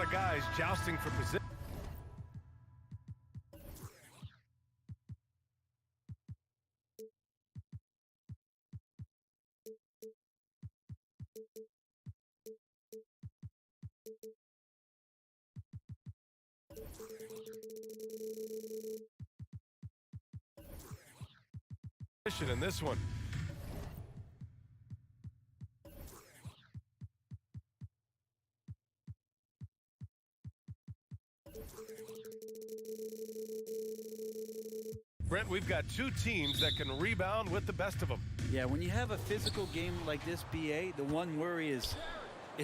of guys jousting for position. In this one. Brent, we've got two teams that can rebound with the best of them. Yeah, when you have a physical game like this, BA, the one worry is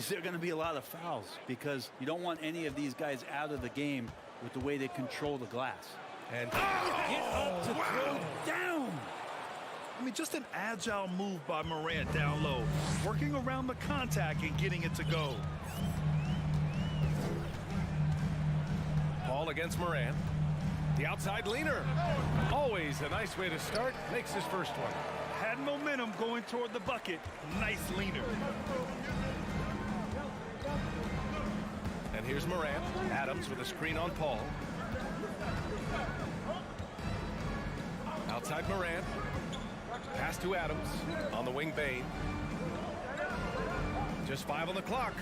there going to be a lot of fouls, because you don't want any of these guys out of the game with the way they control the glass. And get up to throw down. I mean, just an agile move by Morant down low, working around the contact and getting it to go. Ball against Morant. The outside leaner. Always a nice way to start. Makes his first one. Had momentum going toward the bucket. Nice leaner. And here's Morant. Adams with a screen on Paul. Outside Morant. Pass to Adams. On the wing, Bane. Just 5 on the clock.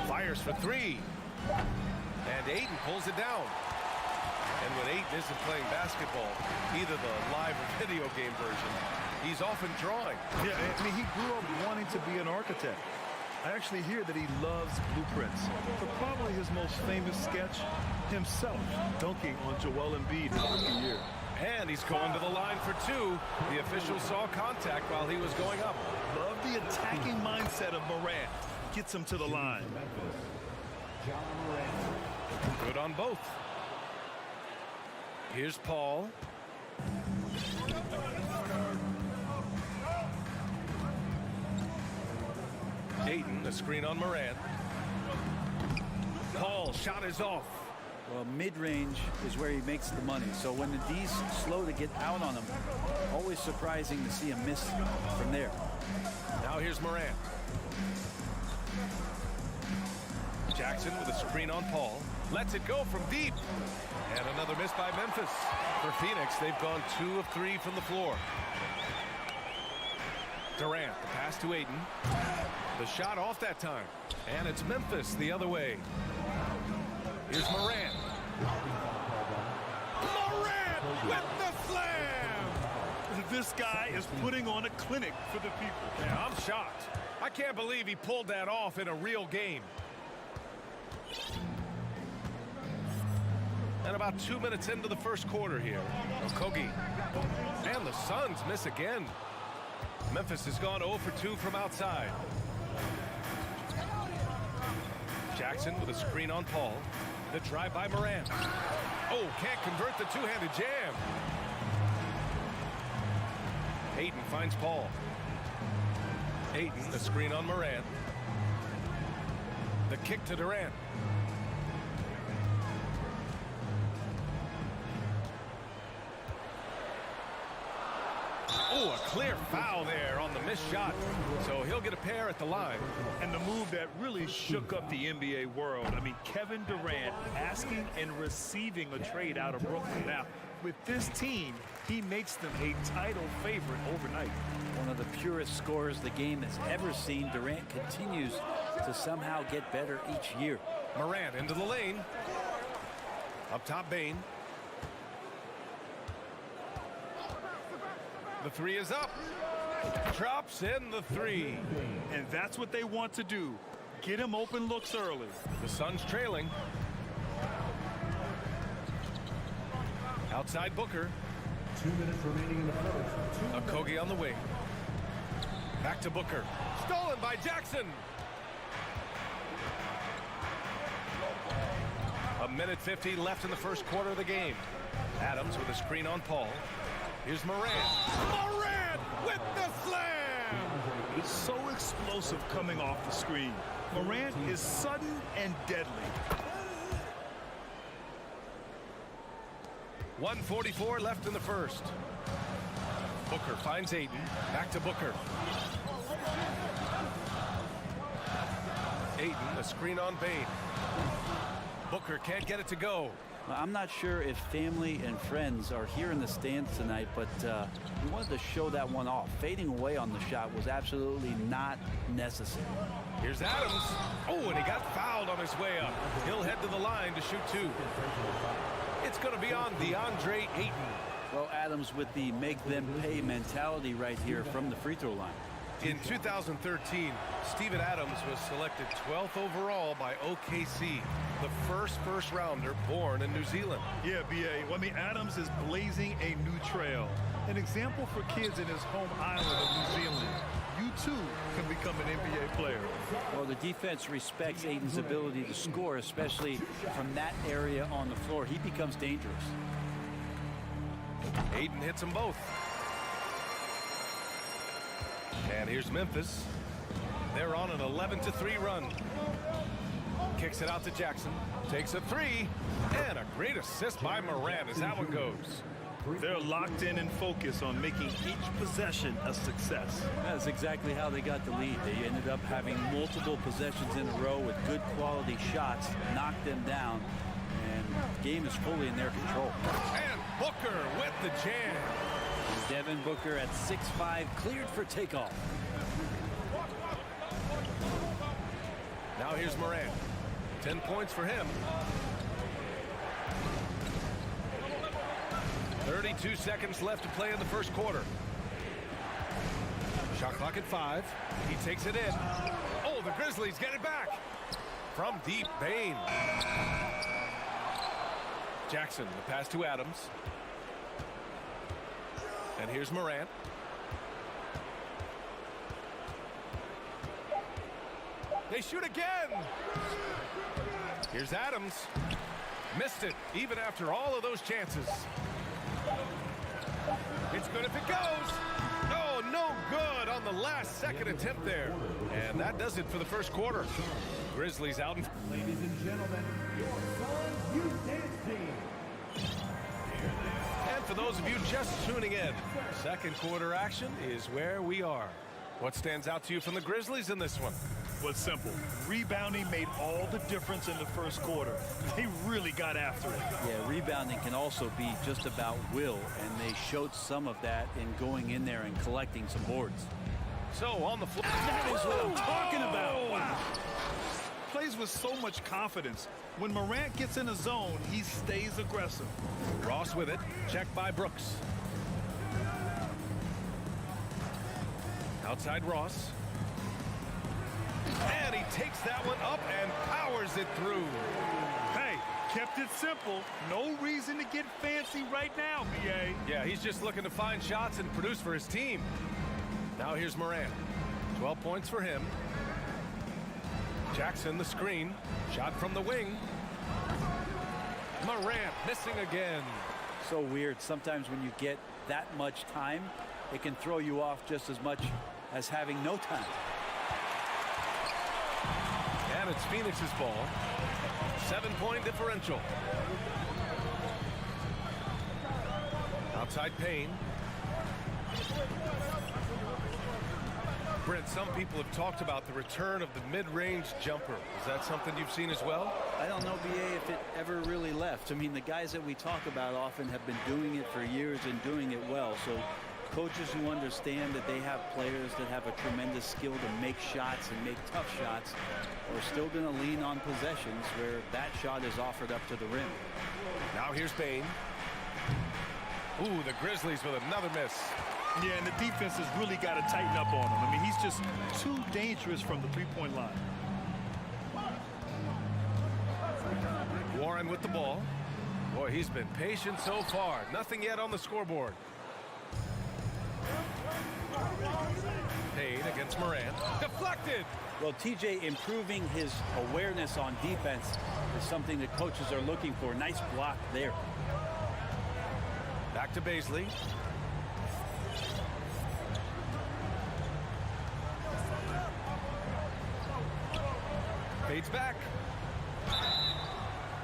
Fires for 3. And Ayton pulls it down. And when Ayton isn't playing basketball, either the live or video game version, he's often drawing. Yeah, I mean, he grew up wanting to be an architect. I actually hear that he loves blueprints. But probably his most famous sketch, himself dunking on Joel Embiid his rookie year. And he's going to the line for 2. The official saw contact while he was going up. Love the attacking mindset of Morant. Gets him to the line. Good on both. Here's Paul. Ayton, the screen on Morant. Paul, shot is off. Well, mid-range is where he makes the money. So when the D's slow to get out on him, always surprising to see him miss from there. Now here's Morant. Jackson with a screen on Paul. Lets it go from deep. And another miss by Memphis. For Phoenix, they've gone 2 of 3 from the floor. Durant, the pass to Ayton. The shot off that time. And it's Memphis the other way. Here's Morant. Morant with the slam! This guy is putting on a clinic for the people. Yeah, I'm shocked. I can't believe he pulled that off in a real game. And about 2 minutes into the first quarter here. Okogie. And the Suns miss again. Memphis has gone 0 for 2 from outside. Jackson with a screen on Paul. The drive by Morant. Oh, can't convert the two-handed jam. Ayton finds Paul. Ayton, the screen on Morant. The kick to Durant. Oh, a clear foul there on the missed shot. So he'll get a pair at the line. And the move that really shook up the NBA world. I mean, Kevin Durant asking and receiving a trade out of Brooklyn. Now, with this team, he makes them a title favorite overnight. One of the purest scorers the game has ever seen. Durant continues to somehow get better each year. Morant into the lane. Up top, Bane. The 3 is up. Drops in the 3. And that's what they want to do. Get him open looks early. The Suns trailing. Outside Booker. 2 minutes remaining in the first. Okogie on the wing. Back to Booker. Stolen by Jackson. A minute 50 left in the first quarter of the game. Adams with a screen on Paul. Here's Morant. Morant with the slam! So explosive coming off the screen. Morant is sudden and deadly. 1:44 left in the first. Booker finds Ayton. Back to Booker. Ayton, a screen on Bane. Booker can't get it to go. Well, I'm not sure if family and friends are here in the stands tonight, but we wanted to show that one off. Fading away on the shot was absolutely not necessary. Here's Adams. Oh, and he got fouled on his way up. He'll head to the line to shoot 2. It's going to be on DeAndre Ayton. Well, Adams with the make them pay mentality right here from the free throw line. In 2013, Steven Adams was selected 12th overall by OKC, the first rounder born in New Zealand. Yeah, B.A. Well, I mean, Adams is blazing a new trail. An example for kids in his home island of New Zealand. You, too, can become an NBA player. Well, the defense respects Ayton's ability to score, especially from that area on the floor. He becomes dangerous. Ayton hits them both. And here's Memphis. They're on an 11-3 run. Kicks it out to Jackson. Takes a 3. And a great assist by Morant as that one goes. They're locked in and focused on making each possession a success. That's exactly how they got the lead. They ended up having multiple possessions in a row with good quality shots, knocked them down, and the game is fully in their control. And Booker with the jam. Devin Booker at 6'5", cleared for takeoff. Now here's Morant. 10 points for him. 32 seconds left to play in the first quarter. Shot clock at 5. He takes it in. Oh, the Grizzlies get it back. From deep, Bane. Jackson, the pass to Adams. And here's Morant. They shoot again. Here's Adams. Missed it, even after all of those chances. It's good if it goes. Oh, no good on the last second attempt there. And that does it for the first quarter. Grizzlies out. Ladies and gentlemen, your Suns Youth Dance Team. And for those of you just tuning in, second quarter action is where we are. What stands out to you from the Grizzlies in this one? Was simple. Rebounding made all the difference in the first quarter. They really got after it. Yeah, rebounding can also be just about will, and they showed some of that in going in there and collecting some boards. So on the floor. That is what I'm talking about. Wow. Plays with so much confidence. When Morant gets in a zone, he stays aggressive. Ross with it. Checked by Brooks. Outside Ross. And he takes that one up and powers it through. Hey, kept it simple. No reason to get fancy right now, B.A. Yeah, he's just looking to find shots and produce for his team. Now here's Morant. 12 points for him. Jackson the screen. Shot from the wing. Morant missing again. So weird. Sometimes when you get that much time, it can throw you off just as much as having no time. And it's Phoenix's ball. 7-point differential. Outside Payne. Brent, some people have talked about the return of the mid-range jumper. Is that something you've seen as well? I don't know, B.A., if it ever really left. I mean, the guys that we talk about often have been doing it for years and doing it well. So coaches who understand that they have players that have a tremendous skill to make shots and make tough shots are still going to lean on possessions where that shot is offered up to the rim. Now here's Bane. Ooh, the Grizzlies with another miss. Yeah, and the defense has really got to tighten up on him. I mean, he's just too dangerous from the three-point line. Warren with the ball. Boy, he's been patient so far. Nothing yet on the scoreboard. Payne against Morant. Deflected. Well, TJ improving his awareness on defense is something that coaches are looking for. Nice block there. Back to Baisley. Fades back.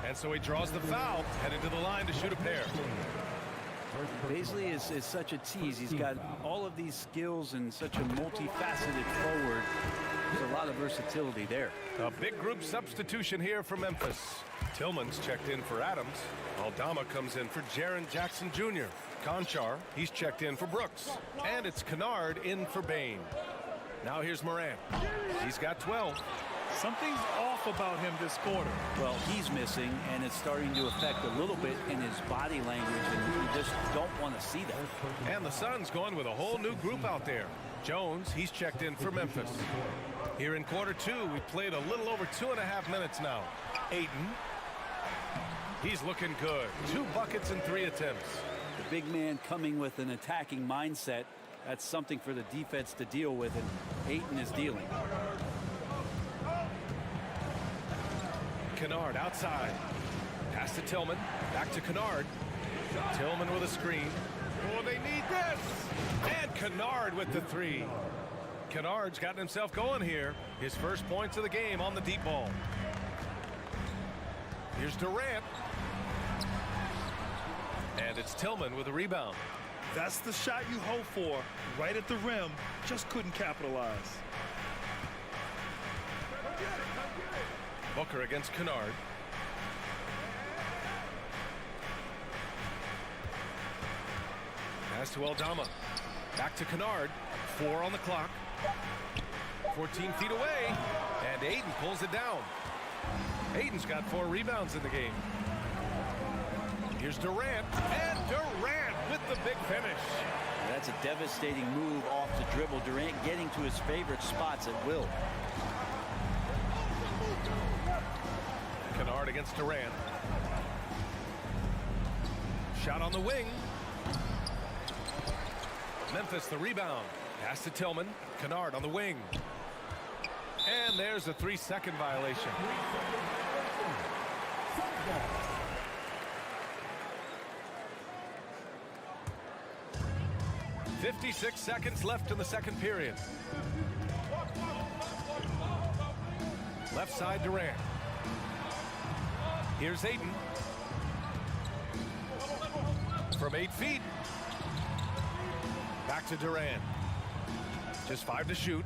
And so he draws the foul, headed to the line to shoot a pair. Baisley is such a tease. He's got all of these skills and such a multifaceted forward. There's a lot of versatility there. A big group substitution here for Memphis. Tillman's checked in for Adams. Aldama comes in for Jaren Jackson Jr. Conchar, he's checked in for Brooks. And it's Kennard in for Bain. Now here's Morant. He's got 12. Something's off about him this quarter. Well, he's missing, and it's starting to affect a little bit in his body language, and you just don't want to see that. And the Suns going with a whole new group out there. Jones, he's checked in for Memphis. Here in quarter two, we've played a little over 2.5 minutes now. Ayton. He's looking good. 2 buckets and 3 attempts. The big man coming with an attacking mindset. That's something for the defense to deal with, and Ayton is dealing. Kennard outside. Pass to Tillman. Back to Kennard. Tillman with a screen. Oh, they need this. And Kennard with the 3. Kennard's gotten himself going here. His first points of the game on the deep ball. Here's Durant. And it's Tillman with a rebound. That's the shot you hope for. Right at the rim. Just couldn't capitalize. Booker against Kennard. Pass to Aldama. Back to Kennard. 4 on the clock. 14 feet away. And Ayton pulls it down. Ayton's got 4 rebounds in the game. Here's Durant. And Durant with the big finish. That's a devastating move off the dribble. Durant getting to his favorite spots at will. Kennard against Durant. Shot on the wing. Memphis the rebound. Pass to Tillman. Kennard on the wing. And there's a 3-second violation. 56 seconds left in the second period. Left side Durant. Here's Ayton. From 8 feet. Back to Durant. Just 5 to shoot.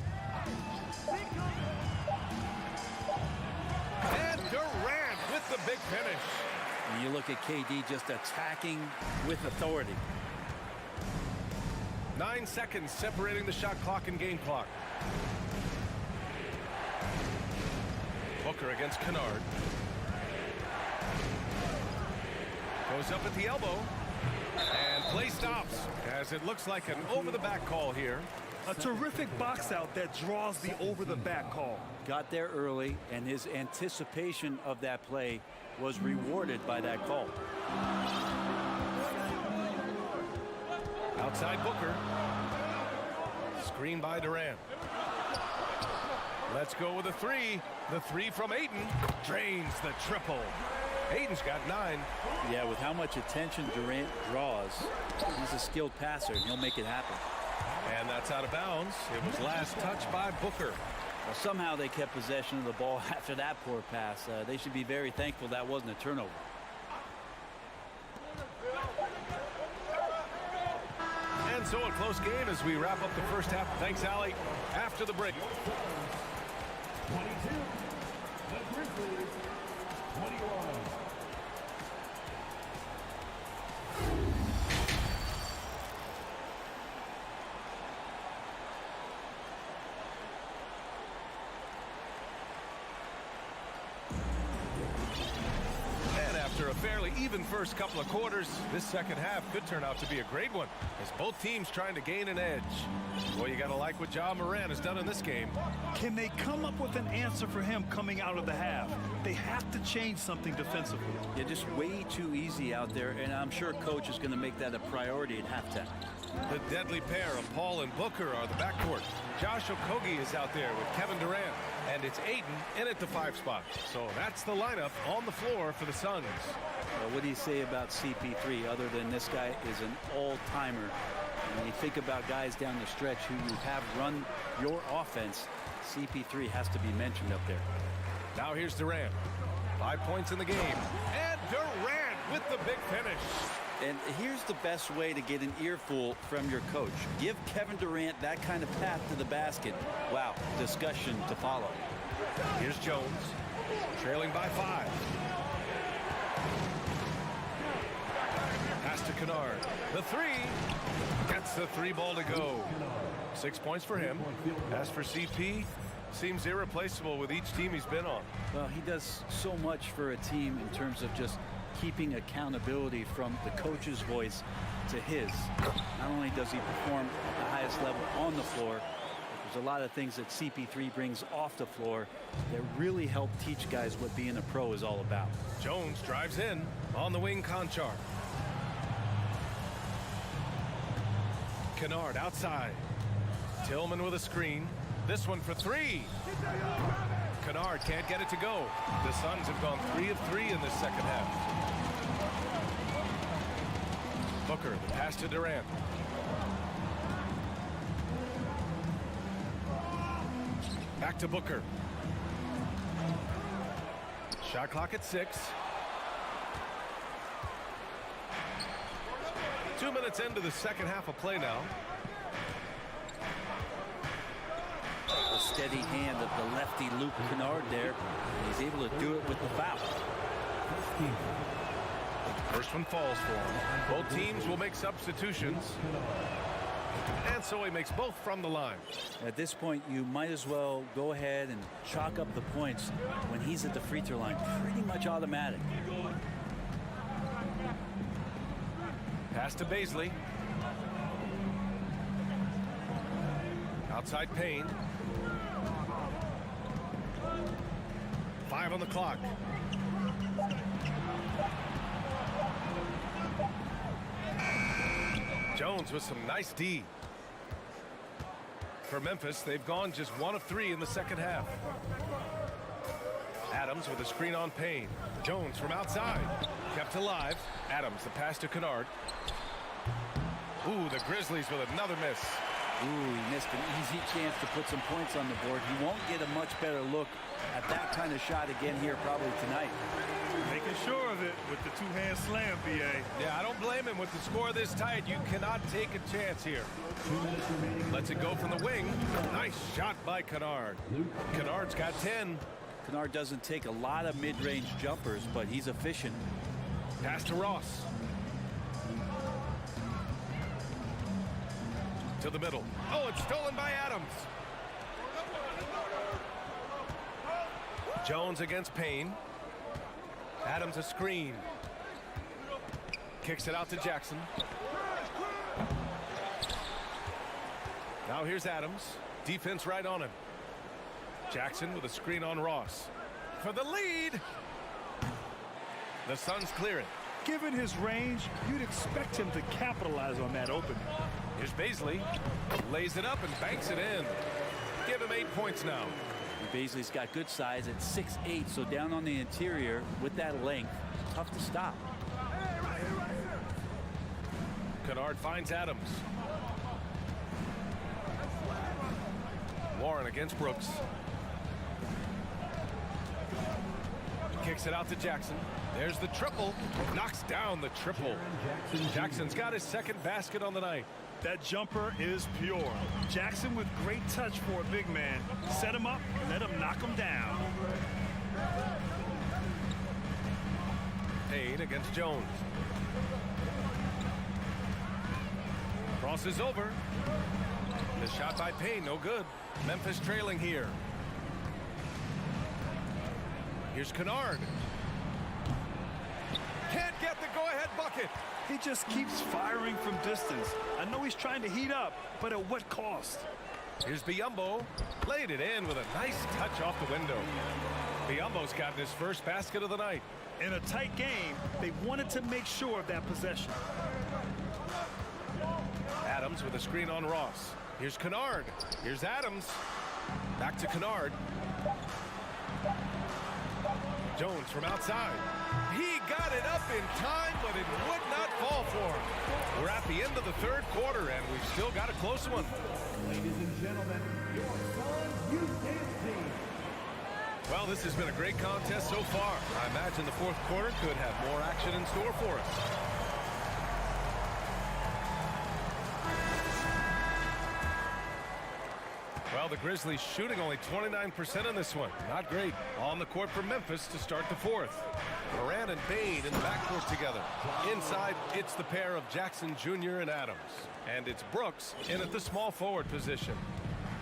And Durant with the big finish. And you look at KD just attacking with authority. 9 seconds separating the shot clock and game clock. Booker against Kennard. Goes up at the elbow. And play stops as it looks like an over-the-back call here. A terrific box out that draws the over-the-back call. Got there early, and his anticipation of that play was rewarded by that call. Outside Booker. Screen by Durant. Let's go with a 3. The 3 from Ayton drains the triple. Ayton's got 9. Yeah, with how much attention Durant draws, he's a skilled passer, and he'll make it happen. And that's out of bounds. It was last touched by Booker. Well, somehow they kept possession of the ball after that poor pass. They should be very thankful that wasn't a turnover. And so a close game as we wrap up the first half. Thanks, Allie. After the break. 22. The Grizzlies. 21. After a fairly even first couple of quarters, this second half could turn out to be a great one as both teams trying to gain an edge. Boy, you gotta like what Ja Morant has done in this game. Can they come up with an answer for him coming out of the half? They have to change something defensively. Yeah, just way too easy out there, and I'm sure coach is going to make that a priority at halftime. The deadly pair of Paul and Booker are the backcourt. Josh Okogie is out there with Kevin Durant, and it's Ayton in at the 5 spot. So that's the lineup on the floor for the Suns. Well, what do you say about CP3 other than this guy is an all-timer? When you think about guys down the stretch who have run your offense, CP3 has to be mentioned up there. Now here's Durant. 5 points in the game. And Durant with the big finish. And here's the best way to get an earful from your coach. Give Kevin Durant that kind of path to the basket. Wow, discussion to follow. Here's Jones, trailing by 5. Pass to Kennard. The 3. Gets the 3 ball to go. 6 points for him. As for CP, seems irreplaceable with each team he's been on. Well, he does so much for a team in terms of just keeping accountability from the coach's voice to his. Not only does he perform at the highest level on the floor, there's a lot of things that CP3 brings off the floor that really help teach guys what being a pro is all about. Jones drives in on the wing. Conchar. Kennard outside. Tillman with a screen. This one for 3. Kennard can't get it to go. The Suns have gone 3 of 3 in this second half. Booker, the pass to Durant. Back to Booker. Shot clock at 6. 2 minutes into the second half of play now. A steady hand of the lefty Luke Kennard there. And he's able to do it with the foul. First one falls for him. Both teams will make substitutions. And so he makes both from the line. At this point, you might as well go ahead and chalk up the points when he's at the free throw line. Pretty much automatic. Pass to Bazley. Outside Payne. 5 on the clock. Jones with some nice D. For Memphis, they've gone just 1 of 3 in the second half. Adams with a screen on Payne. Jones from outside. Kept alive. Adams, the pass to Kennard. Ooh, the Grizzlies with another miss. Ooh, he missed an easy chance to put some points on the board. He won't get a much better look at that kind of shot again here probably tonight. Making sure of it with the two-hand slam, B.A. Yeah, I don't blame him with the score this tight. You cannot take a chance here. 2 minutes remaining. Lets it go from the wing. Nice shot by Kennard. Kennard's got 10. Kennard doesn't take a lot of mid-range jumpers, but he's efficient. Pass to Ross. To the middle. Oh, it's stolen by Adams. Jones against Payne. Adams a screen. Kicks it out to Jackson. Now here's Adams. Defense right on him. Jackson with a screen on Ross. For the lead. The Suns clear it. Given his range, you'd expect him to capitalize on that opening. Here's Bazley. Lays it up and banks it in. Give him 8 points now. Bazley's got good size at 6'8", so down on the interior with that length, tough to stop. Kennard finds Adams. Warren against Brooks. Kicks it out to Jackson. There's the triple. Knocks down the triple. Jackson's got his second basket on the night. That jumper is pure. Jackson with great touch for a big man. Set him up, let him knock him down. Payne against Jones. Crosses over. The shot by Payne, no good. Memphis trailing here. Here's Kennard. Can't get the go-ahead bucket. He just keeps firing from distance. I know he's trying to heat up, but at what cost? Here's Biyombo. Laid it in with a nice touch off the window. Biyombo's gotten his first basket of the night. In a tight game, they wanted to make sure of that possession. Adams with a screen on Ross. Here's Kennard. Here's Adams. Back to Kennard. Jones from outside. He got it up in time, but it would not fall for him. We're at the end of the third quarter, and we've still got a close one. Ladies and gentlemen, your Suns Youth Dance Team. Well, this has been a great contest so far. I imagine the fourth quarter could have more action in store for us. Well, the Grizzlies shooting only 29% in this one. Not great. On the court for Memphis to start the fourth. Morant and Bane in the backcourt together. Inside, it's the pair of Jackson Jr. and Adams. And it's Brooks in at the small forward position.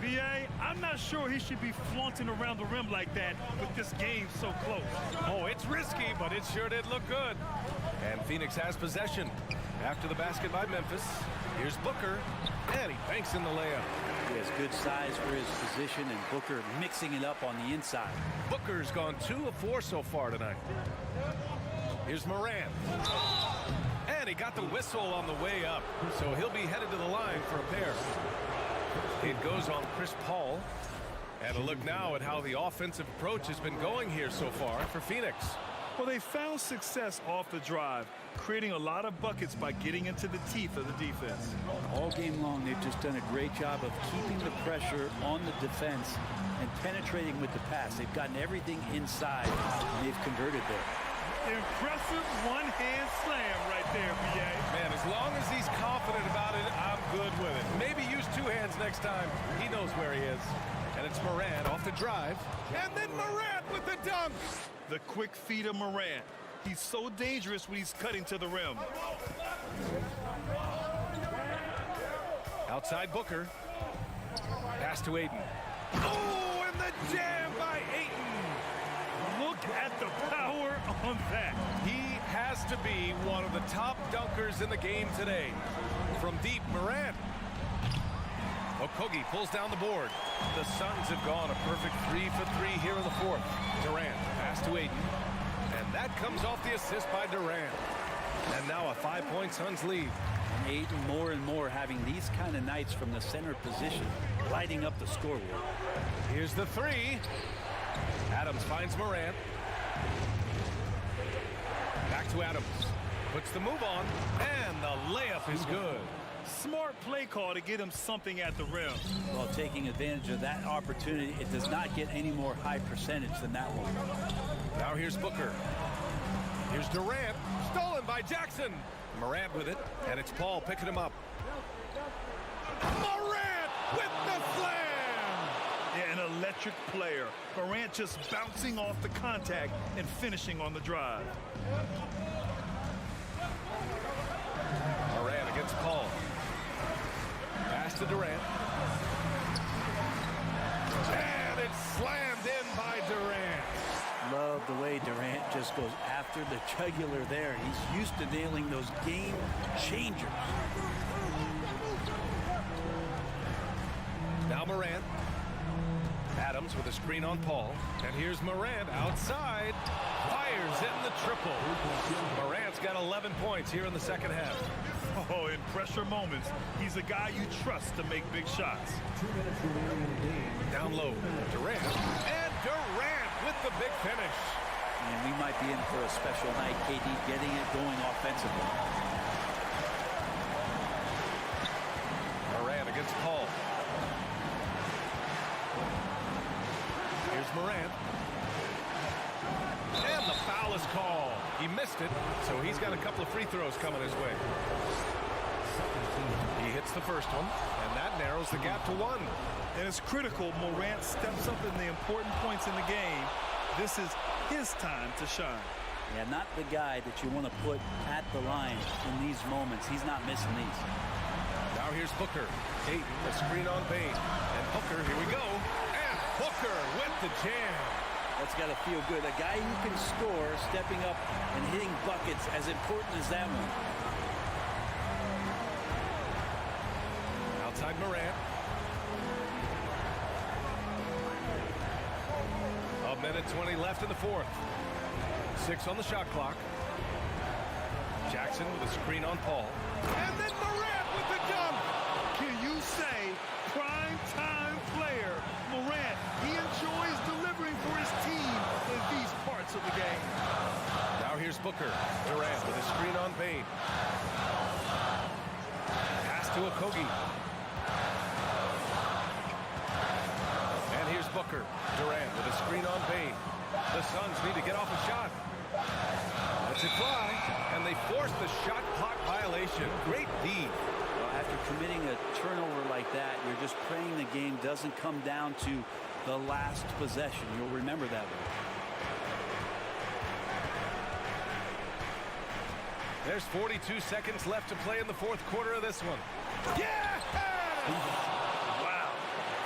B.A., I'm not sure he should be flaunting around the rim like that with this game so close. Oh, it's risky, but it sure did look good. And Phoenix has possession. After the basket by Memphis, here's Booker, and he banks in the layup. He has good size for his position, and Booker mixing it up on the inside. Booker's gone 2 of 4 so far tonight. Here's Morant. And he got the whistle on the way up, so he'll be headed to the line for a pair. It goes on Chris Paul. And a look now at how the offensive approach has been going here so far for Phoenix. Well, they found success off the drive, creating a lot of buckets by getting into the teeth of the defense. All game long, they've just done a great job of keeping the pressure on the defense and penetrating with the pass. They've gotten everything inside, and they've converted there. Impressive one-hand slam right there, B.A. Man, as long as he's confident about it, I'm good with it. Maybe use 2 hands next time. He knows where he is. And it's Morant off the drive. And then Morant with the dunk. The quick feet of Morant. He's so dangerous when he's cutting to the rim. Outside Booker. Pass to Ayton. Oh, and the jam by Ayton. Look at the power on that. He has to be one of the top dunkers in the game today. From deep, Morant. Okogie pulls down the board. The Suns have gone a perfect 3 for 3 here in the fourth. Durant, pass to Ayton. And that comes off the assist by Durant. And now a 5-point Suns lead. And Ayton more and more having these kind of nights from the center position, lighting up the scoreboard. Here's the 3. Adams finds Morant. Back to Adams. Puts the move on. And the layup is good. Smart play call to get him something at the rim. Well, taking advantage of that opportunity, it does not get any more high percentage than that one. Now here's Booker. Here's Durant. Stolen by Jackson. Morant with it. And it's Paul picking him up. Morant with the slam. Yeah, an electric player. Morant just bouncing off the contact and finishing on the drive. Morant against Paul. Pass to Durant. And it's slammed in by Durant. Love the way Durant just goes after the jugular there. He's used to nailing those game changers. Now Morant. Adams with a screen on Paul. And here's Morant outside. Fires in the triple. Morant's got 11 points here in the second half. Oh, in pressure moments, he's a guy you trust to make big shots. 2 minutes remaining in the game. Down low, Durant. And Durant with the big finish. And we might be in for a special night, KD getting it going offensively. Morant against Paul. Here's Morant. And the foul is called. He missed it, so he's got a couple of free throws coming his way. He hits the first one, and that narrows the gap to 1. And it's critical Morant steps up in the important points in the game. This is his time to shine. Yeah, not the guy that you want to put at the line in these moments. He's not missing these. Now here's Booker. Ayton, a screen on Bane. And Booker, here we go. And Booker with the jam. That's got to feel good. A guy who can score, stepping up and hitting buckets, as important as that one. Outside Morant. A minute 20 left in the fourth. 6 on the shot clock. Jackson with a screen on Paul. And then Morant with the dunk. Can you say prime time player? Morant, he enjoys delivering for his team in these parts of the game. Now here's Booker. Durant with a screen on Bane. Pass to Okogie. And here's Booker. Durant with a screen on Bane. The Suns need to get off a shot. Lets it fly. And they force the shot clock violation. Great D. Well, at after committing a turnover like that, you're just praying the game doesn't come down to the last possession. You'll remember that one. There's 42 seconds left to play in the fourth quarter of this one. Yeah! Wow,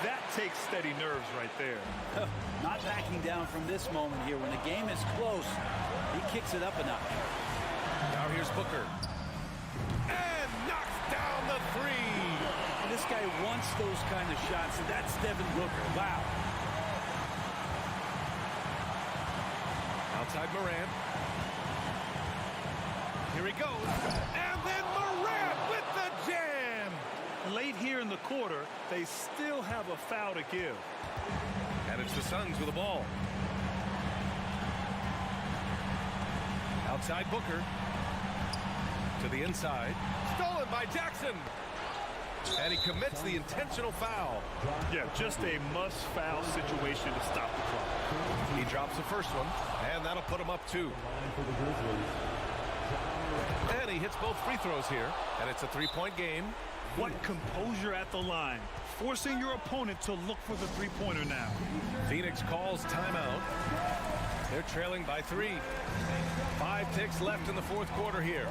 that takes steady nerves right there. Not backing down from this moment here. When the game is close, he kicks it up a notch. Now here's Booker. And knocks down the three. And this guy wants those kind of shots, and that's Devin Booker. Wow. Outside Morant. Here he goes. And then Morant with the jam. Late here in the quarter, they still have a foul to give. And it's the Suns with the ball. Outside Booker. To the inside. Stolen by Jackson. And he commits the intentional foul. Yeah, just a must-foul situation to stop the clock. He drops the first one, and that'll put him up 2. And he hits both free throws here, and it's a 3-point game. What composure at the line, forcing your opponent to look for the three-pointer now. Phoenix calls timeout. They're trailing by 3. 5 ticks left in the fourth quarter here.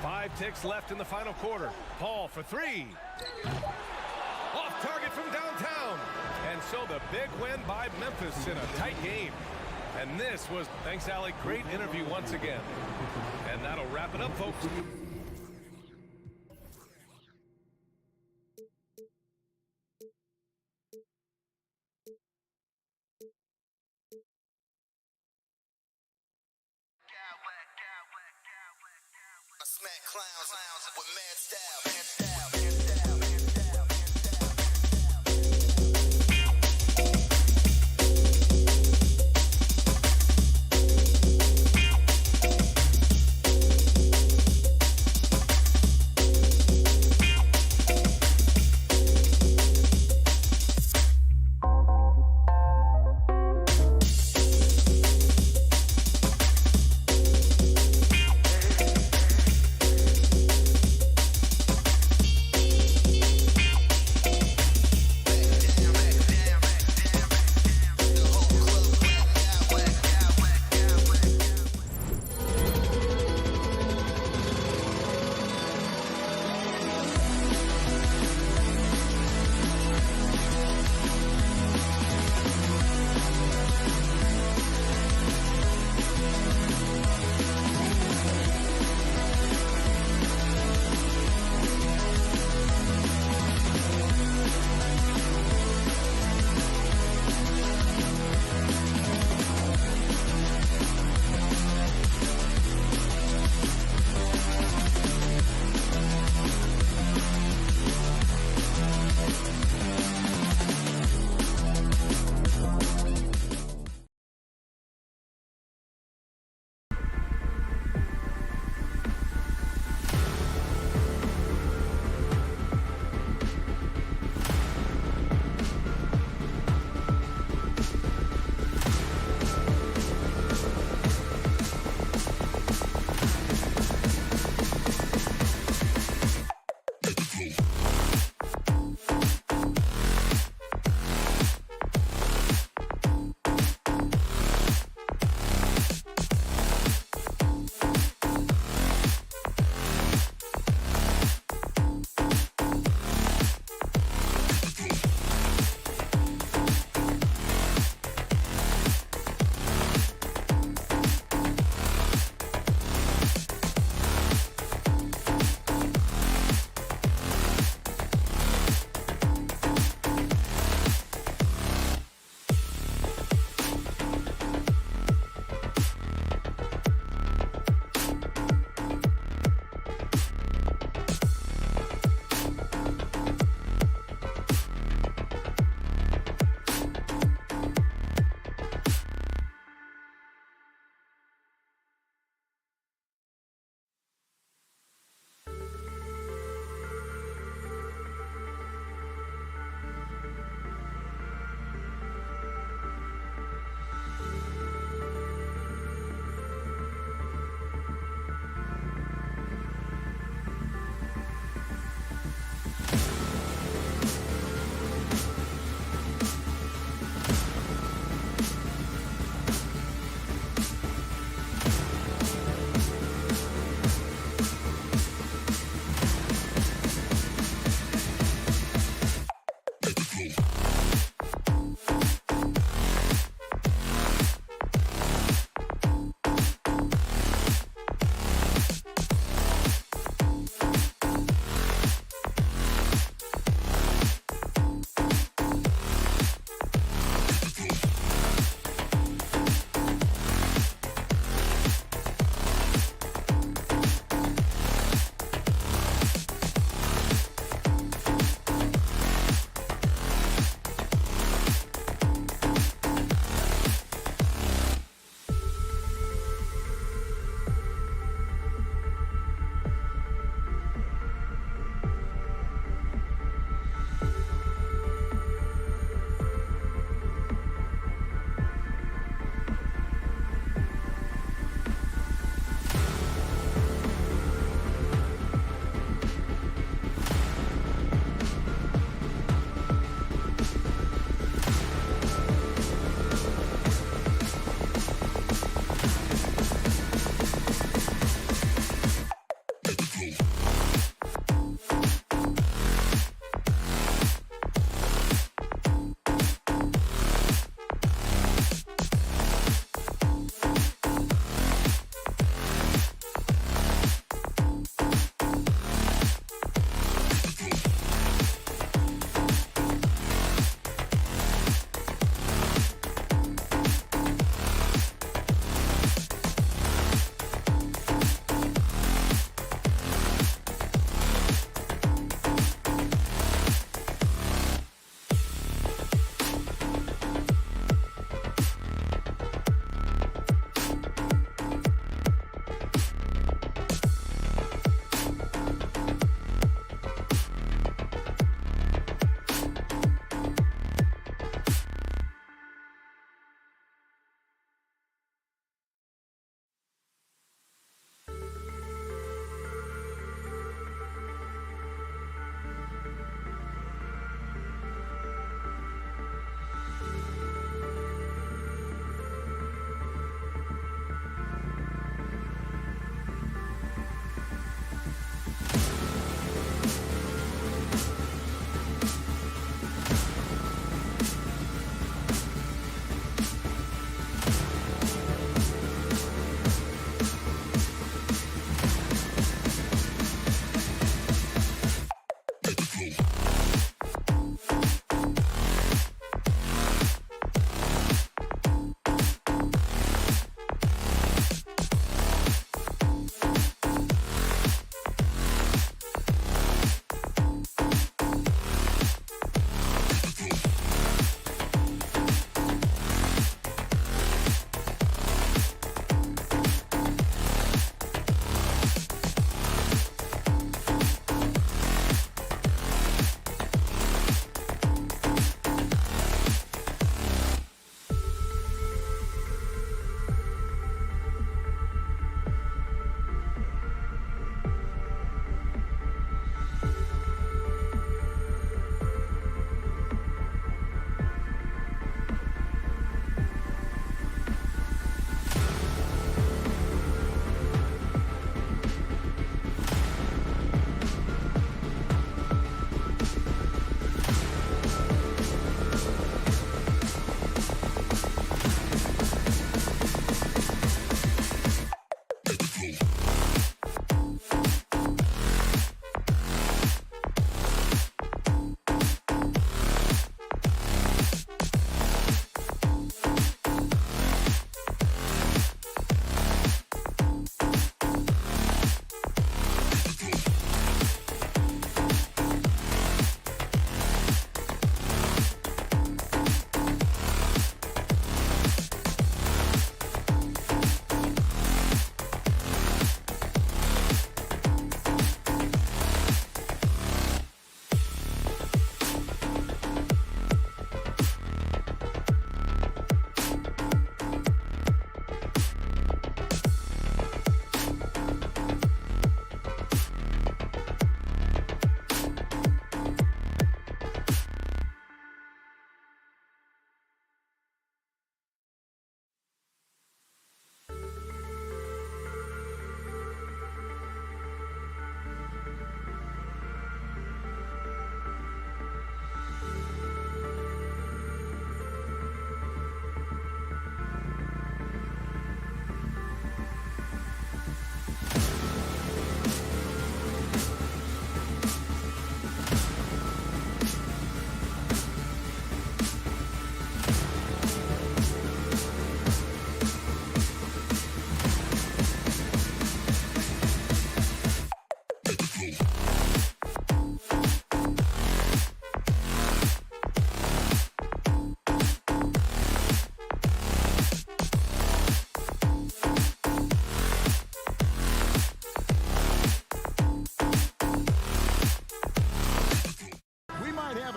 5 ticks left in the final quarter. Paul for 3. Off target from downtown. And so the big win by Memphis in a tight game. And this was, thanks, Allie, great interview once again. And that'll wrap it up, folks. I smack clowns with mad style.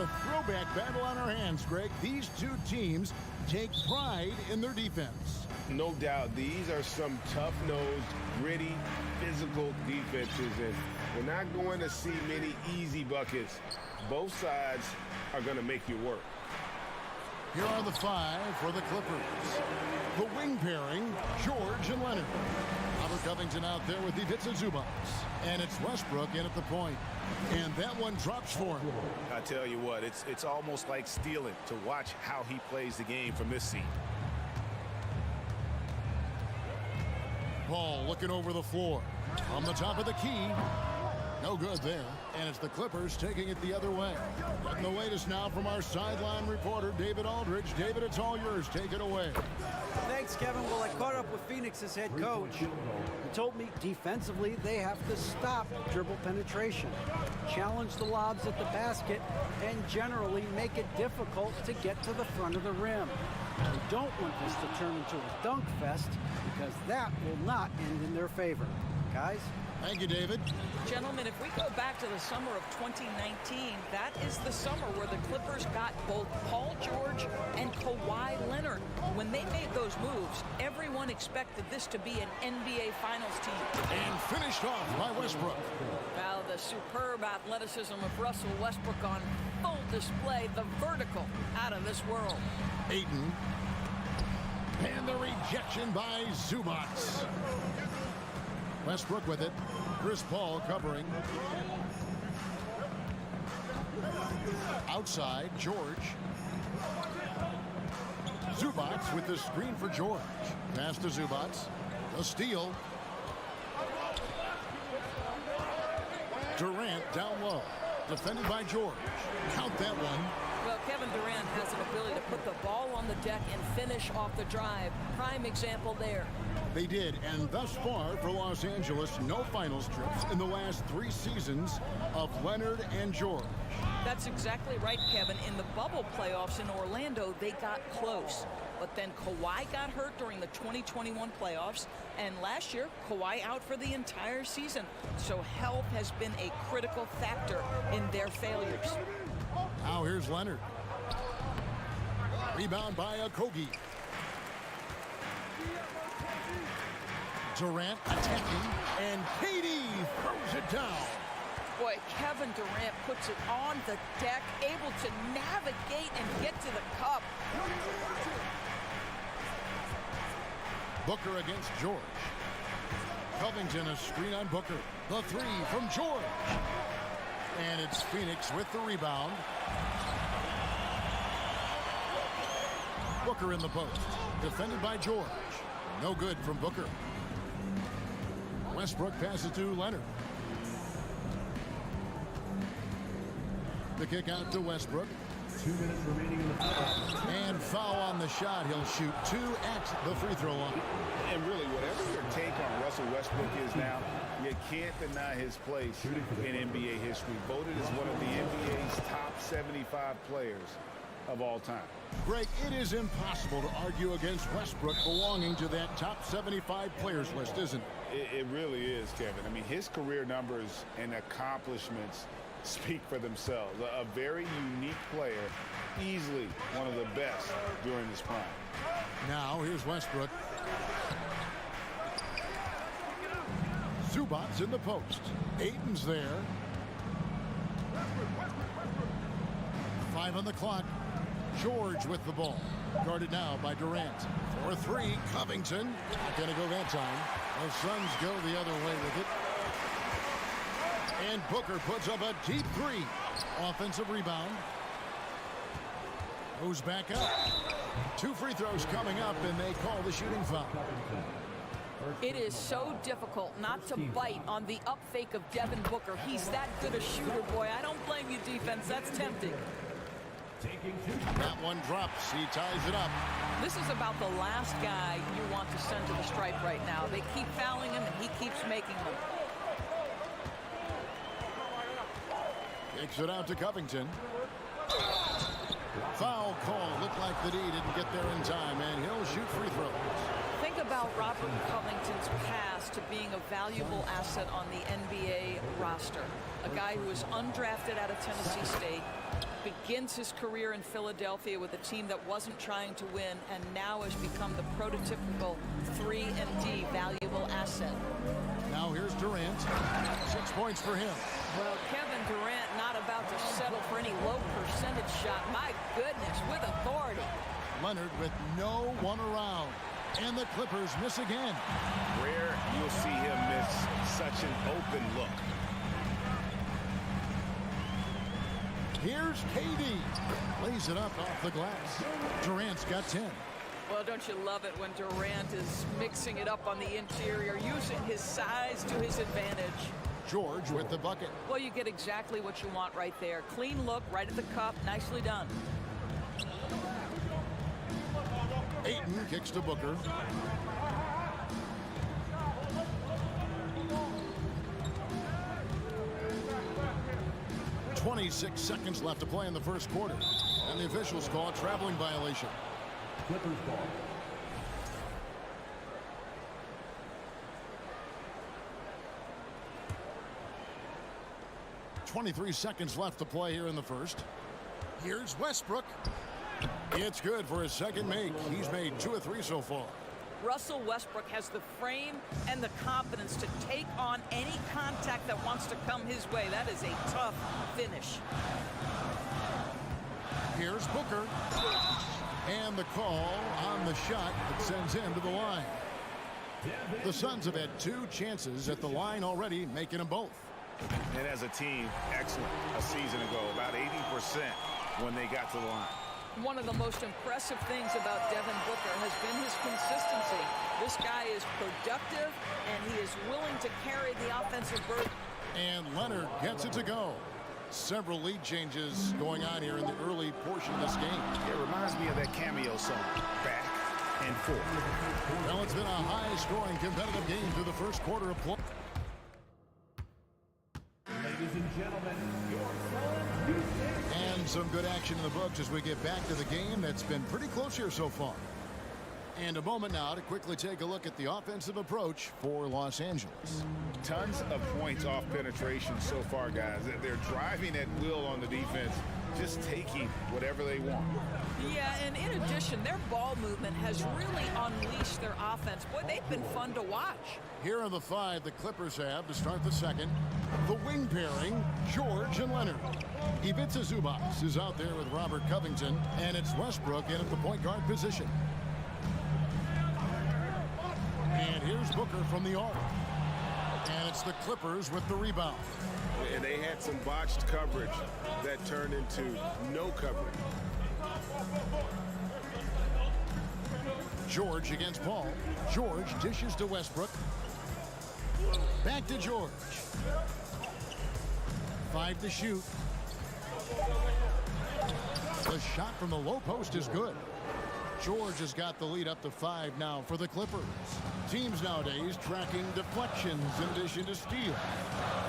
a throwback battle on our hands, Greg. These two teams take pride in their defense. No doubt, these are some tough-nosed, gritty, physical defenses, and we're not going to see many easy buckets. Both sides are going to make you work. Here are the 5 for the Clippers. The wing pairing, George and Leonard. Robert Covington out there with the Ivica Zubac. And it's Westbrook in at the point. And that one drops for him. I tell you what, it's almost like stealing to watch how he plays the game from this seat. Ball looking over the floor. On the top of the key. No good there. And it's the Clippers taking it the other way. Getting the latest now from our sideline reporter, David Aldridge. David, it's all yours. Take it away. Thanks, Kevin. Well, I caught up with Phoenix's head coach. He told me defensively they have to stop dribble penetration, challenge the lobs at the basket, and generally make it difficult to get to the front of the rim. They don't want this to turn into a dunk fest because that will not end in their favor. Guys? Thank you, David. Gentlemen, if we go back to the summer of 2019, that is the summer where the Clippers got both Paul George and Kawhi Leonard. When they made those moves, everyone expected this to be an NBA Finals team. And finished off by Westbrook. Well, the superb athleticism of Russell Westbrook on full display, the vertical out of this world. Ayton. And the rejection by Zubac. Westbrook with it. Chris Paul covering. Outside, George. Zubac with the screen for George. Pass to Zubac. A steal. Durant down low. Defended by George. Count that one. Well, Kevin Durant has an ability to put the ball on the deck and finish off the drive. Prime example there. They did, and thus far for Los Angeles, no finals trips in the last 3 seasons of Leonard and George. That's exactly right, Kevin. In the bubble playoffs in Orlando, they got close. But then Kawhi got hurt during the 2021 playoffs, and last year, Kawhi out for the entire season. So health has been a critical factor in their failures. Now here's Leonard. Rebound by Okogie. Durant attacking, and KD throws it down. Boy, Kevin Durant puts it on the deck, able to navigate and get to the cup. Booker against George. Covington a screen on Booker. The 3 from George. And it's Phoenix with the rebound. Booker in the post. Defended by George. No good from Booker. Westbrook passes to Leonard. The kick out to Westbrook. 2 minutes remaining in the fourth. And foul on the shot. He'll shoot 2 at the free throw line. And really, whatever your take on Russell Westbrook is now, you can't deny his place in NBA history. Voted as one of the NBA's top 75 players of all time. Greg, it is impossible to argue against Westbrook belonging to that top 75 players list, isn't it? It really is, Kevin. I mean, his career numbers and accomplishments speak for themselves. A very unique player, easily one of the best during his prime. Now here's Westbrook. Zubac's in the post. Ayton's there. 5 on the clock. George with the ball. Guarded now by Durant. For 3, Covington. Not going to go that time. The Suns go the other way with it. And Booker puts up a deep 3. Offensive rebound. Goes back up. 2 free throws coming up, and they call the shooting foul. It is so difficult not to bite on the up fake of Devin Booker. He's that good a shooter, boy. I don't blame you, defense. That's tempting. That one drops. He ties it up. This is about the last guy you want to send to the stripe right now. They keep fouling him, and he keeps making them. Kicks it out to Covington. Foul call. Looked like the D didn't get there in time, and he'll shoot free throws. Think about Robert Covington's pass to being a valuable asset on the NBA roster. A guy who was undrafted out of Tennessee State, begins his career in Philadelphia with a team that wasn't trying to win and now has become the prototypical 3-and-D valuable asset. Now here's Durant. 6 points for him. Well, Kevin Durant not about to settle for any low percentage shot. My goodness, with authority. Leonard with no one around. And the Clippers miss again. Rare you'll see him miss such an open look. Here's KD. Lays it up off the glass. Durant's got 10. Well, don't you love it when Durant is mixing it up on the interior, using his size to his advantage. George with the bucket. Well, you get exactly what you want right there. Clean look, right at the cup. Nicely done. Ayton kicks to Booker. .26 seconds left to play in the first quarter. And the officials call a traveling violation. Clippers ball. .23 seconds left to play here in the first. Here's Westbrook. It's good for his second make. He's made 2 of 3 so far. Russell Westbrook has the frame and the confidence to take on any contact that wants to come his way. That is a tough finish. Here's Booker. And the call on the shot that sends him to the line. The Suns have had 2 chances at the line already, making them both. And as a team, excellent a season ago, about 80% when they got to the line. One of the most impressive things about Devin Booker has been his consistency. This guy is productive, and he is willing to carry the offensive burden. And Leonard gets it to go. Several lead changes going on here in the early portion of this game. It reminds me of that cameo song, Back and Forth. Well, it's been a high-scoring competitive game through the first quarter of play. Ladies and gentlemen, your Suns Houston. And some good action in the books as we get back to the game that's been pretty close here so far. And a moment now to quickly take a look at the offensive approach for Los Angeles. Tons of points off penetration so far, guys. They're driving at will on the defense, just taking whatever they want. Yeah, and in addition, their ball movement has really unleashed their offense. Boy, they've been fun to watch. Here are the 5 the Clippers have to start the second. The wing pairing, George and Leonard. Ivica Zubac is out there with Robert Covington, and it's Westbrook in at the point guard position. And here's Booker from the arc. And it's the Clippers with the rebound. And they had some botched coverage that turned into no coverage. George against Paul. George dishes to Westbrook. Back to George. 5 to shoot. The shot from the low post is good. George has got the lead up to 5 now for the Clippers. Teams nowadays tracking deflections in addition to steals.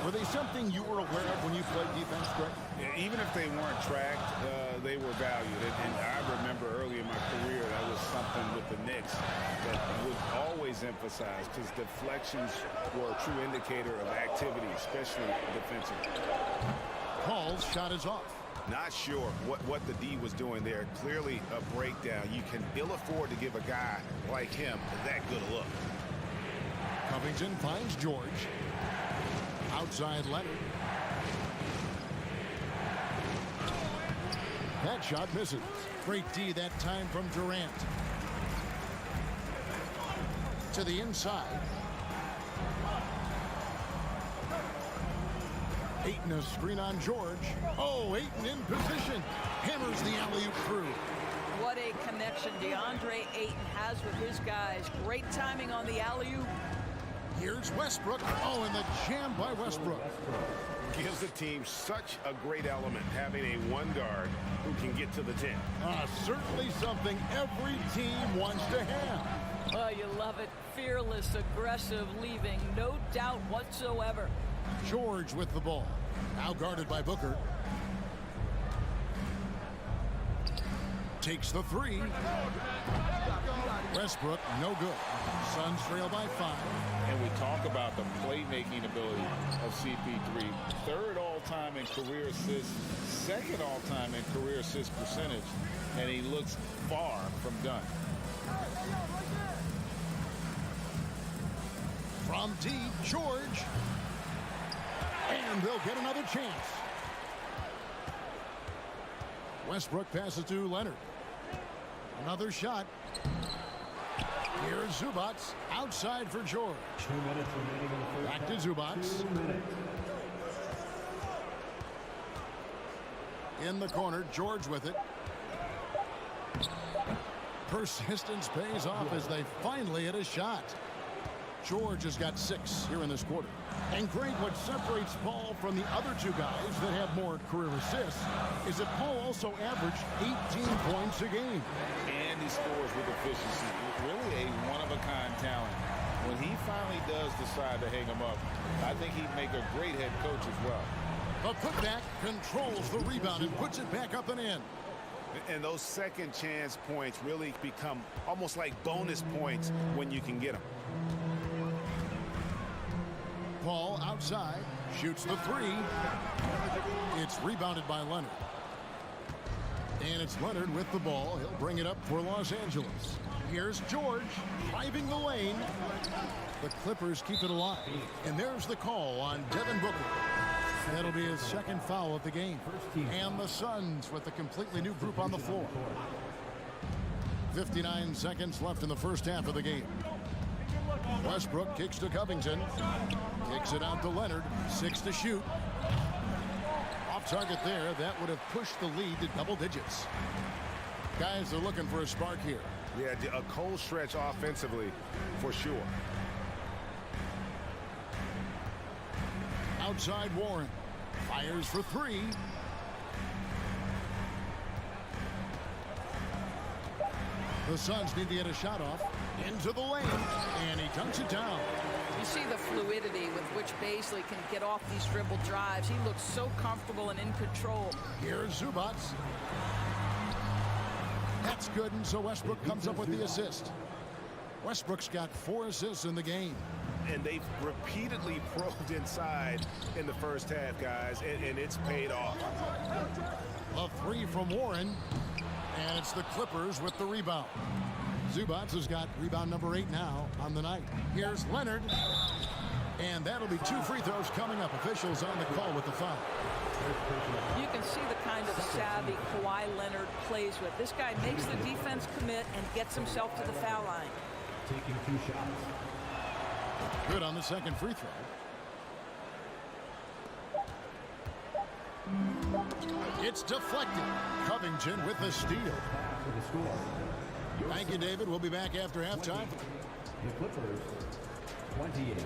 Were they something you were aware of when you played defense, Greg? Yeah, even if they weren't tracked, they were valued. And I remember early in my career, that was something with the Knicks that would always emphasize, because deflections were a true indicator of activity, especially defensively. Paul's shot is off. Not sure what the D was doing there. Clearly a breakdown. You can ill afford to give a guy like him that good a look. Covington finds George. Outside Leonard. That shot misses. Great D that time from Durant. To the inside. Ayton a screen on George. Oh, Ayton in position. Hammers the alley-oop through. What a connection DeAndre Ayton has with his guys. Great timing on the alley-oop. Here's Westbrook. Oh, and the jam by Westbrook. Gives the team such a great element, having a one guard who can get to the 10. Certainly something every team wants to have. Oh, you love it. Fearless, aggressive, leaving no doubt whatsoever. George with the ball. Now guarded by Booker. Takes the 3. Westbrook, no good. Suns trail by 5. And we talk about the playmaking ability of CP3. 3rd all all-time in career assists, second all-time in career assist percentage, and he looks far from done. From deep, George. And they'll get another chance. Westbrook passes to Leonard. Another shot. Here's Zubac. Outside for George. 2 minutes remaining in the first Back to Zubac. 2 minutes. In the corner, George with it. Persistence pays off as they finally hit a shot. George has got 6 here in this quarter. And Greg, what separates Paul from the other two guys that have more career assists is that Paul also averaged 18 points a game. And he scores with efficiency. Really a one-of-a-kind talent. When he finally does decide to hang him up, I think he'd make a great head coach as well. The putback controls the rebound and puts it back up and in. And those second chance points really become almost like bonus points when you can get them. Paul outside, shoots the 3. It's rebounded by Leonard. And it's Leonard with the ball. He'll bring it up for Los Angeles. Here's George driving the lane. The Clippers keep it alive. And there's the call on Devin Booker. That'll be his second foul of the game. And the Suns with a completely new group on the floor. 59 seconds left in the first half of the game. Westbrook kicks to Covington. Kicks it out to Leonard. 6 to shoot. Off target there. That would have pushed the lead to double digits. Guys are looking for a spark here. Yeah, a cold stretch offensively for sure. Outside Warren. Fires for 3. The Suns need to get a shot off. Into the lane. And he dunks it down. You see the fluidity with which Bazley can get off these dribble drives. He looks so comfortable and in control. Here's Zubac. That's good, and so Westbrook comes up with the assist. Westbrook's got 4 assists in the game. And they've repeatedly probed inside in the first half, guys, and it's paid off. A 3 from Warren, and it's the Clippers with the rebound. Zubac has got rebound number 8 now on the night. Here's Leonard, and that'll be 2 free throws coming up. Officials on the call with the foul. You can see the kind of savvy Kawhi Leonard plays with. This guy makes the defense commit and gets himself to the foul line. Taking 2 shots. Good on the second free throw. It's deflected. Covington with the steal. For the score. Thank you, David. We'll be back after halftime. The Clippers, 28.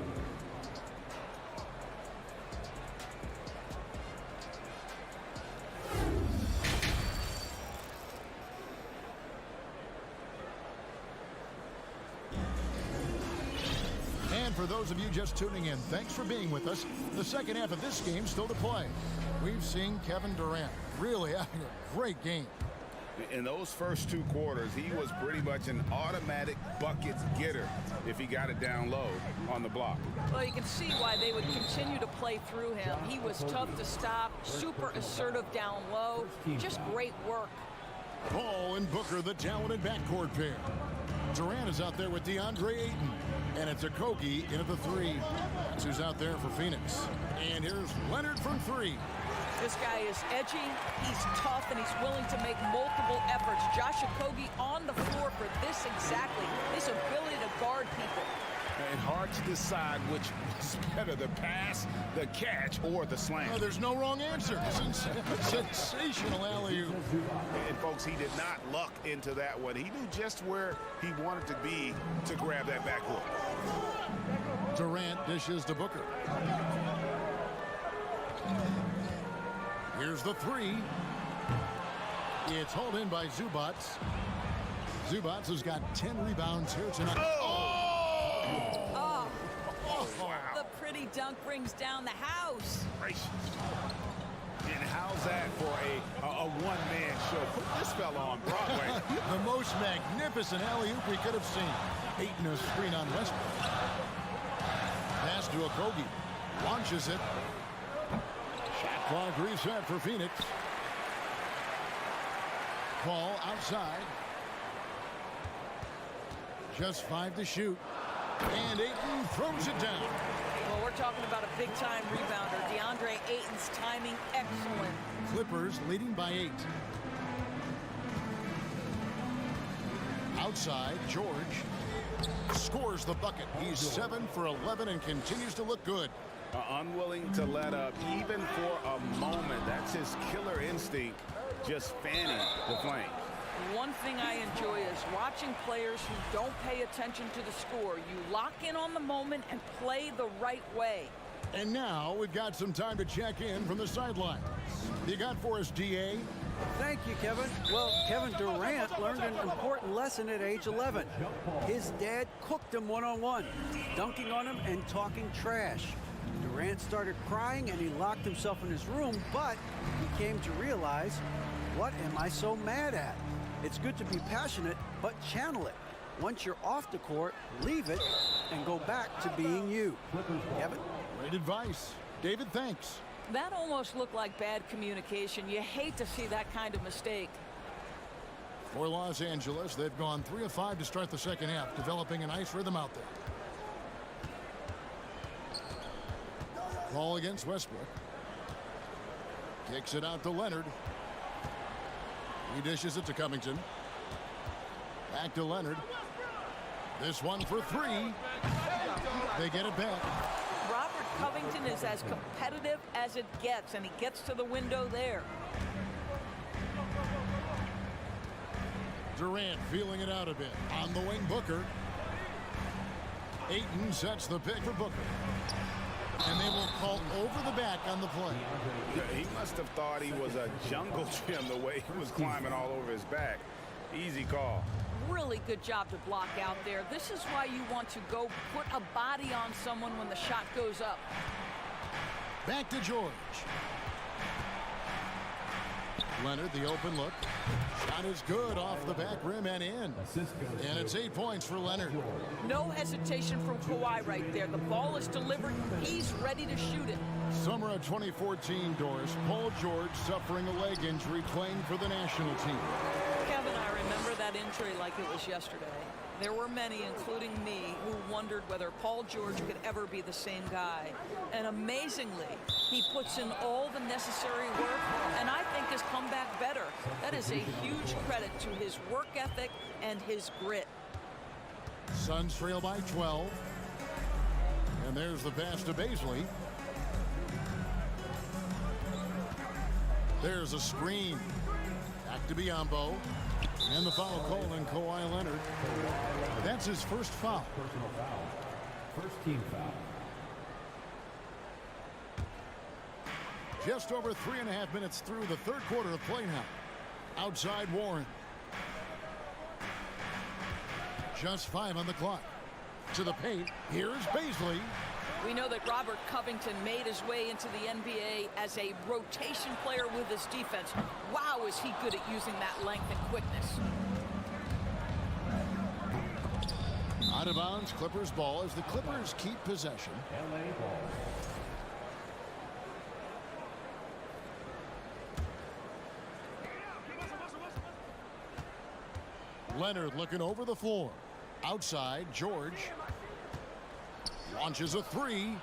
And for those of you just tuning in, thanks for being with us. The second half of this game still to play. We've seen Kevin Durant really having a great game. In those first 2 quarters, he was pretty much an automatic bucket getter if he got it down low on the block. Well, you can see why they would continue to play through him. He was tough to stop, super assertive down low, just great work. Paul and Booker, the talented backcourt pair. Durant is out there with DeAndre Ayton. And it's Okogie in at the 3. That's who's out there for Phoenix. And here's Leonard from 3. This guy is edgy, he's tough, and he's willing to make multiple efforts. Josh Okogie on the floor for this exactly, this ability to guard people. And hard to decide which was better, the pass, the catch, or the slam. Oh, there's no wrong answer. Sensational alley-oop. And folks, he did not luck into that one. He knew just where he wanted to be to grab that backcourt. Durant dishes to Booker. Here's the 3. It's hauled in by Zubac. Zubac has got 10 rebounds here tonight. Oh, wow. The pretty dunk brings down the house. And how's that for a one-man show? Put this fella on Broadway. The most magnificent alley-oop we could have seen. Ayton a screen on Westbrook. Pass to Okogie. Launches it. Shot Clock reset for Phoenix. Ball outside. Just 5 to shoot. And Ayton throws it down. Well, we're talking about a big-time rebounder. DeAndre Ayton's timing excellent. Clippers leading by 8. Outside, George scores the bucket. He's 7 for 11 and continues to look good. Unwilling to let up even for a moment. That's his killer instinct, just fanning the flames. One thing I enjoy is watching players who don't pay attention to the score. You lock in on the moment and play the right way. And now we've got some time to check in from the sidelines. You got for us, DA? Thank you, Kevin. Well, Kevin Durant learned an important lesson at age 11. His dad cooked him one-on-one, dunking on him and talking trash. Durant started crying and he locked himself in his room, but he came to realize, what am I so mad at? It's good to be passionate, but channel it. Once you're off the court, leave it and go back to being you. Kevin? Great advice. David, thanks. That almost looked like bad communication. You hate to see that kind of mistake. For Los Angeles, they've gone 3 of 5 to start the second half, developing a nice rhythm out there. Ball against Westbrook. Kicks it out to Leonard. He dishes it to Covington. Back to Leonard. This one for 3. They get it back. Robert Covington is as competitive as it gets, and he gets to the window there. Durant feeling it out a bit. On the wing, Booker. Ayton sets the pick for Booker. And they will call over the back on the play. He must have thought he was a jungle gym the way he was climbing all over his back. Easy call. Really good job to block out there. This is why you want to go put a body on someone when the shot goes up. Back to George. Leonard, the open look. Shot is good off the back rim and in. And it's 8 points for Leonard. No hesitation from Kawhi right there. The ball is delivered. He's ready to shoot it. Summer of 2014, Doris. Paul George suffering a leg injury, playing for the national team. Kevin, I remember that injury like it was yesterday. There were many, including me, who wondered whether Paul George could ever be the same guy. And amazingly, he puts in all the necessary work, and I think has come back better. That is a huge credit to his work ethic and his grit. Suns trail by 12. And there's the pass to Baisley. There's a screen. Back to Biyombo. And the foul call on Kawhi Leonard. That's his first foul. Personal foul. First team foul. Just over 3.5 minutes through the third quarter of play now. Outside Warren. Just 5 on the clock. To the paint. Here's Baisley. We know that Robert Covington made his way into the NBA as a rotation player with his defense. Wow, is he good at using that length and quickness. Out of bounds, Clippers ball as the Clippers keep possession. LA ball. Leonard looking over the floor. Outside, George. Launches a 3.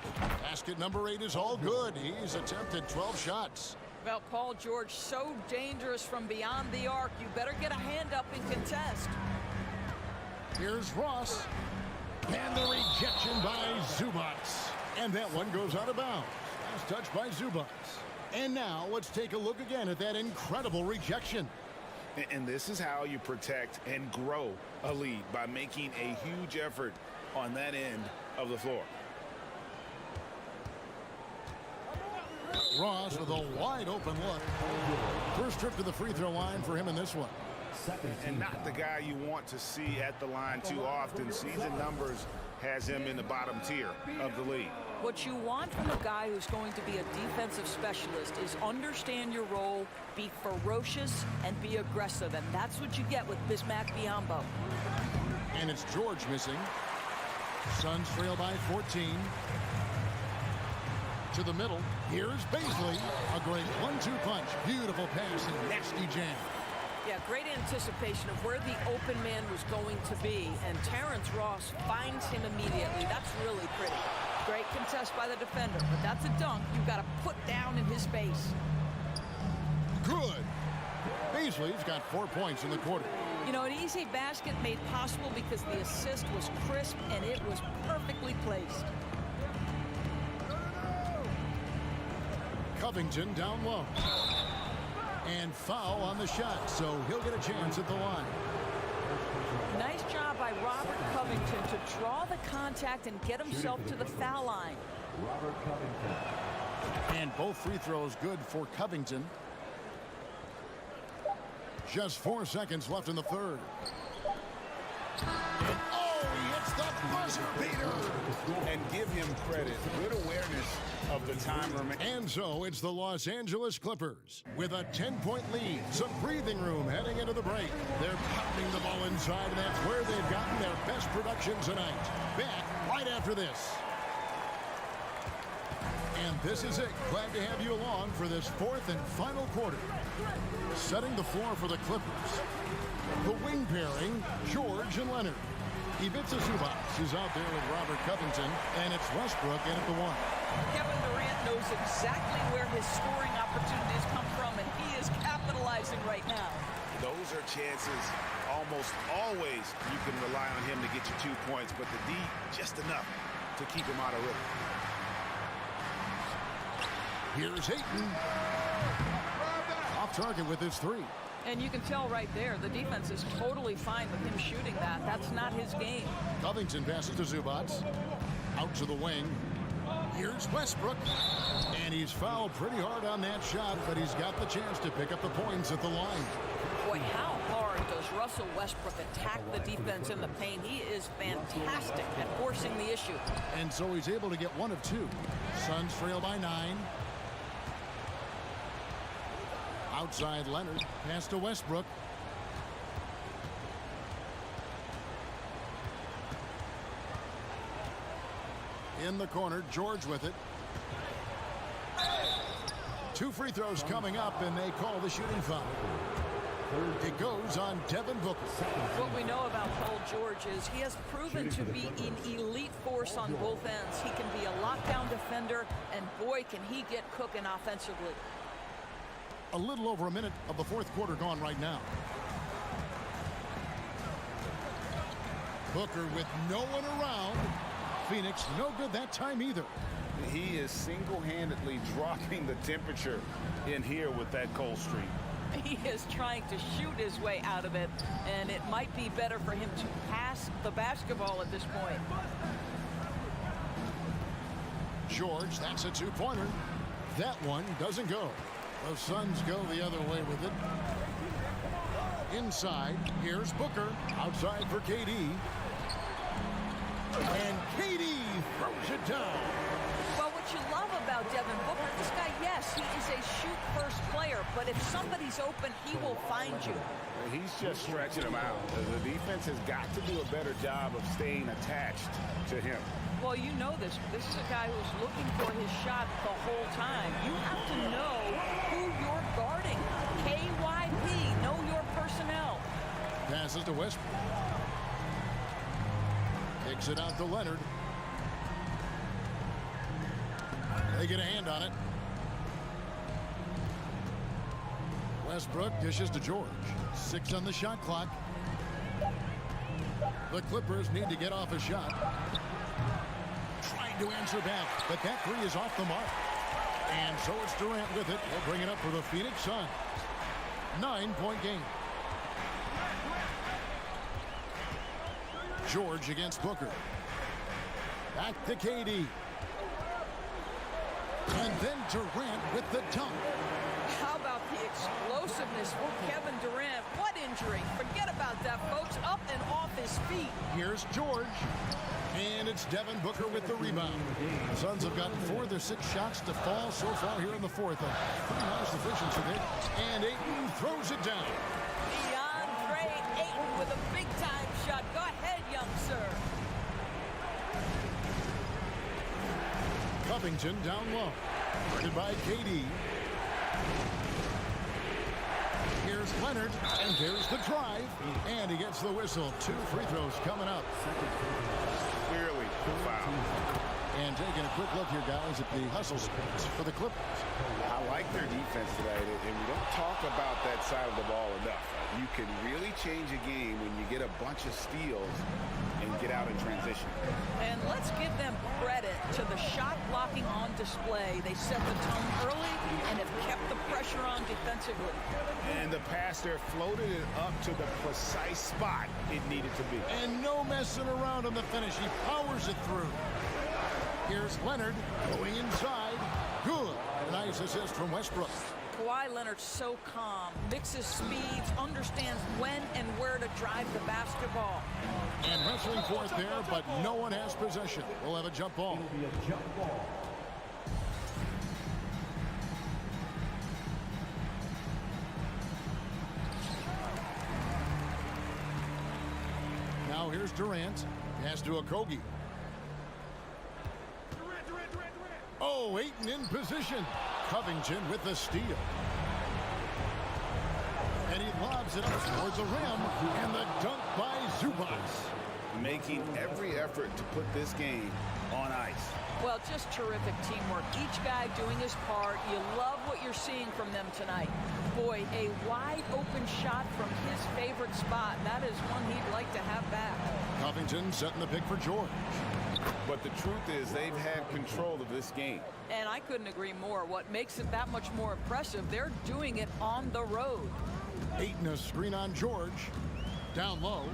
Basket number 8 is all good. He's attempted 12 shots. Well, Paul George, so dangerous from beyond the arc. You better get a hand up and contest. Here's Ross. And the rejection by Zubats. And that one goes out of bounds. Last touch by Zubats. And now let's take a look again at that incredible rejection. And this is how you protect and grow a lead, by making a huge effort on that end of the floor. Ross with a wide open look. First trip to the free throw line for him in this one. And not the guy you want to see at the line too often. Season numbers has him in the bottom tier of the league. What you want from a guy who's going to be a defensive specialist is understand your role, be ferocious, and be aggressive. And that's what you get with Bismack Biyombo. And it's George missing. Suns trail by 14. To the middle. Here's Baisley. A great 1-2 punch. Beautiful pass and nasty jam. Yeah, great anticipation of where the open man was going to be, and Terrence Ross finds him immediately. That's really pretty. Great contest by the defender, but that's a dunk you've got to put down in his face. Good. Baisley's got 4 points in the quarter. You know, an easy basket made possible because the assist was crisp and it was perfectly placed. Covington down low. And foul on the shot, so he'll get a chance at the line. Nice job by Robert Covington to draw the contact and get himself to the foul line. Robert Covington. And both free throws good for Covington. Just 4 seconds left in the third. And he hits the buzzer beater. And give him credit. Good awareness of the time remaining. And so it's the Los Angeles Clippers with a 10-point lead. Some breathing room heading into the break. They're pounding the ball inside, and that's where they've gotten their best production tonight. Back right after this. And this is it. Glad to have you along for this 4th and final quarter. Setting the floor for the Clippers. The wing pairing, George and Leonard. Ivica Zubac is out there with Robert Covington, and it's Westbrook in at the 1. Kevin Durant knows exactly where his scoring opportunities come from, and he is capitalizing right now. Those are chances almost always you can rely on him to get you 2 points, but the D just enough to keep him out of rhythm. Here's Ayton. Off target with his 3. And you can tell right there, the defense is totally fine with him shooting that. That's not his game. Covington passes to Zubac. Out to the wing. Here's Westbrook. And he's fouled pretty hard on that shot, but he's got the chance to pick up the points at the line. Boy, how hard does Russell Westbrook attack the defense in the paint? He is fantastic at forcing the issue. And so he's able to get 1 of 2. Suns trail by 9. Outside Leonard. Pass to Westbrook. In the corner, George with it. 2 free throws coming up, and they call the shooting foul. It goes on Devin Booker. What we know about Paul George is he has proven to be an elite force on both ends. He can be a lockdown defender, and boy, can he get cooking offensively. A little over a minute of the 4th quarter gone right now. Booker with no one around. Phoenix no good that time either. He is single-handedly dropping the temperature in here with that cold streak. He is trying to shoot his way out of it, and it might be better for him to pass the basketball at this point. George, that's a 2-pointer. That one doesn't go. The Suns go the other way with it. Inside, here's Booker. Outside for KD. And KD throws it down. Well, what you love about Devin Booker, this guy, yes, he is a shoot-first player, but if somebody's open, he will find you. He's just stretching him out. The defense has got to do a better job of staying attached to him. Well, you know this. This is a guy who's looking for his shot the whole time. You have to know who you're guarding. KYP, know your personnel. Passes to Westbrook. Kicks it out to Leonard. They get a hand on it. Westbrook dishes to George. 6 on the shot clock. The Clippers need to get off a shot. Trying to answer back, but that 3 is off the mark. And so it's Durant with it. They'll bring it up for the Phoenix Suns. 9-point game. George against Booker. Back to KD. And then Durant with the dunk. How about the explosiveness for Kevin Durant? What injury? Forget about that, folks. Up and off his feet. Here's George. And it's Devin Booker with the rebound. The Suns have gotten 4 of their 6 shots to fall so far here in the 4th. Pretty nice efficiency there. And Ayton throws it down. DeAndre Ayton with a big-time shot. Go ahead, young sir. Covington down low. Guarded by KD. Here's Leonard, and there's the drive. And he gets the whistle. 2 free throws coming up. Clearly, foul. And taking a quick look here, guys, at the hustle splits for the Clippers. I like their defense tonight, and we don't talk about that side of the ball enough. You can really change a game when you get a bunch of steals and get out in transition. And let's give them credit to the shot blocking on display. They set the tone early and have kept the pressure on defensively. And the pass there floated it up to the precise spot it needed to be. And no messing around on the finish. He powers it through. Here's Leonard going inside. Good. Nice assist from Westbrook. Kawhi Leonard's so calm, mixes speeds, understands when and where to drive the basketball. And wrestling for it there, but no one has possession. We'll have a jump ball. It'll be a jump ball. Now here's Durant. Pass to Okogie. Oh, Ayton in position. Covington with the steal. And he lobs it up towards the rim. And the dunk by Zubac. Making every effort to put this game on ice. Well, just terrific teamwork. Each guy doing his part. You love what you're seeing from them tonight. Boy, a wide open shot from his favorite spot. That is one he'd like to have back. Covington setting the pick for George. But the truth is they've had control of this game. And I couldn't agree more. What makes it that much more impressive, they're doing it on the road. Ayton a screen on George. Down low.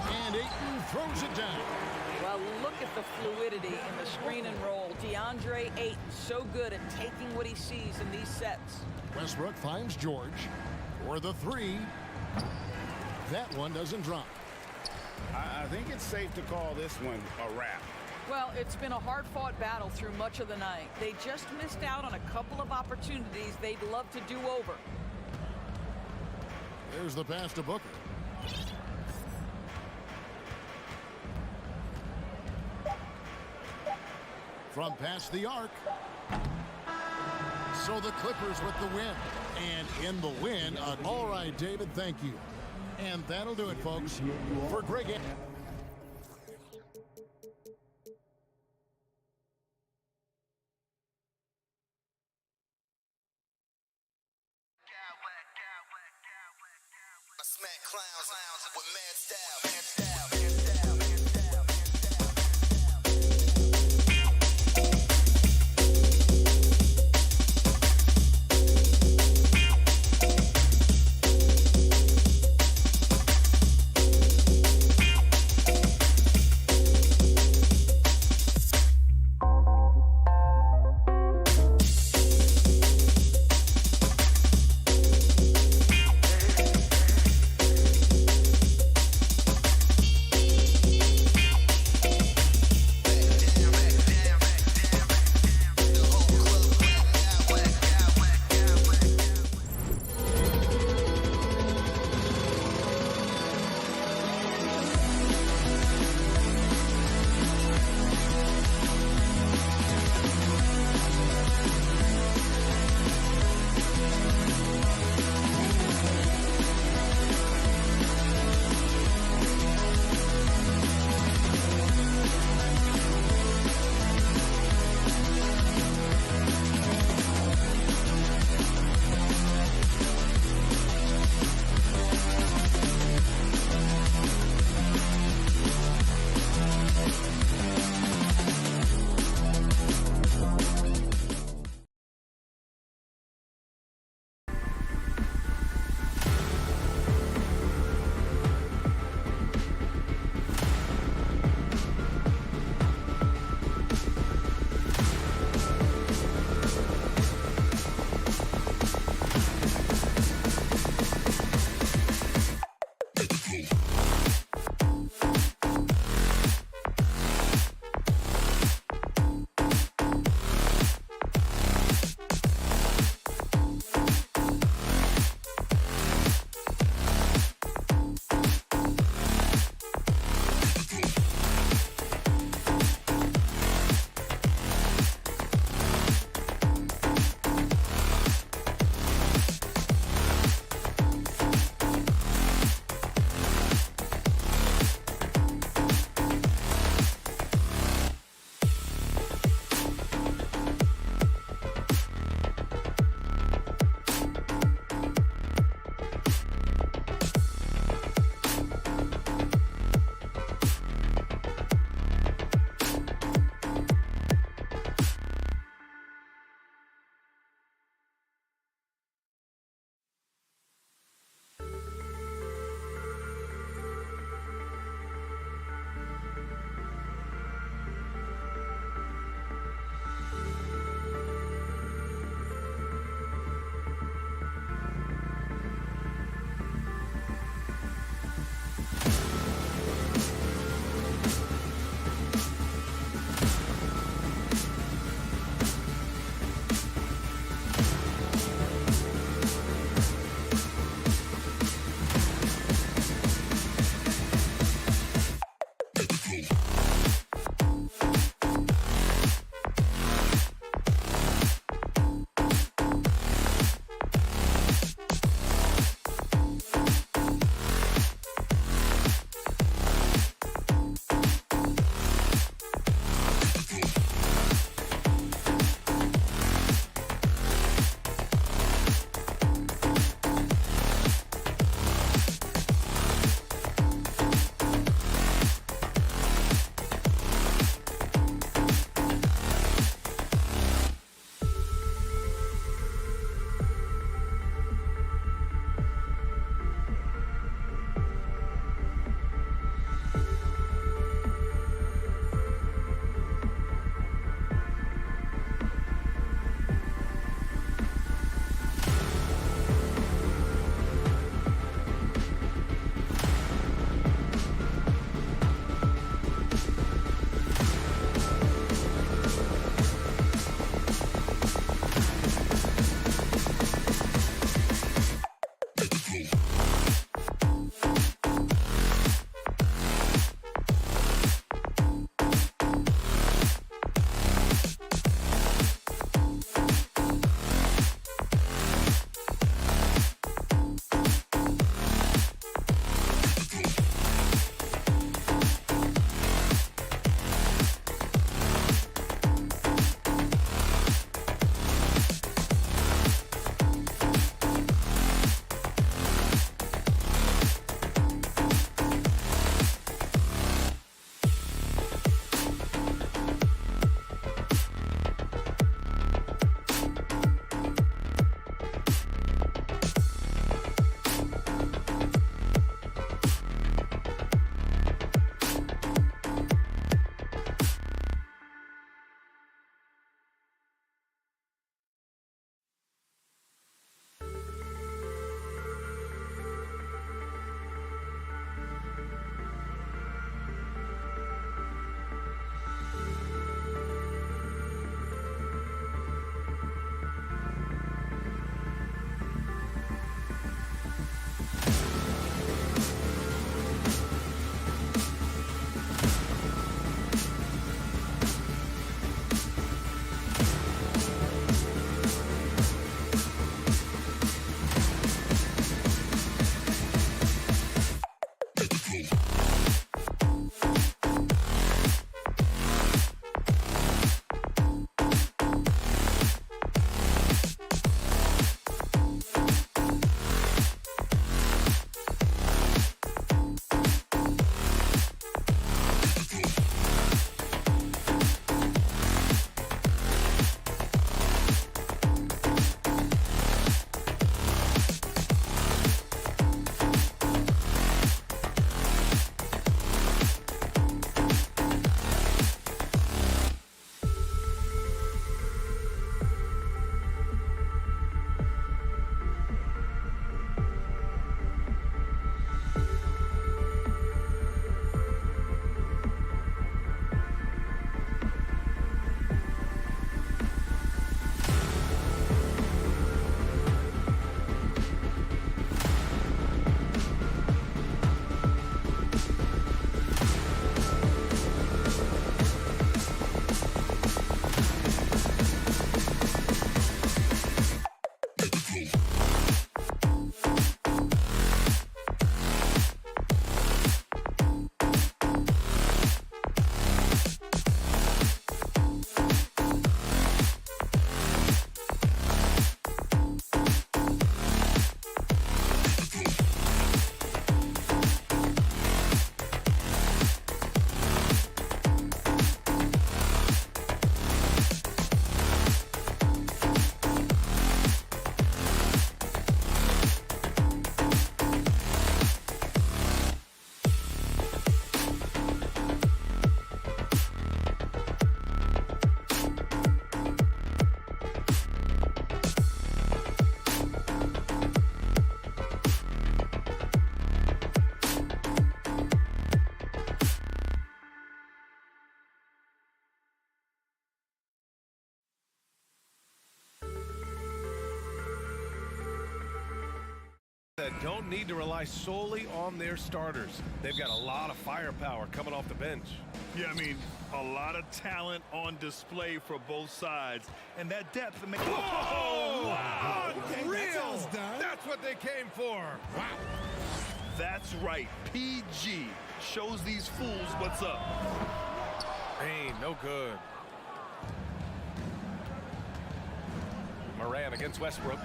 And Ayton throws it down. Well, look at the fluidity in the screen and roll. DeAndre Ayton, so good at taking what he sees in these sets. Westbrook finds George for the three. That one doesn't drop. I think it's safe to call this one a wrap. Well, it's been a hard-fought battle through much of the night. They just missed out on a couple of opportunities they'd love to do over. There's the pass to Booker. From past the arc. So the Clippers with the win. And in the win, all right, David, thank you. And that'll do it, folks, for Greg. Smack clowns with mad style. that don't need to rely solely on their starters. They've got a lot of firepower coming off the bench. Yeah, I mean, a lot of talent on display for both sides. And that depth... Whoa! Wow! Unreal! That's what they came for. Wow. That's right. PG shows these fools what's up. Hey, no good. Moran against Westbrook.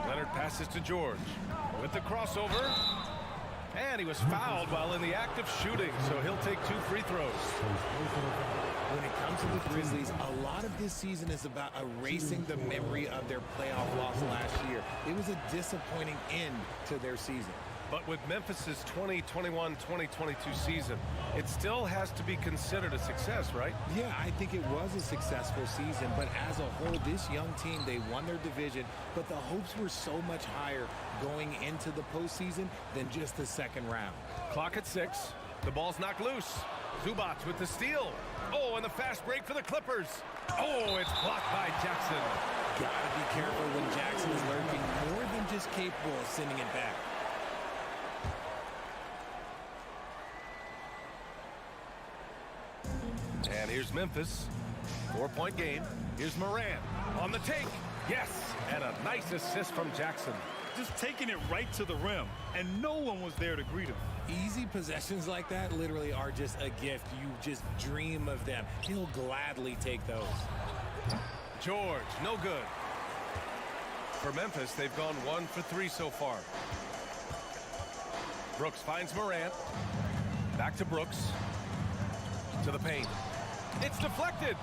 Leonard passes to George with the crossover. And he was fouled while in the act of shooting, so he'll take 2 free throws. When it comes to the Grizzlies, a lot of this season is about erasing the memory of their playoff loss last year. It was a disappointing end to their season. But with Memphis's 2021-2022 season, it still has to be considered a success, right? Yeah, I think it was a successful season, but as a whole, this young team, they won their division, but the hopes were so much higher going into the postseason than just the second round. Clock at 6. The ball's knocked loose. Zubac with the steal. Oh, and the fast break for the Clippers. Oh, it's blocked by Jackson. Gotta be careful when Jackson is lurking more than just capable of sending it back. And here's Memphis. 4-point game. Here's Moran on the take. Yes, and a nice assist from Jackson. Just taking it right to the rim, and no one was there to greet him. Easy possessions like that literally are just a gift. You just dream of them. He'll gladly take those. George, no good. For Memphis, they've gone 1 for 3 so far. Brooks finds Morant. Back to Brooks. To the paint. It's deflected.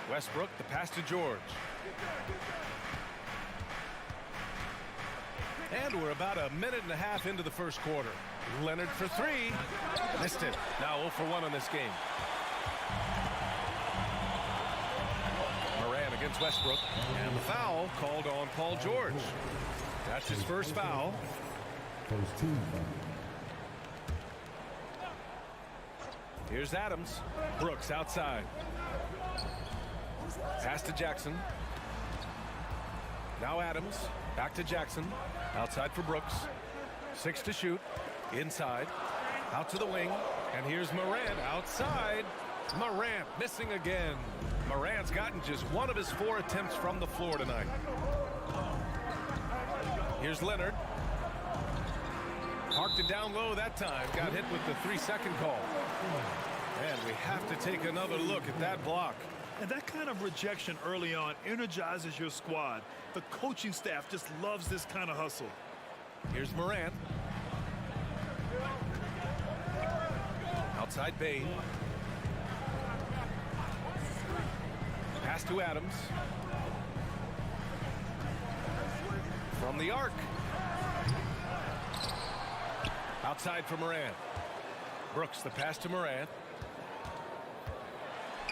Westbrook, the pass to George. And we're about a minute and a half into the first quarter. Leonard for 3. Missed it. Now 0 for 1 on this game. Moran against Westbrook. And the foul called on Paul George. That's his first foul. First team foul. Here's Adams. Brooks outside. Pass to Jackson. Now Adams. Back to Jackson. Outside for Brooks. 6 to shoot. Inside. Out to the wing. And here's Morant outside. Morant missing again. Morant's gotten just 1 of his 4 attempts from the floor tonight. Here's Leonard. Parked it down low that time. Got hit with the 3-second call. And we have to take another look at that block. And that kind of rejection early on energizes your squad. The coaching staff just loves this kind of hustle. Here's Morant. Outside Bain. Pass to Adams. From the arc. Outside for Morant. Brooks, the pass to Morant.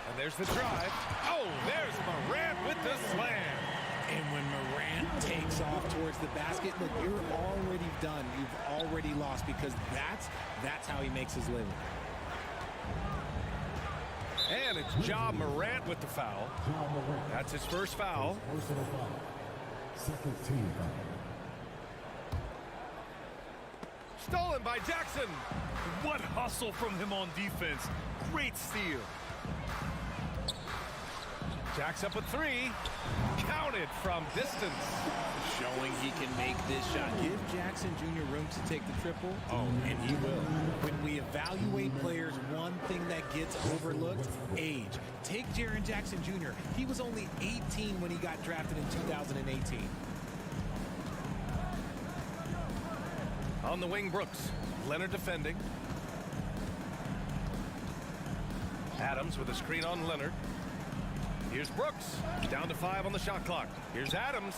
And there's the drive. Oh, there's Morant with the slam. And when Morant takes off towards the basket, look, you're already done. You've already lost because that's how he makes his living. And it's Ja Morant with the foul. That's his first foul. Second team foul. Stolen by Jackson. What hustle from him on defense. Great steal. Jacks up a 3. Counted from distance. Showing he can make this shot. Give Jackson Jr. room to take the triple. Oh, and he will. When we evaluate players, one thing that gets overlooked, age. Take Jaren Jackson Jr. He was only 18 when he got drafted in 2018. On the wing, Brooks. Leonard defending. Adams with a screen on Leonard. Here's Brooks. Down to 5 on the shot clock. Here's Adams.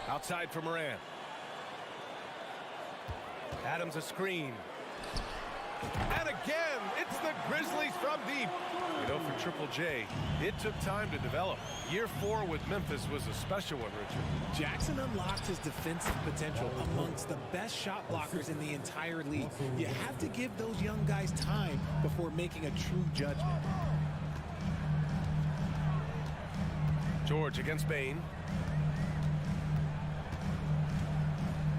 Outside for Moran. Adams a screen. And again, it's the Grizzlies from deep. You know, for Triple J, it took time to develop. Year 4 with Memphis was a special one, Richard. Jackson unlocked his defensive potential amongst the best shot blockers in the entire league. You have to give those young guys time before making a true judgment. George against Bain.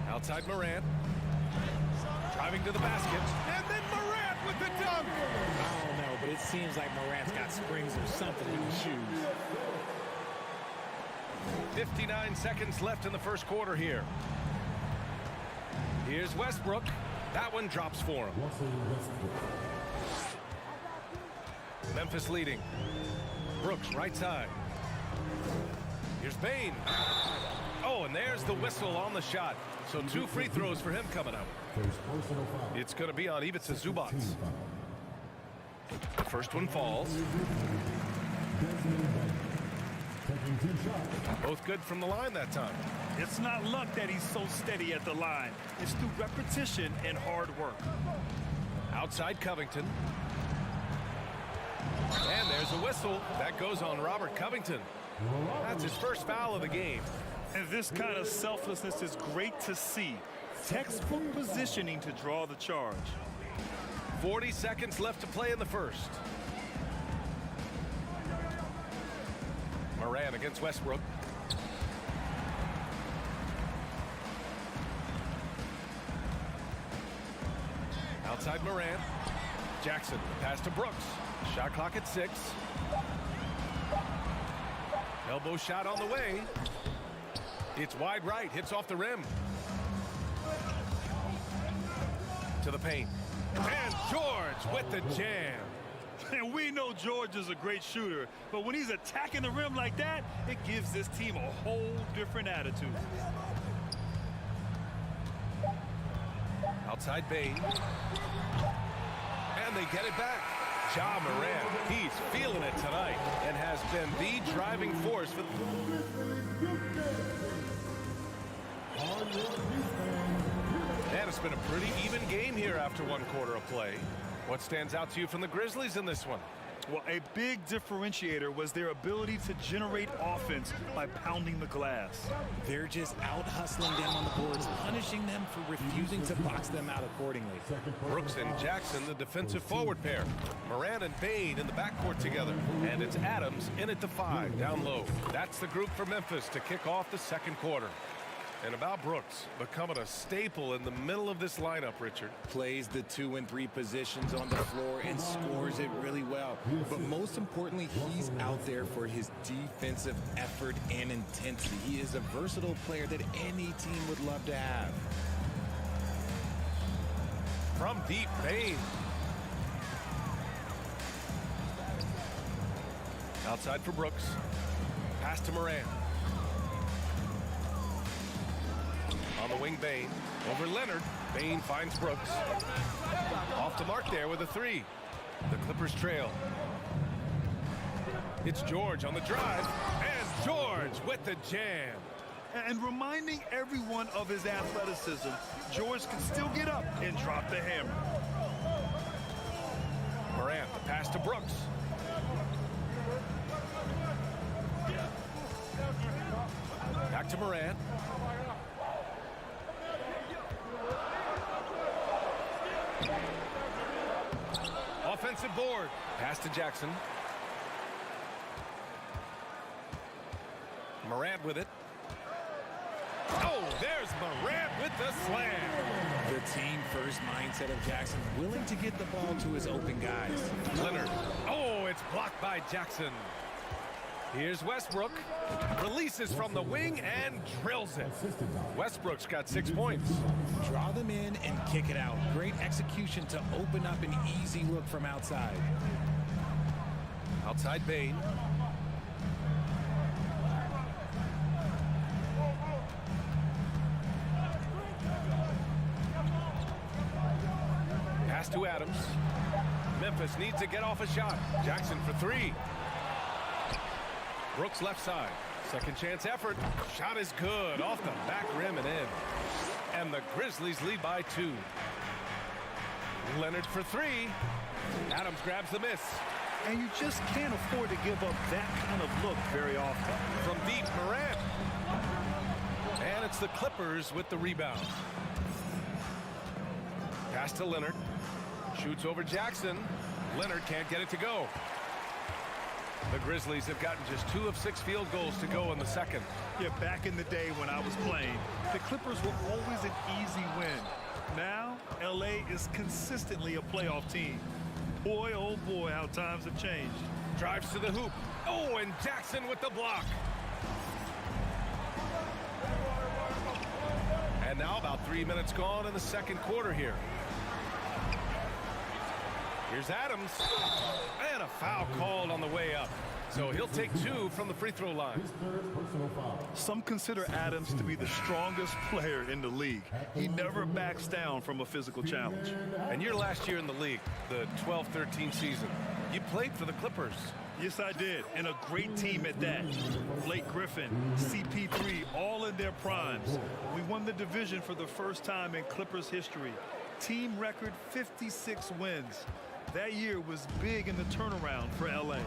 Outside Morant. Driving to the basket. And then Morant with the dunk. I don't know, but it seems like Morant's got springs or something in his shoes. 59 seconds left in the first quarter here. Here's Westbrook. That one drops for him. Memphis leading. Brooks right side. Here's Bain. Oh, and there's the whistle on the shot. So 2 free throws for him coming up. It's going to be on Ivica Zubac. The first one falls. Both good from the line that time. It's not luck that he's so steady at the line. It's through repetition and hard work. Outside Covington. And there's a whistle. That goes on Robert Covington. That's his first foul of the game. And this kind of selflessness is great to see. Textbook positioning to draw the charge. 40 seconds left to play in the first. Morant against Westbrook. Outside Morant. Jackson, pass to Brooks. Shot clock at 6. Elbow shot on the way. It's wide right, hits off the rim. To the paint. And George with the jam. And we know George is a great shooter, but when he's attacking the rim like that, it gives this team a whole different attitude. Outside Bain. And they get it back. Ja Morant, he's feeling it tonight and has been the driving force for and it's been a pretty even game here after 1 quarter of play. What stands out to you from the Grizzlies in this one? Well, a big differentiator was their ability to generate offense by pounding the glass. They're just out hustling them on the boards, punishing them for refusing to box them out accordingly. Brooks and Jackson, the defensive forward pair. Morant and Bain in the backcourt together. And it's Adams in at the 5, down low. That's the group for Memphis to kick off the second quarter. And about Brooks, becoming a staple in the middle of this lineup, Richard. Plays the 2 and 3 positions on the floor and scores it really well. But most importantly, he's out there for his defensive effort and intensity. He is a versatile player that any team would love to have. From deep, Bain. Outside for Brooks. Pass to Morant. On the wing, Bain. Over Leonard. Bain finds Brooks. Off the mark there with a 3. The Clippers trail. It's George on the drive. And George with the jam. And reminding everyone of his athleticism, George can still get up and drop the hammer. Morant, the pass to Brooks. Back to Morant. Offensive board. Pass to Jackson. Morant with it. Oh, there's Morant with the slam. The team first mindset of Jackson, willing to get the ball to his open guys. Leonard. Oh, it's blocked by Jackson. Here's Westbrook. Releases from the wing and drills it. Westbrook's got 6 points. Draw them in and kick it out. Great execution to open up an easy look from outside. Outside Bain. Pass to Adams. Memphis needs to get off a shot. Jackson for 3. Brooks left side. Second chance effort. Shot is good. Off the back rim and in. And the Grizzlies lead by 2. Leonard for 3. Adams grabs the miss. And you just can't afford to give up that kind of look very often. From deep, Morant. And it's the Clippers with the rebound. Pass to Leonard. Shoots over Jackson. Leonard can't get it to go. The Grizzlies have gotten just 2 of 6 field goals to go in the second. Yeah, back in the day when I was playing, the Clippers were always an easy win. Now, LA is consistently a playoff team. Boy, oh boy, how times have changed. Drives to the hoop. Oh, and Jackson with the block. And now about 3 minutes gone in the second quarter here. Here's Adams. And a foul called on the way up. So he'll take 2 from the free throw line. Some consider Adams to be the strongest player in the league. He never backs down from a physical challenge. And your last year in the league, the 12-13 season, you played for the Clippers. Yes, I did, and a great team at that. Blake Griffin, CP3, all in their primes. We won the division for the first time in Clippers history. Team record 56 wins. That year was big in the turnaround for LA.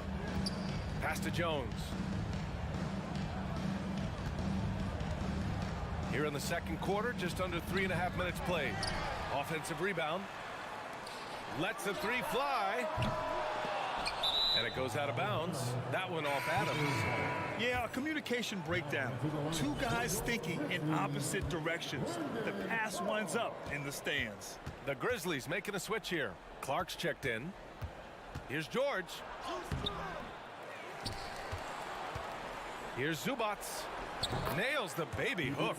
Pass to Jones. Here in the second quarter, just under 3.5 minutes played. Offensive rebound. Lets the 3 fly. And it goes out of bounds. That one off Adams. Yeah, a communication breakdown. 2 guys thinking in opposite directions. The pass winds up in the stands. The Grizzlies making a switch here. Clark's checked in. Here's George. Here's Zubats. Nails the baby hook.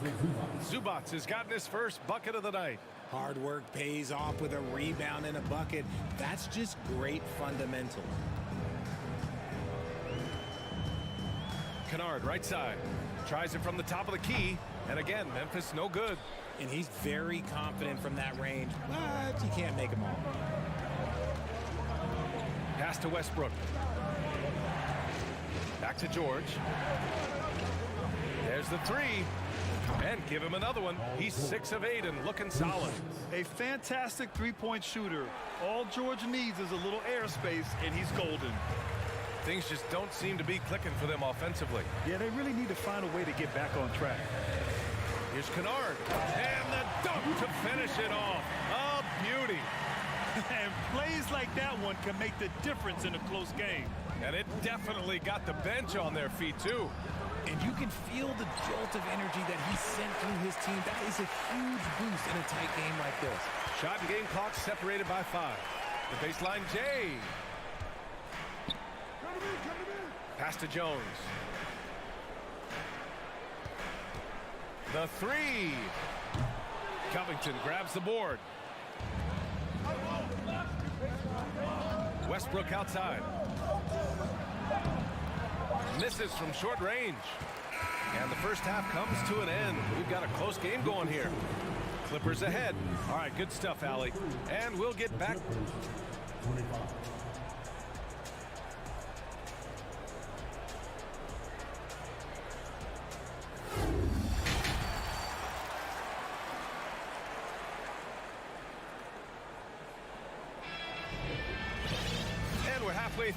Zubats has gotten his first bucket of the night. Hard work pays off with a rebound and a bucket. That's just great fundamentals. Kennard right side. Tries it from the top of the key. And again, Memphis no good. And he's very confident from that range, but you can't make them all. Pass to Westbrook. Back to George. There's the 3. And give him another one. He's 6 of 8 and looking solid. A fantastic three-point shooter. All George needs is a little airspace, and he's golden. Things just don't seem to be clicking for them offensively. Yeah, they really need to find a way to get back on track. Here's Kennard. And the dunk to finish it off. A beauty. And plays like that one can make the difference in a close game. And it definitely got the bench on their feet, too. And you can feel the jolt of energy that he sent through his team. That is a huge boost in a tight game like this. Shot and game clock separated by 5. The baseline, Jay. Pass to Jones. The 3. Covington grabs the board. Westbrook outside. Misses from short range. And the first half comes to an end. We've got a close game going here. Clippers ahead. All right, good stuff, Allie. And we'll get back.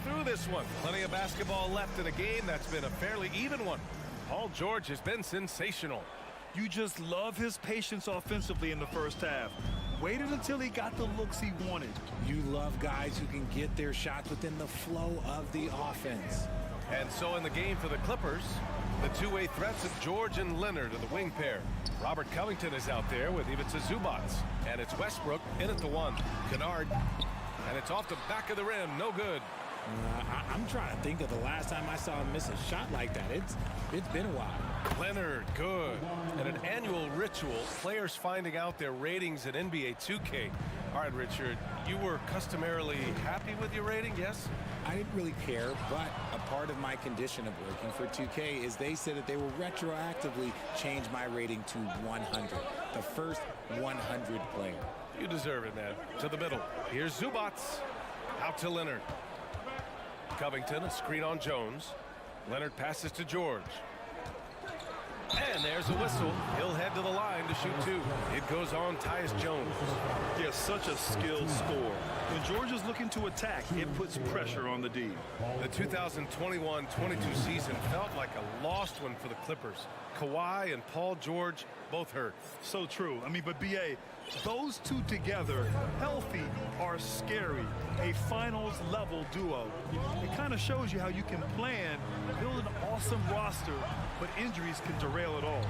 Through this one. Plenty of basketball left in a game that's been a fairly even one. Paul George has been sensational. You just love his patience offensively in the first half. Waited until he got the looks he wanted. You love guys who can get their shots within the flow of the offense. And so in the game for the Clippers, the two-way threats of George and Leonard are the wing pair. Robert Covington is out there with Ivica Zubats. And it's Westbrook in at the 1. Kennard. And it's off the back of the rim. No good. I'm trying to think of the last time I saw him miss a shot like that. It's been a while. Leonard, good. And an annual ritual, players finding out their ratings at NBA 2K. All right, Richard, you were customarily happy with your rating, yes? I didn't really care, but a part of my condition of working for 2K is they said that they will retroactively change my rating to 100. The first 100 player. You deserve it, man. To the middle. Here's Zubats. Out to Leonard. Covington, a screen on Jones. Leonard passes to George. And there's a whistle. He'll head to the line to shoot 2. It goes on Tyus Jones. Yeah, such a skilled score. When George is looking to attack, it puts pressure on the D. The 2021-22 season felt like a long lost one for the Clippers. Kawhi and Paul George both hurt. So true. I mean, but B.A., those two together, healthy, are scary. A finals-level duo. It kind of shows you how you can plan, build an awesome roster, but injuries can derail it all.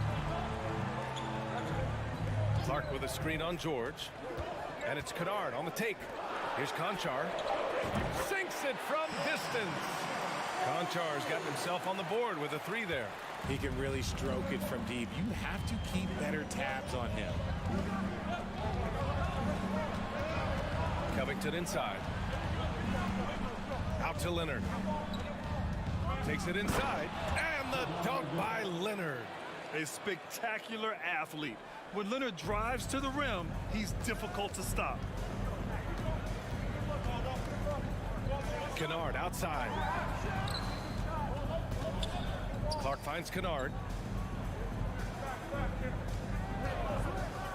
Clark with a screen on George. And it's Kennard on the take. Here's Conchar. Sinks it from distance. Conchar's gotten himself on the board with a 3 there. He can really stroke it from deep. You have to keep better tabs on him. Covington inside. Out to Leonard. Takes it inside. And the dunk by Leonard. A spectacular athlete. When Leonard drives to the rim, he's difficult to stop. Kennard outside. Clark finds Kennard.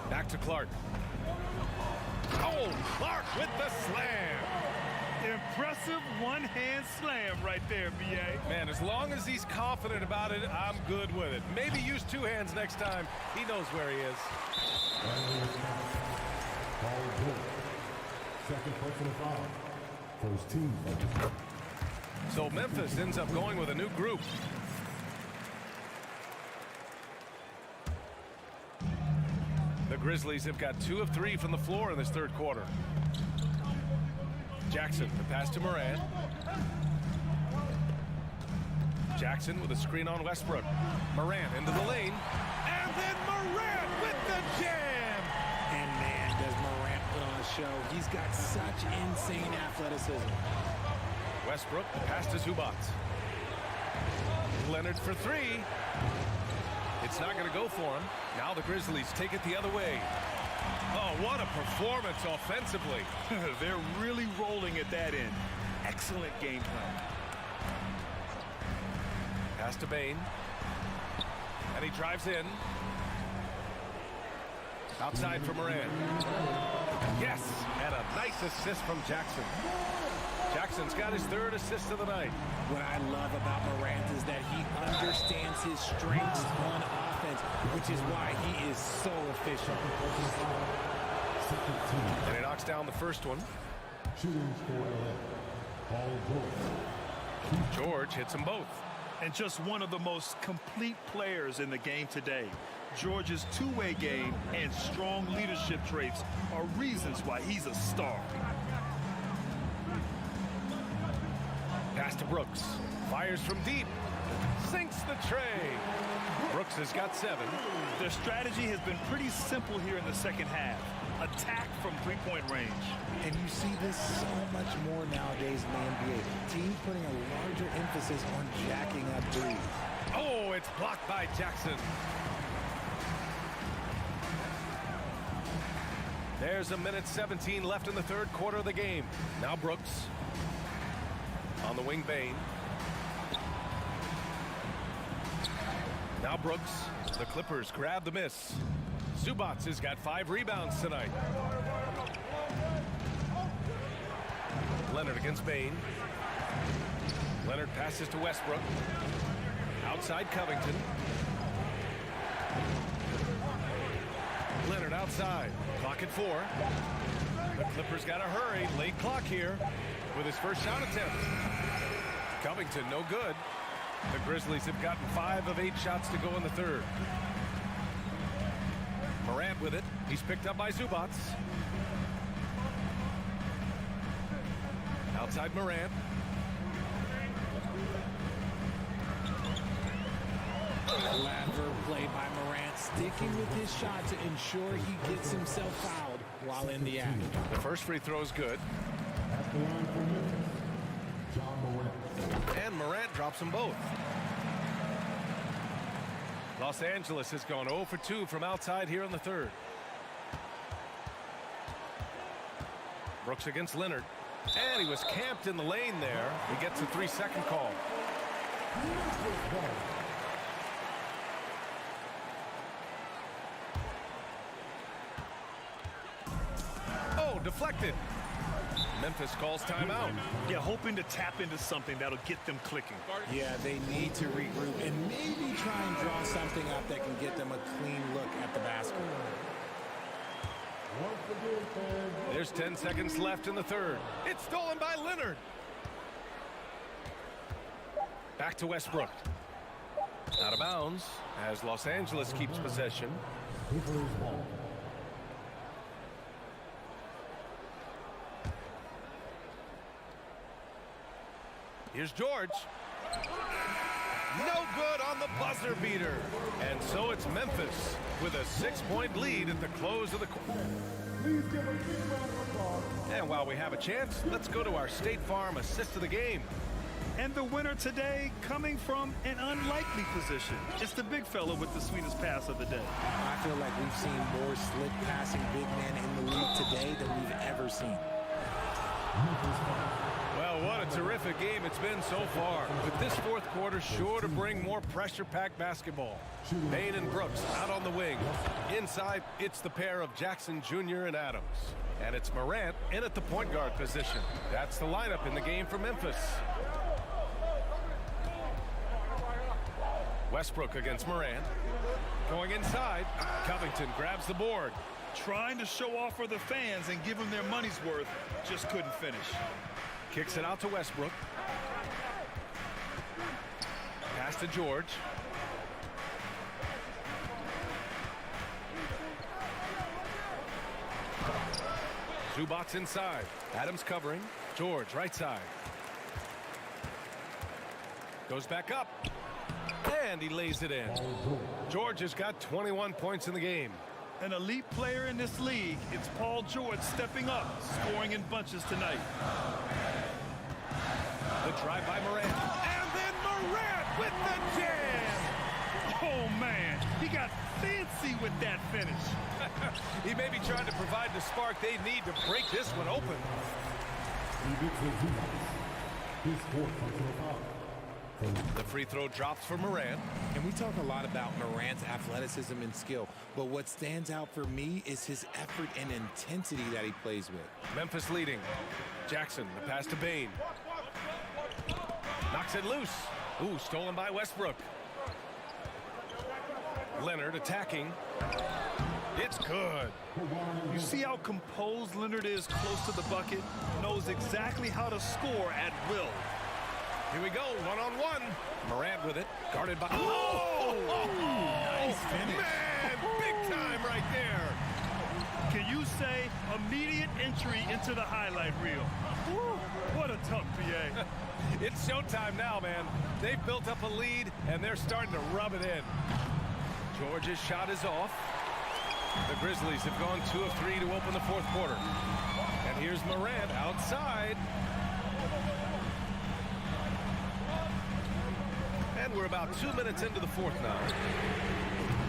Back to Clark. Oh, Clark with the slam. Impressive one-hand slam right there, B.A. Man, as long as he's confident about it, I'm good with it. Maybe use 2 hands next time. He knows where he is. Second personal foul. First team. So Memphis ends up going with a new group. The Grizzlies have got 2 of 3 from the floor in this third quarter. Jackson, the pass to Morant. Jackson with a screen on Westbrook. Morant into the lane. And then Morant with the jam. And man, does Morant put on a show. He's got such insane athleticism. Westbrook, the pass to Zubac. Leonard for 3. It's not going to go for him. Now the Grizzlies take it the other way. Oh, what a performance offensively. They're really rolling at that end. Excellent game plan. Pass to Bane. And he drives in. Outside for Morant. Yes, and a nice assist from Jackson. Jackson's got his 3rd assist of the night. What I love about Morant is that he understands his strengths on offense, which is why he is so efficient. And he knocks down the first one. George hits them both. And just one of the most complete players in the game today. George's two-way game and strong leadership traits are reasons why he's a star. Pass to Brooks. Fires from deep. Sinks the tray. Brooks has got 7. Their strategy has been pretty simple here in the second half. Attack from 3-point range. And you see this so much more nowadays in the NBA. Teams putting a larger emphasis on jacking up threes. Oh, it's blocked by Jackson. There's a minute 17 left in the third quarter of the game. Now Brooks. On the wing, Bane. Now Brooks. The Clippers grab the miss. Zubac has got 5 rebounds tonight. Leonard against Bane. Leonard passes to Westbrook. Outside Covington. Leonard outside. Clock at 4. The Clippers got to hurry. Late clock here with his first shot attempt. Covington no good. The Grizzlies have gotten 5 of 8 shots to go in the third. Morant with it. He's picked up by Zubac. Outside Morant. Clever play by Morant, sticking with his shot to ensure he gets himself fouled while in the act. The first free throw is good. And Morant drops them both. Los Angeles has gone 0 for 2 from outside here in the third. Brooks against Leonard. And he was camped in the lane there. He gets a 3-second call. Oh, deflected. Memphis calls timeout. Yeah, hoping to tap into something that'll get them clicking. Yeah, they need to regroup and maybe something up that can get them a clean look at the basket. There's 10 seconds left in the third. It's stolen by Leonard. Back to Westbrook. Out of bounds as Los Angeles keeps possession. Here's George. No good on the buzzer beater. And so it's Memphis with a 6-point lead at the close of the quarter. And while we have a chance, let's go to our State Farm assist of the game. And the winner today coming from an unlikely position. It's the big fella with the sweetest pass of the day. I feel like we've seen more slick passing big men in the league today than we've ever seen. Well, what a terrific game it's been so far. With this fourth quarter sure to bring more pressure-packed basketball. Bain and Brooks out on the wing. Inside, it's the pair of Jackson Jr. and Adams. And it's Morant in at the point guard position. That's the lineup in the game for Memphis. Westbrook against Morant. Going inside, Covington grabs the board. Trying to show off for the fans and give them their money's worth, just couldn't finish. Kicks it out to Westbrook. Pass to George. Zubac's inside. Adams covering. George right side. Goes back up. And he lays it in. George has got 21 points in the game. An elite player in this league, it's Paul George stepping up, scoring in bunches tonight. The drive by Morant. And then Morant with the jam. Oh, man, he got fancy with that finish. He may be trying to provide the spark they need to break this one open. The free throw drops for Morant. And we talk a lot about Morant's athleticism and skill, but what stands out for me is his effort and intensity that he plays with. Memphis leading. Jackson, the pass to Bain. Knocks it loose. Ooh, stolen by Westbrook. Leonard attacking. It's good. You see how composed Leonard is close to the bucket? Knows exactly how to score at will. Here we go, one-on-one. Morant with it, guarded by... Oh! Nice finish. Man, big time right there. Can you say immediate entry into the highlight reel? Woo, what a tough PA. It's showtime now, man. They've built up a lead, and they're starting to rub it in. George's shot is off. The Grizzlies have gone 2 of 3 to open the fourth quarter. And here's Morant outside. And we're about 2 minutes into the fourth now.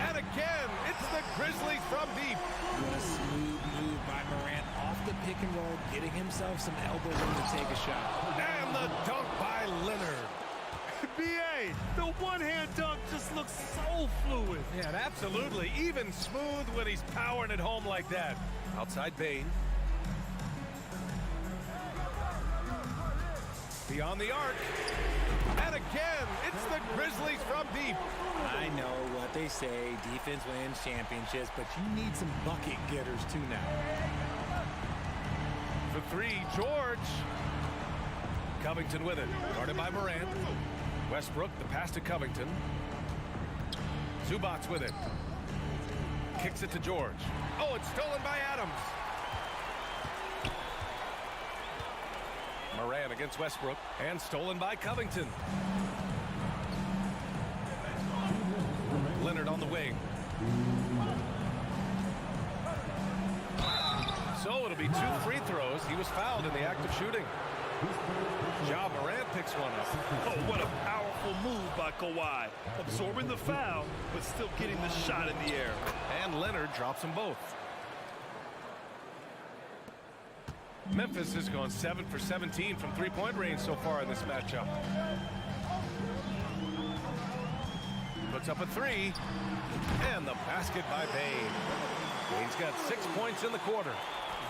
And again, it's the Grizzlies from deep. What a smooth move by Morant off the pick and roll, getting himself some elbow room to take a shot. And the dunk by Leonard. B.A., the one-hand dunk just looks so fluid. Yeah, absolutely. Even smooth when he's powering it home like that. Outside Bain. Beyond the arc. And again, it's the Grizzlies from deep. I know what they say, defense wins championships, but you need some bucket getters too now. For three, George. Covington with it, guarded by Morant. Westbrook, the pass to Covington. Zubac's with it. Kicks it to George. Oh, it's stolen by Adams. Morant against Westbrook, and stolen by Covington. Leonard on the wing. So it'll be 2 free throws. He was fouled in the act of shooting. Ja Morant picks one up. Oh, what a powerful move by Kawhi. Absorbing the foul, but still getting the shot in the air. And Leonard drops them both. Memphis has gone 7 for 17 from three-point range so far in this matchup. Puts up a 3. And the basket by Bain. Bain's got 6 points in the quarter.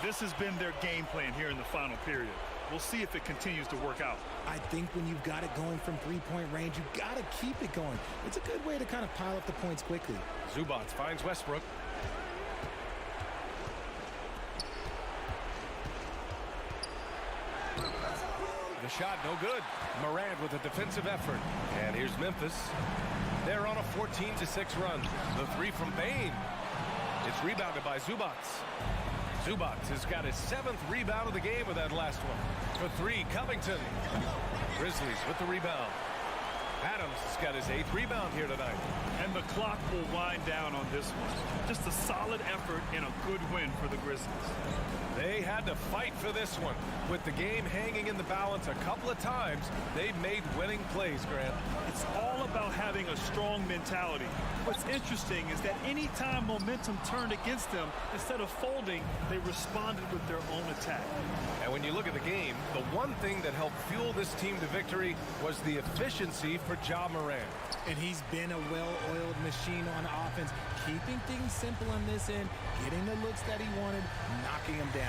This has been their game plan here in the final period. We'll see if it continues to work out. I think when you've got it going from three-point range, you've got to keep it going. It's a good way to kind of pile up the points quickly. Zubac finds Westbrook. The shot no good. Morant with a defensive effort. And here's Memphis. They're on a 14-6 run. The three from Bane. It's rebounded by Zubac. Zubac has got his 7th rebound of the game with that last one. For three, Covington. Grizzlies with the rebound. Adams has got his 8th rebound here tonight. And the clock will wind down on this one. Just a solid effort and a good win for the Grizzlies. They had to fight for this one. With the game hanging in the balance a couple of times, they've made winning plays, Grant. It's all about having a strong mentality. What's interesting is that anytime momentum turned against them, instead of folding, they responded with their own attack. And when you look at the game, the one thing that helped fuel this team to victory was the efficiency for Ja Morant. And he's been a well-oiled machine on offense, keeping things simple on this end, getting the looks that he wanted, knocking them down.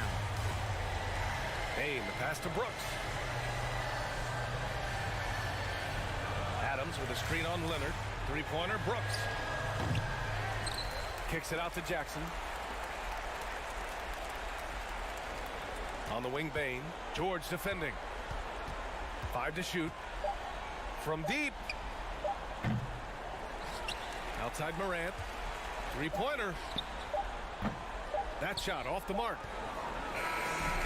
Bane, the pass to Brooks. Adams with a screen on Leonard. Three-pointer, Brooks. Kicks it out to Jackson. On the wing, Bane. George defending. 5 to shoot. From deep. Outside Morant. Three-pointer. That shot off the mark.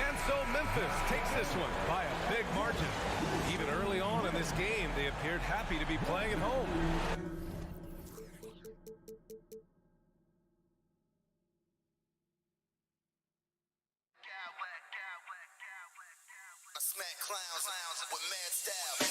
And so Memphis takes this one by a big margin. Even early on in this game, they appeared happy to be playing at home. I smack clowns with mad style.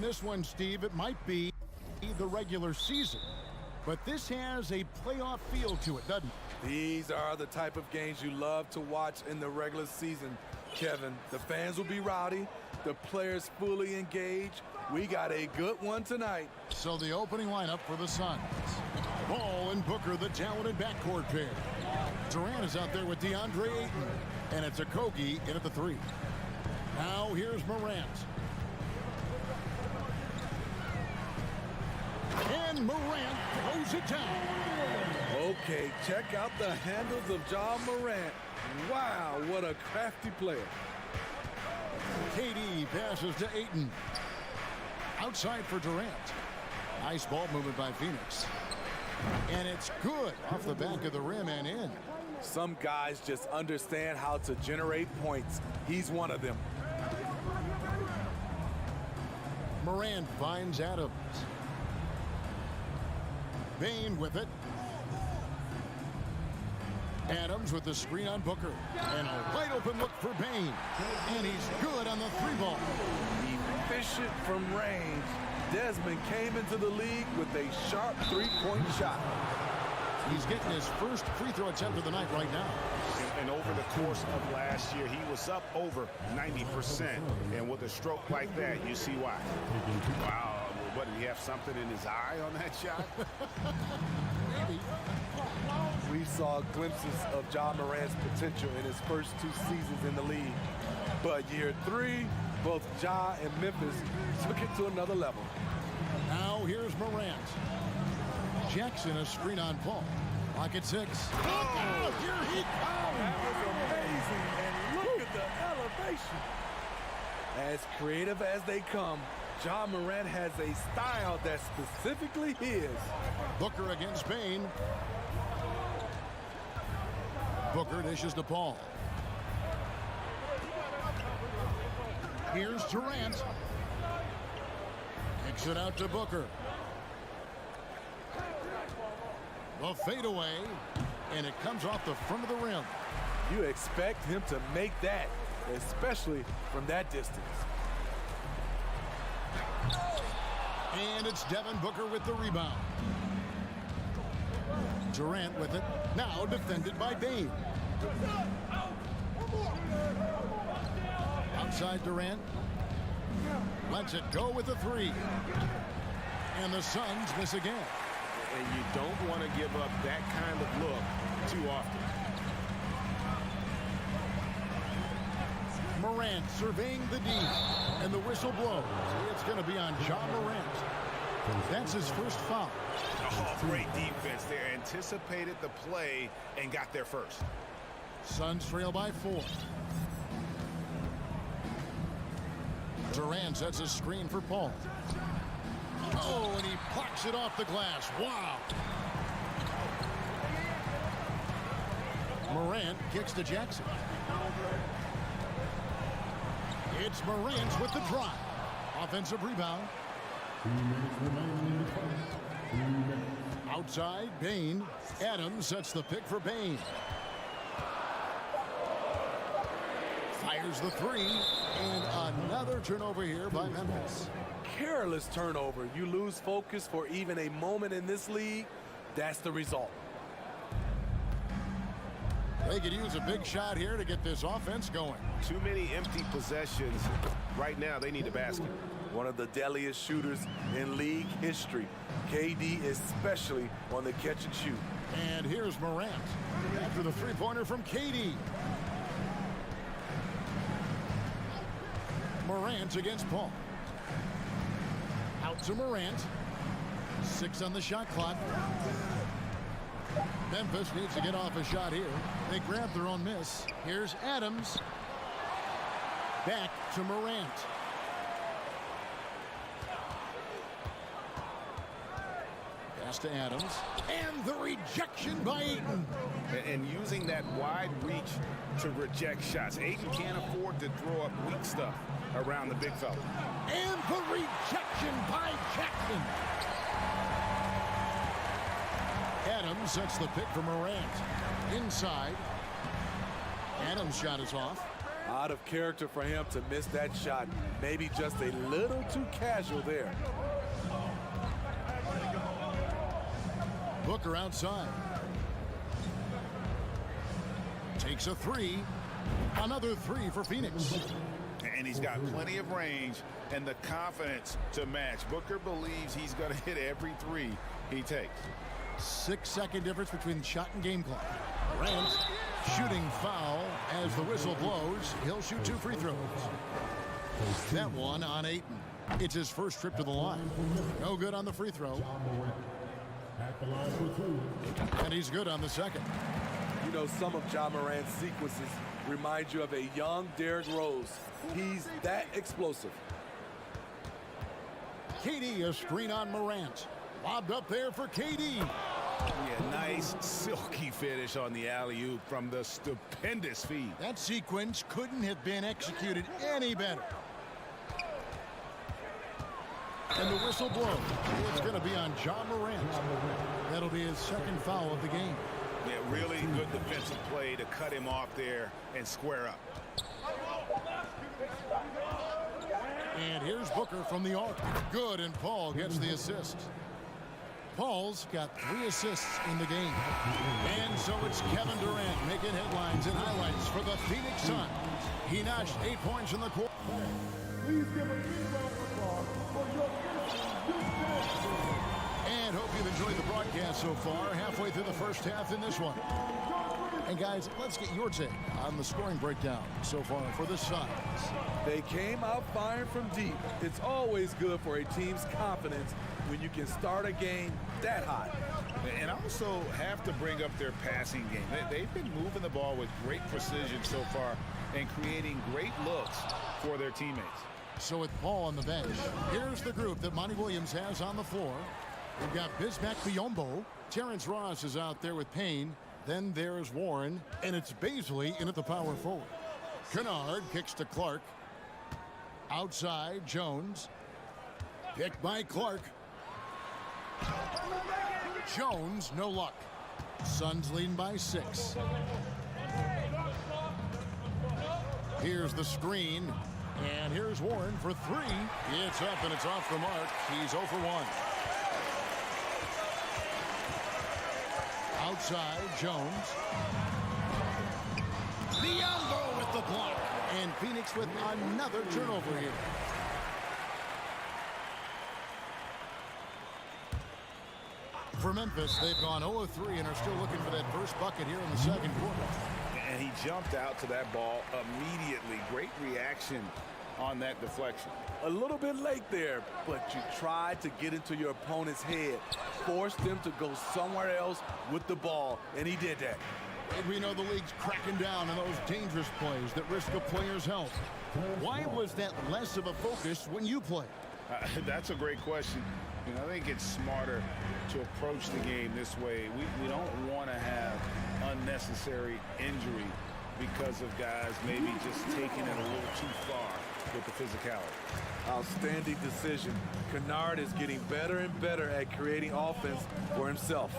this one, Steve, it might be the regular season, but this has a playoff feel to it, doesn't it? These are the type of games you love to watch in the regular season, Kevin. The fans will be rowdy, the players fully engaged. We got a good one tonight. So the opening lineup for the Suns. Ball and Booker, the talented backcourt pair. Durant is out there with DeAndre Ayton, and it's Okogie in at the 3. Now here's Morant. And Morant throws it down. Okay, check out the handles of John Morant. Wow, what a crafty player. KD passes to Ayton. Outside for Durant. Nice ball movement by Phoenix. And it's good off the back of the rim and in. Some guys just understand how to generate points. He's one of them. Morant finds Adams. Bane with it. Adams with the screen on Booker. And a wide open look for Bane. And he's good on the 3-ball. Efficient from range. Desmond came into the league with a sharp 3-point shot. He's getting his first free throw attempt of the night right now. And over the course of last year, he was up over 90%. And with a stroke like that, you see why. Wow. What, did he have something in his eye on that shot? Maybe. We saw glimpses of John Morant's potential in his first 2 seasons in the league. But year 3, both Ja and Memphis took it to another level. Now here's Morant. Jackson a screen on Paul. Lock at 6. Oh, here he comes. That was amazing. And look at the elevation. As creative as they come, Ja Morant has a style that's specifically his. Booker against Bane. Booker dishes to Paul. Here's Durant. Kicks it out to Booker. The fadeaway, and it comes off the front of the rim. You expect him to make that, especially from that distance. And it's Devin Booker with the rebound. Durant with it, now defended by Bane. Outside Durant. Lets it go with the 3. And the Suns miss again. And you don't want to give up that kind of look too often. Morant surveying the D. And the whistle blows. It's going to be on John Morant. That's his first foul. Oh, great defense there. Anticipated the play and got there first. Suns trail by 4. Durant sets a screen for Paul. Oh, and he blocks it off the glass. Wow. Morant kicks to Jackson. It's Morant with the drive. Offensive rebound. Outside, Bane. Adams sets the pick for Bane. Fires the 3. And another turnover here by Memphis. Careless turnover. You lose focus for even a moment in this league. That's the result. They could use a big shot here to get this offense going. Too many empty possessions. Right now, they need a basket. One of the deadliest shooters in league history. KD especially on the catch and shoot. And here's Morant after the 3-pointer from KD. Morant against Paul. Out to Morant. 6 on the shot clock. Memphis needs to get off a shot here. They grab their own miss. Here's Adams. Back to Morant. Pass to Adams. And the rejection by Ayton. And using that wide reach to reject shots. Ayton can't afford to throw up weak stuff around the big fella. And the rejection by Jackson. Adams sets the pick for Morant. Inside. Adams' shot is off. Out of character for him to miss that shot. Maybe just a little too casual there. Booker outside. Takes a three. Another three for Phoenix. And he's got plenty of range and the confidence to match. Booker believes he's going to hit every three he takes. 6-second difference between shot and game clock. Durant shooting foul as the whistle blows. He'll shoot 2 free throws. That one on Ayton. It's his first trip to the line. No good on the free throw. And he's good on the second. You know, some of Ja Morant's sequences remind you of a young Derrick Rose. He's that explosive. KD, a screen on Morant. Lobbed up there for KD. Yeah, nice silky finish on the alley-oop from the stupendous feed. That sequence couldn't have been executed any better. And the whistle blows. It's going to be on Ja Morant. That'll be his second foul of the game. Yeah, really good defensive play to cut him off there and square up. And here's Booker from the arc. Good, and Paul gets the assist. Paul's got 3 assists in the game. And so it's Kevin Durant making headlines and highlights for the Phoenix Suns. He notched 8 points in the quarter. Please give a big round of applause for your And hope you've enjoyed the broadcast so far. Halfway through the first half in this one. And guys, let's get your take on the scoring breakdown so far for the Suns. They came out firing from deep. It's always good for a team's confidence when you can start a game that hot. And also have to bring up their passing game. They've been moving the ball with great precision so far and creating great looks for their teammates. So with Paul on the bench, here's the group that Monty Williams has on the floor. We've got Bismack Biyombo. Terrence Ross is out there with Payne. Then there's Warren, and it's Bazley in at the power forward. Kennard kicks to Clark. Outside, Jones. Picked by Clark. Jones, no luck. Suns leading by 6. Here's the screen. And here's Warren for 3. It's up and it's off the mark. He's 0 for 1. Outside, Jones. Biyombo with the block. And Phoenix with another turnover here. For Memphis, they've gone 0-3 and are still looking for that first bucket here in the second quarter. And he jumped out to that ball immediately. Great reaction on that deflection. A little bit late there, but you tried to get into your opponent's head. Force them to go somewhere else with the ball, and he did that. And we know the league's cracking down on those dangerous plays that risk a player's health. Why was that less of a focus when you play? That's a great question. You know, I think it's smarter to approach the game this way. We don't want to have unnecessary injury because of guys maybe just taking it a little too far with the physicality. Outstanding decision. Kennard is getting better and better at creating offense for himself.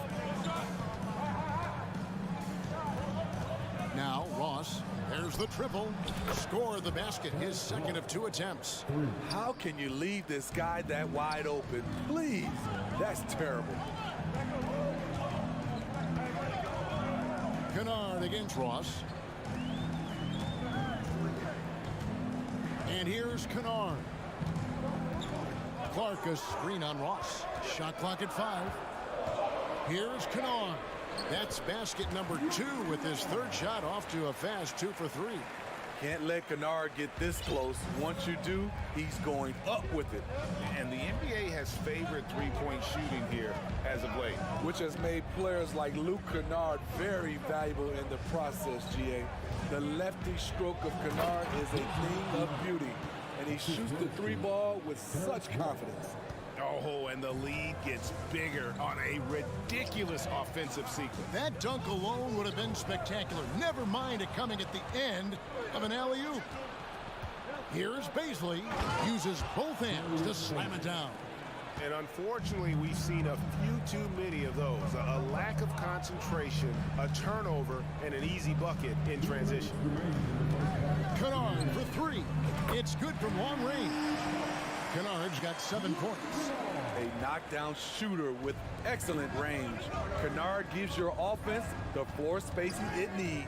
Now Ross, there's the triple. Score the basket, his second of 2 attempts. How can you leave this guy that wide open? Please, that's terrible. Kennard against Ross. And here's Kennard. Clark, a screen on Ross. Shot clock at 5. Here's Kennard. That's basket number 2 with his third shot off to a fast 2 for 3. Can't let Kennard get this close. Once you do, he's going up with it. And the NBA has favored three-point shooting here as of late, which has made players like Luke Kennard very valuable in the process, GA. The lefty stroke of Kennard is a thing of beauty, and he shoots the 3 ball with such confidence. Oh, and the lead gets bigger on a ridiculous offensive sequence. That dunk alone would have been spectacular. Never mind it coming at the end of an alley-oop. Here's Bazley. Uses both hands to slam it down. And unfortunately, we've seen a few too many of those. A lack of concentration, a turnover, and an easy bucket in transition. Kennard for three. It's good from long range. Kennard's got 7 points. A knockdown shooter with excellent range. Kennard gives your offense the floor spacing it needs.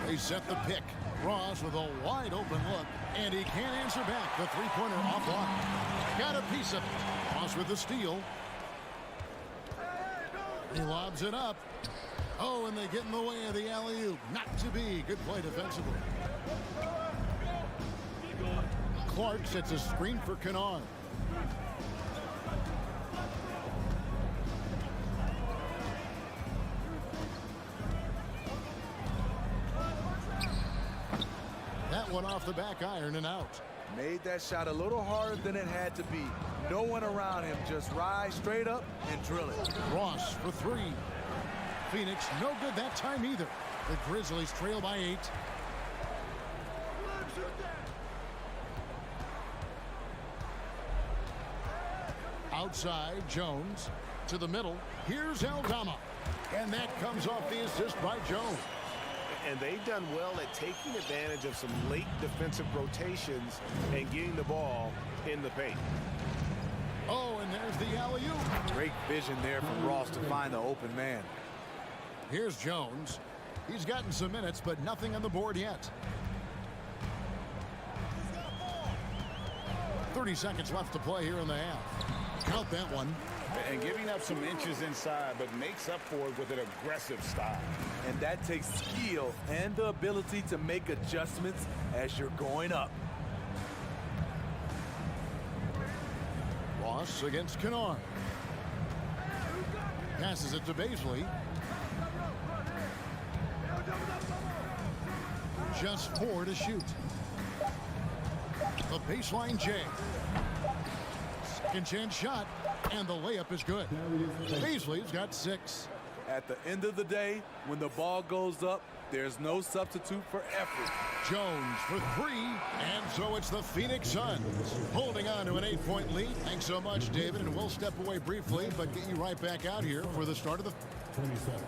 They set the pick. Ross with a wide open look, and he can't answer back. The three-pointer offline. Got a piece of it. Ross with the steal. He lobs it up. Oh, and they get in the way of the alley-oop. Not to be. Good play defensively. Clark sets a screen for Kennard. That one off the back iron and out. Made that shot a little harder than it had to be. No one around him. Just rise straight up and drill it. Ross for three. Phoenix no good that time either. The Grizzlies trail by 8. Outside, Jones to the middle. Here's Aldama. And that comes off the assist by Jones. And they've done well at taking advantage of some late defensive rotations and getting the ball in the paint. Oh, and there's the alley-oop. Great vision there from Ross to find the open man. Here's Jones. He's gotten some minutes, but nothing on the board yet. 30 seconds left to play here in the half. Count that one. And giving up some inches inside, but makes up for it with an aggressive style. And that takes skill and the ability to make adjustments as you're going up. Ross against Kennard. Passes it to Baisley. Just 4 to shoot. The baseline J. Second chance shot, and the layup is good. Baisley's got 6. At the end of the day, when the ball goes up, there's no substitute for effort. Jones for 3, and so it's the Phoenix Suns holding on to an 8-point lead. Thanks so much, David, and we'll step away briefly, but get you right back out here for the start of the 27.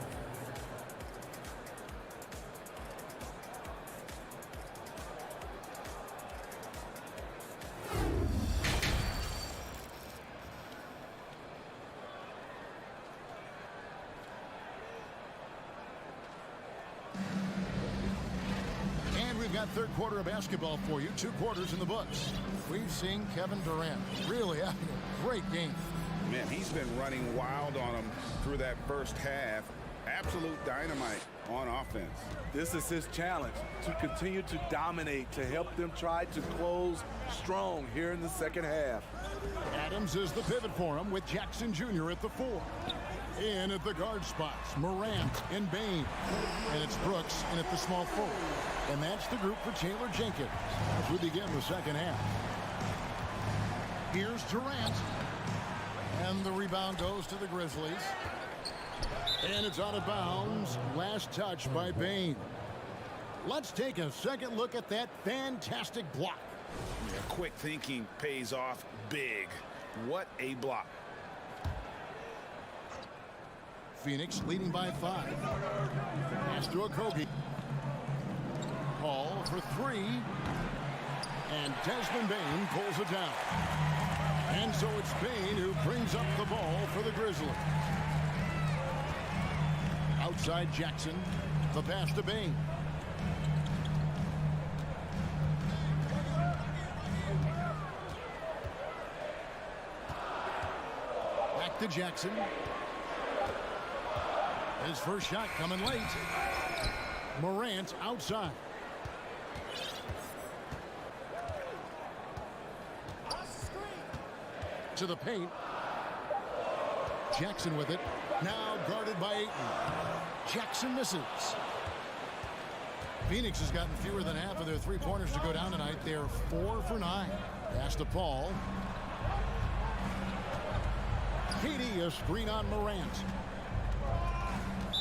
Third quarter of basketball for you. 2 quarters in the books. We've seen Kevin Durant really having a great game. Man, he's been running wild on him through that first half. Absolute dynamite on offense. This is his challenge, to continue to dominate, to help them try to close strong here in the second half. Adams is the pivot for him with Jackson Jr. at the 4. In at the guard spots, Morant and Bain. And it's Brooks in at the small forward. And that's the group for Taylor Jenkins as we begin the second half. Here's Durant. And the rebound goes to the Grizzlies. And it's out of bounds. Last touch by Bain. Let's take a second look at that fantastic block. Yeah, quick thinking pays off big. What a block. Phoenix leading by 5. Pass to Okogie. Hall for 3. And Desmond Bain pulls it down. And so it's Bain who brings up the ball for the Grizzlies. Outside Jackson. The pass to Bain. Back to Jackson. His first shot coming late. Morant outside. To the paint. Jackson with it. Now guarded by Ayton. Jackson misses. Phoenix has gotten fewer than half of their three-pointers to go down tonight. They're 4 for 9. Pass to Paul. KD a screen on Morant.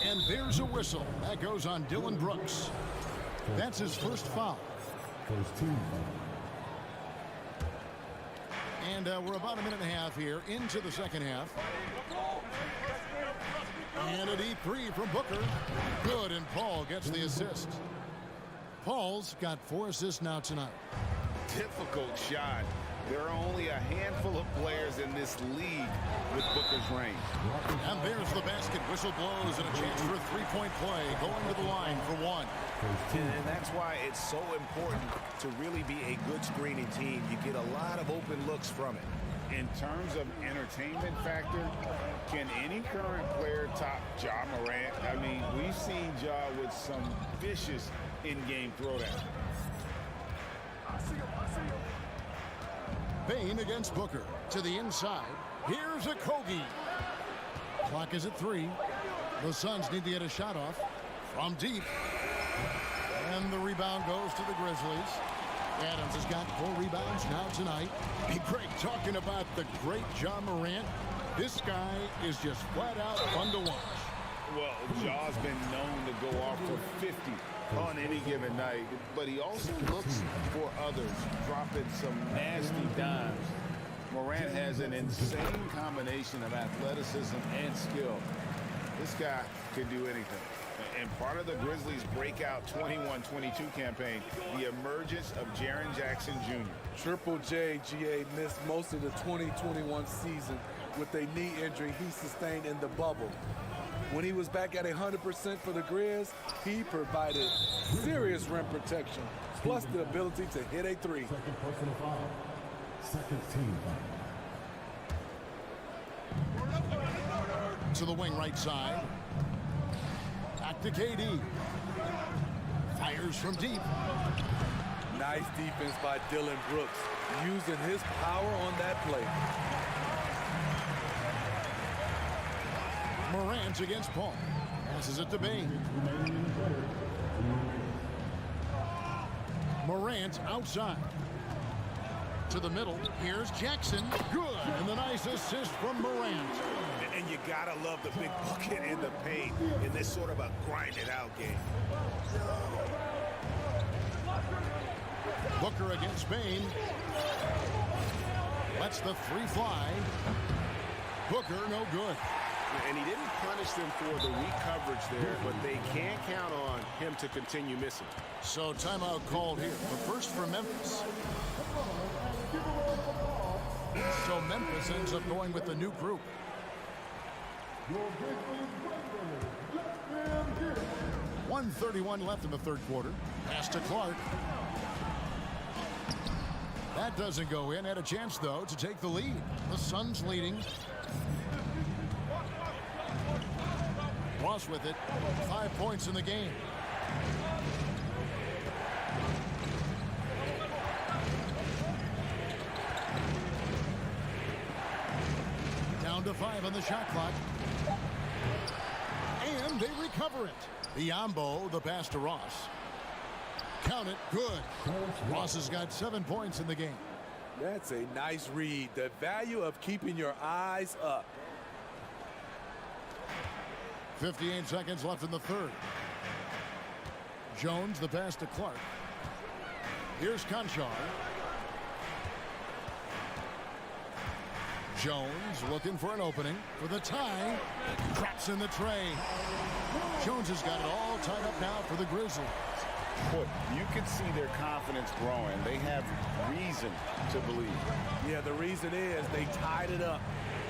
And there's a whistle. That goes on Dylan Brooks. That's his first foul. And we're about a minute and a half here into the second half. And a deep three from Booker. Good, and Paul gets the assist. Paul's got 4 assists now tonight. Difficult shot. There are only a handful of players in this league with Booker's range. And there's the basket. Whistle blows and a chance for a three-point play going to the line for 1. And that's why it's so important to really be a good screening team. You get a lot of open looks from it. In terms of entertainment factor, can any current player top Ja Morant? I mean, we've seen Ja with some vicious in-game throwdown. Bane against Booker. To the inside. Here's a Kogi. Clock is at 3. The Suns need to get a shot off from deep. And the rebound goes to the Grizzlies. Adams has got 4 rebounds now tonight. Hey, Greg, talking about the great Ja Morant, this guy is just flat out fun to watch. Well, Ja's been known to go off for 50 on any given night, but he also looks for others, dropping some nasty dimes. Morant has an insane combination of athleticism and skill. This guy can do anything. And part of the Grizzlies' breakout 21-22 campaign, the emergence of Jaren Jackson Jr. Triple J, GA, missed most of the 2021 season with a knee injury he sustained in the bubble. When he was back at 100% for the Grizz, he provided serious rim protection, plus the ability to hit a 3. To the wing right side. Back to KD. Fires from deep. Nice defense by Dylan Brooks, using his power on that play. Morant against Paul. Passes it to Bane. Morant outside. To the middle. Here's Jackson. Good. And the nice assist from Morant. And you gotta love the big bucket in the paint in this sort of a grind-it-out game. Booker against Bane. Lets the 3 fly. Booker no good. And he didn't punish them for the weak coverage there, but they can't count on him to continue missing. So timeout called here. But first for Memphis. So Memphis ends up going with the new group. 1:31 left in the third quarter. Pass to Clark. That doesn't go in. Had a chance, though, to take the lead. The Suns leading. Ross with it. 5 points in the game. Down to 5 on the shot clock. And they recover it. Biombo, the pass to Ross. Count it. Good. Ross has got 7 points in the game. That's a nice read. The value of keeping your eyes up. 58 seconds left in the third. Jones, the pass to Clark. Here's Conchar. Jones looking for an opening for the tie. Drops in the tray. Jones has got it all tied up now for the Grizzlies. Boy, you can see their confidence growing. They have reason to believe. Yeah, the reason is they tied it up,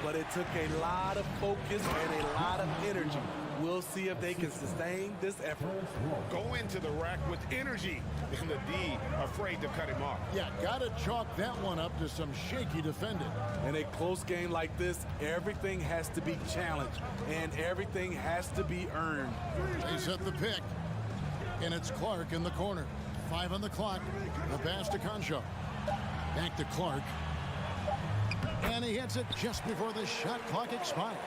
but it took a lot of focus and a lot of energy. We'll see if they can sustain this effort. Go into the rack with energy, and the D afraid to cut him off. Yeah, got to chalk that one up to some shaky defending. In a close game like this, everything has to be challenged, and everything has to be earned. They set the pick, and it's Clark in the corner. 5 on the clock. The pass to Conchar. Back to Clark. And he hits it just before the shot clock expires.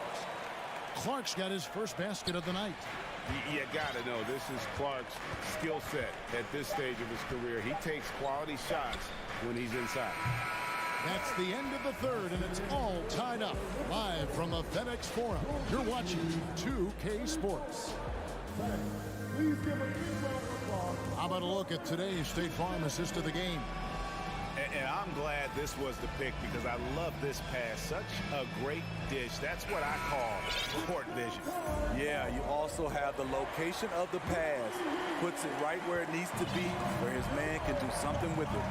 Clark's got his first basket of the night. You got to know this is Clark's skill set at this stage of his career. He takes quality shots when he's inside. That's the end of the third, and it's all tied up. Live from the FedEx Forum, you're watching 2K Sports. How about a look at today's State Farm assist of the game? And I'm glad this was the pick because I love this pass. Such a great dish. That's what I call court vision. Yeah, you also have the location of the pass. Puts it right where it needs to be, where his man can do something with it.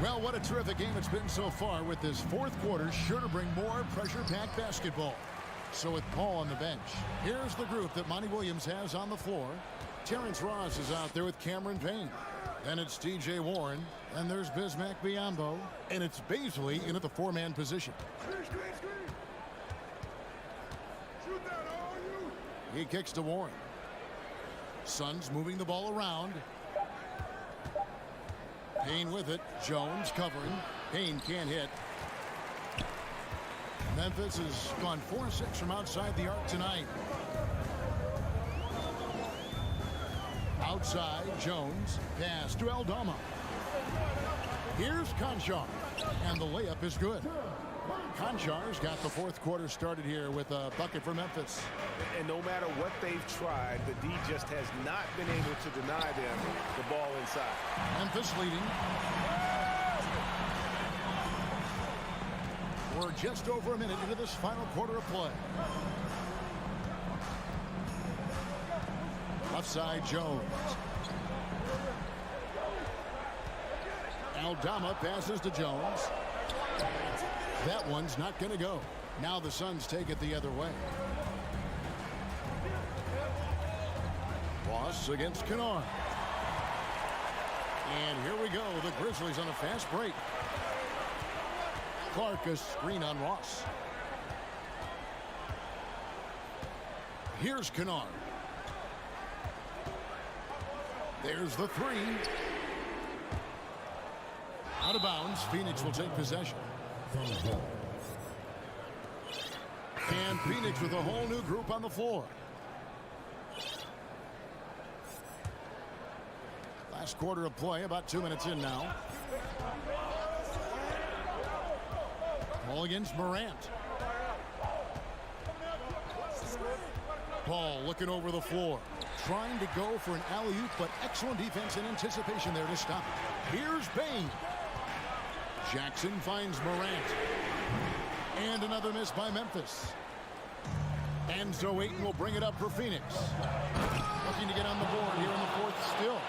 Well, what a terrific game it's been so far, with this fourth quarter sure to bring more pressure-packed basketball. So with Paul on the bench, here's the group that Monty Williams has on the floor. Terrence Ross is out there with Cameron Payne. Then it's T.J. Warren, and there's Bismack Biyombo, and it's Baisley in at the four-man position. He kicks to Warren. Suns moving the ball around. Payne with it. Jones covering. Payne can't hit. Memphis has gone 4-6 from outside the arc tonight. Outside, Jones. Pass to Aldama. Here's Conchar. And the layup is good. Conchar's got the fourth quarter started here with a bucket for Memphis. And no matter what they've tried, the D just has not been able to deny them the ball inside. Memphis leading. We're just over a minute into this final quarter of play. Left side, Jones. Aldama passes to Jones. That one's not going to go. Now the Suns take it the other way. Ross against Kennard. And here we go. The Grizzlies on a fast break. Clark, a screen on Ross. Here's Kennard. There's the three. Out of bounds. Phoenix will take possession. And Phoenix with a whole new group on the floor. Last quarter of play, about 2 minutes in now. Ball against Morant. Paul looking over the floor. Trying to go for an alley-oop, but excellent defense and anticipation there to stop it. Here's Payne. Jackson finds Morant. And another miss by Memphis. Enzo Ayton will bring it up for Phoenix. Looking to get on the board here in the fourth still.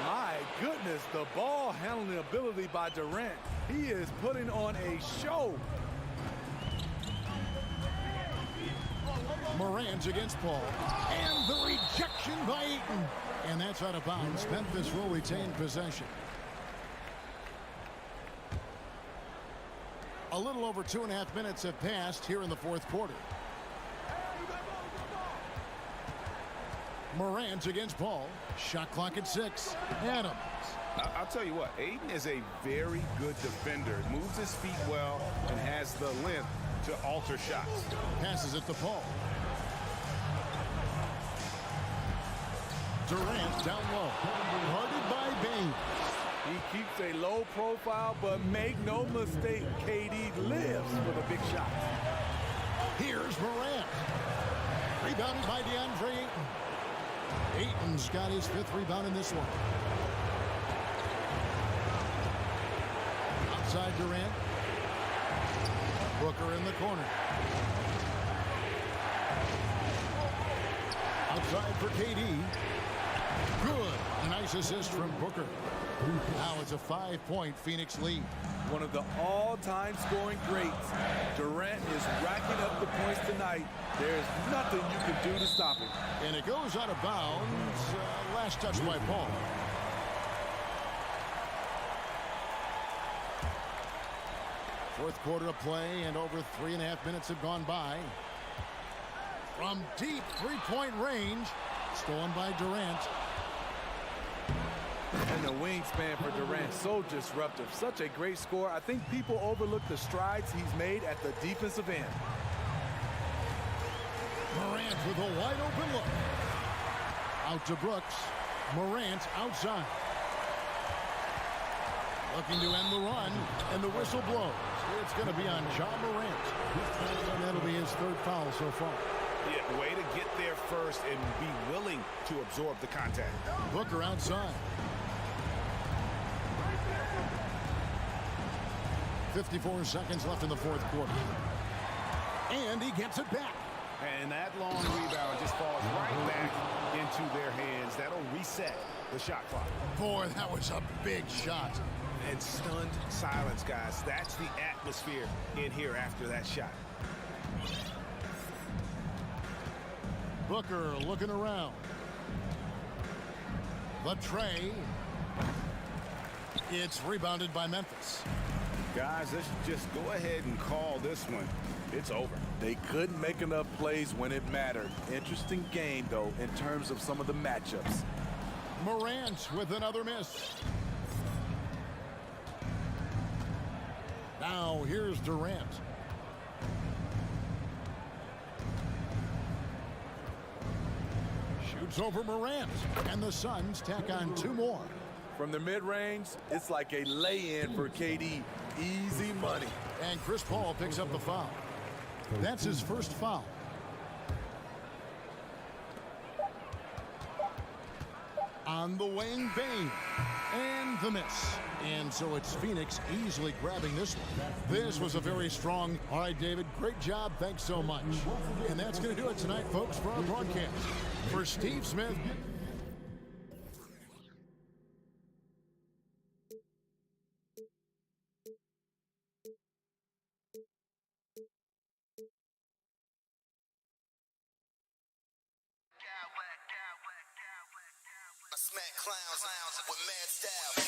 My goodness, the ball handling ability by Durant. He is putting on a show. Morant against Paul. And the rejection by Ayton. And that's out of bounds. Memphis will retain possession. A little over 2.5 minutes have passed here in the fourth quarter. Morant against Paul. Shot clock at 6. Adams. I'll tell you what, Ayton is a very good defender. Moves his feet well and has the length to alter shots. Passes it to Paul. Durant down low. Guarded by Baines. He keeps a low profile, but make no mistake, KD lives for the big shots. Here's Morant. Rebounded by DeAndre Ayton. Ayton's got his 5th rebound in this one. Outside Durant. Booker in the corner. Outside for KD. Good. A nice assist from Booker. Now it's a 5-point Phoenix lead. One of the all-time scoring greats. Durant is racking up the points tonight. There's nothing you can do to stop him. And it goes out of bounds. Last touch by Paul. Fourth quarter of play, and over 3.5 minutes have gone by. From deep three-point range. Stolen by Durant. And the wingspan for Durant, so disruptive. Such a great score. I think people overlook the strides he's made at the defensive end. Morant with a wide open look. Out to Brooks. Morant outside. Looking to end the run, and the whistle blows. It's going to be on John Morant. And that'll be his 3rd foul so far. Yeah, way to get there first and be willing to absorb the contact. Booker outside. 54 seconds left in the fourth quarter. And he gets it back. And that long rebound just falls right back into their hands. That'll reset the shot clock. Boy, that was a big shot. And stunned silence, guys. That's the atmosphere in here after that shot. Booker looking around. The tray. It's rebounded by Memphis. Guys, let's just go ahead and call this one. It's over. They couldn't make enough plays when it mattered. Interesting game, though, in terms of some of the matchups. Morant with another miss. Now here's Durant. Shoots over Morant. And the Suns tack on 2 more. From the mid-range, it's like a lay-in for KD. Easy money. And Chris Paul picks up the foul. That's his first foul. On the wing, Bane. And the miss. And so it's Phoenix easily grabbing this one. This was a very strong. All right, David, great job. Thanks so much. And that's going to do it tonight, folks, for our broadcast. For Steve Smith. Smack clowns with mad style.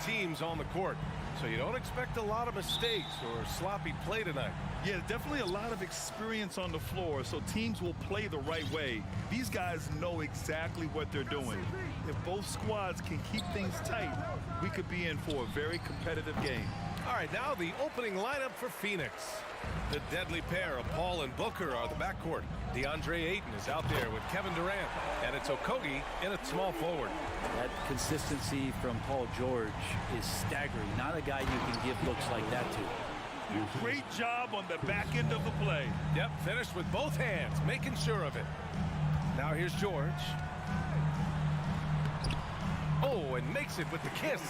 teams on the court, so you don't expect a lot of mistakes or sloppy play tonight. Yeah, definitely a lot of experience on the floor, so teams will play the right way. These guys know exactly what they're doing. If both squads can keep things tight, we could be in for a very competitive game. All right, now the opening lineup for Phoenix. The deadly pair of Paul and Booker are the backcourt. DeAndre Ayton is out there with Kevin Durant, and it's Okogie in at small forward. That consistency from Paul George is staggering. Not a guy you can give looks like that to. Great job on the back end of the play. Yep, finished with both hands, making sure of it. Now here's George. Oh, and makes it with the kiss.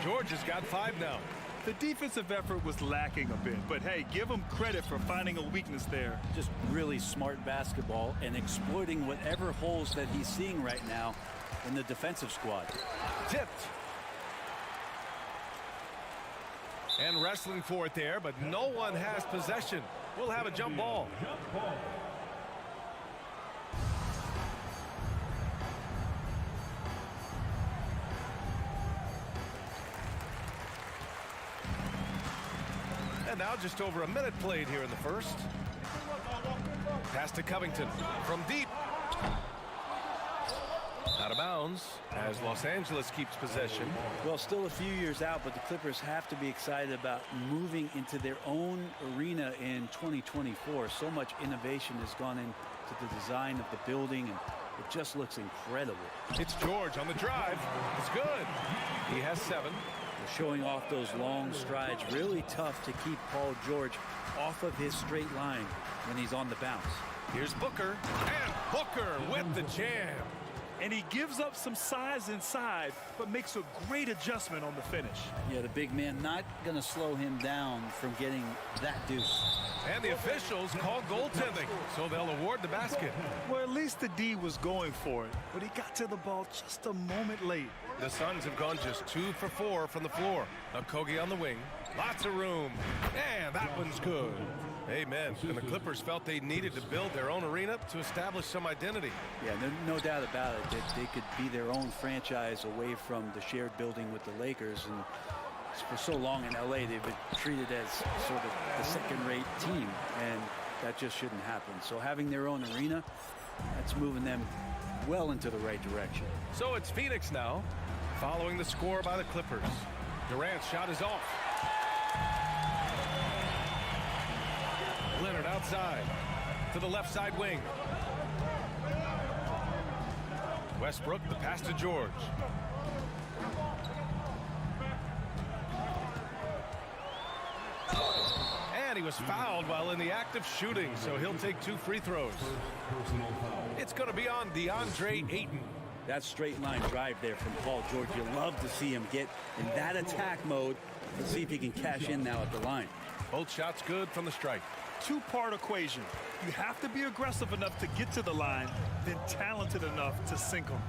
George has got 5 now. The defensive effort was lacking a bit, but hey, give him credit for finding a weakness there. Just really smart basketball and exploiting whatever holes that he's seeing right now in the defensive squad. Tipped. And wrestling for it there, but no one has possession. We'll have a jump ball. And now just over a minute played here in the first. Pass to Covington from deep. Out of bounds as Los Angeles keeps possession. Well, still a few years out, but the Clippers have to be excited about moving into their own arena in 2024. So much innovation has gone into the design of the building, and it just looks incredible. It's George on the drive. It's good. He has 7. They're showing off those long strides. Really tough to keep Paul George off of his straight line when he's on the bounce. Here's Booker, and Booker with the jam. And he gives up some size inside, but makes a great adjustment on the finish. Yeah, the big man not going to slow him down from getting that deuce. And the officials call goaltending, so they'll award the basket. Well, at least the D was going for it, but he got to the ball just a moment late. The Suns have gone just 2 for 4 from the floor. Okogie on the wing. Lots of room. And that one's good. Amen. And the Clippers felt they needed to build their own arena to establish some identity. Yeah, no doubt about it that they could be their own franchise away from the shared building with the Lakers. And for so long in LA, they've been treated as sort of the second-rate team, and that just shouldn't happen. So having their own arena, that's moving them well into the right direction. So it's Phoenix now, following the score by the Clippers. Durant's shot is off. Leonard outside to the left side wing. Westbrook, the pass to George. And he was fouled while in the act of shooting, so he'll take 2 free throws. It's going to be on DeAndre Ayton. That straight line drive there from Paul George. You love to see him get in that attack mode. Let's see if he can cash in now at the line. Both shots good from the strike. 2-part equation. You have to be aggressive enough to get to the line, then talented enough to sink them.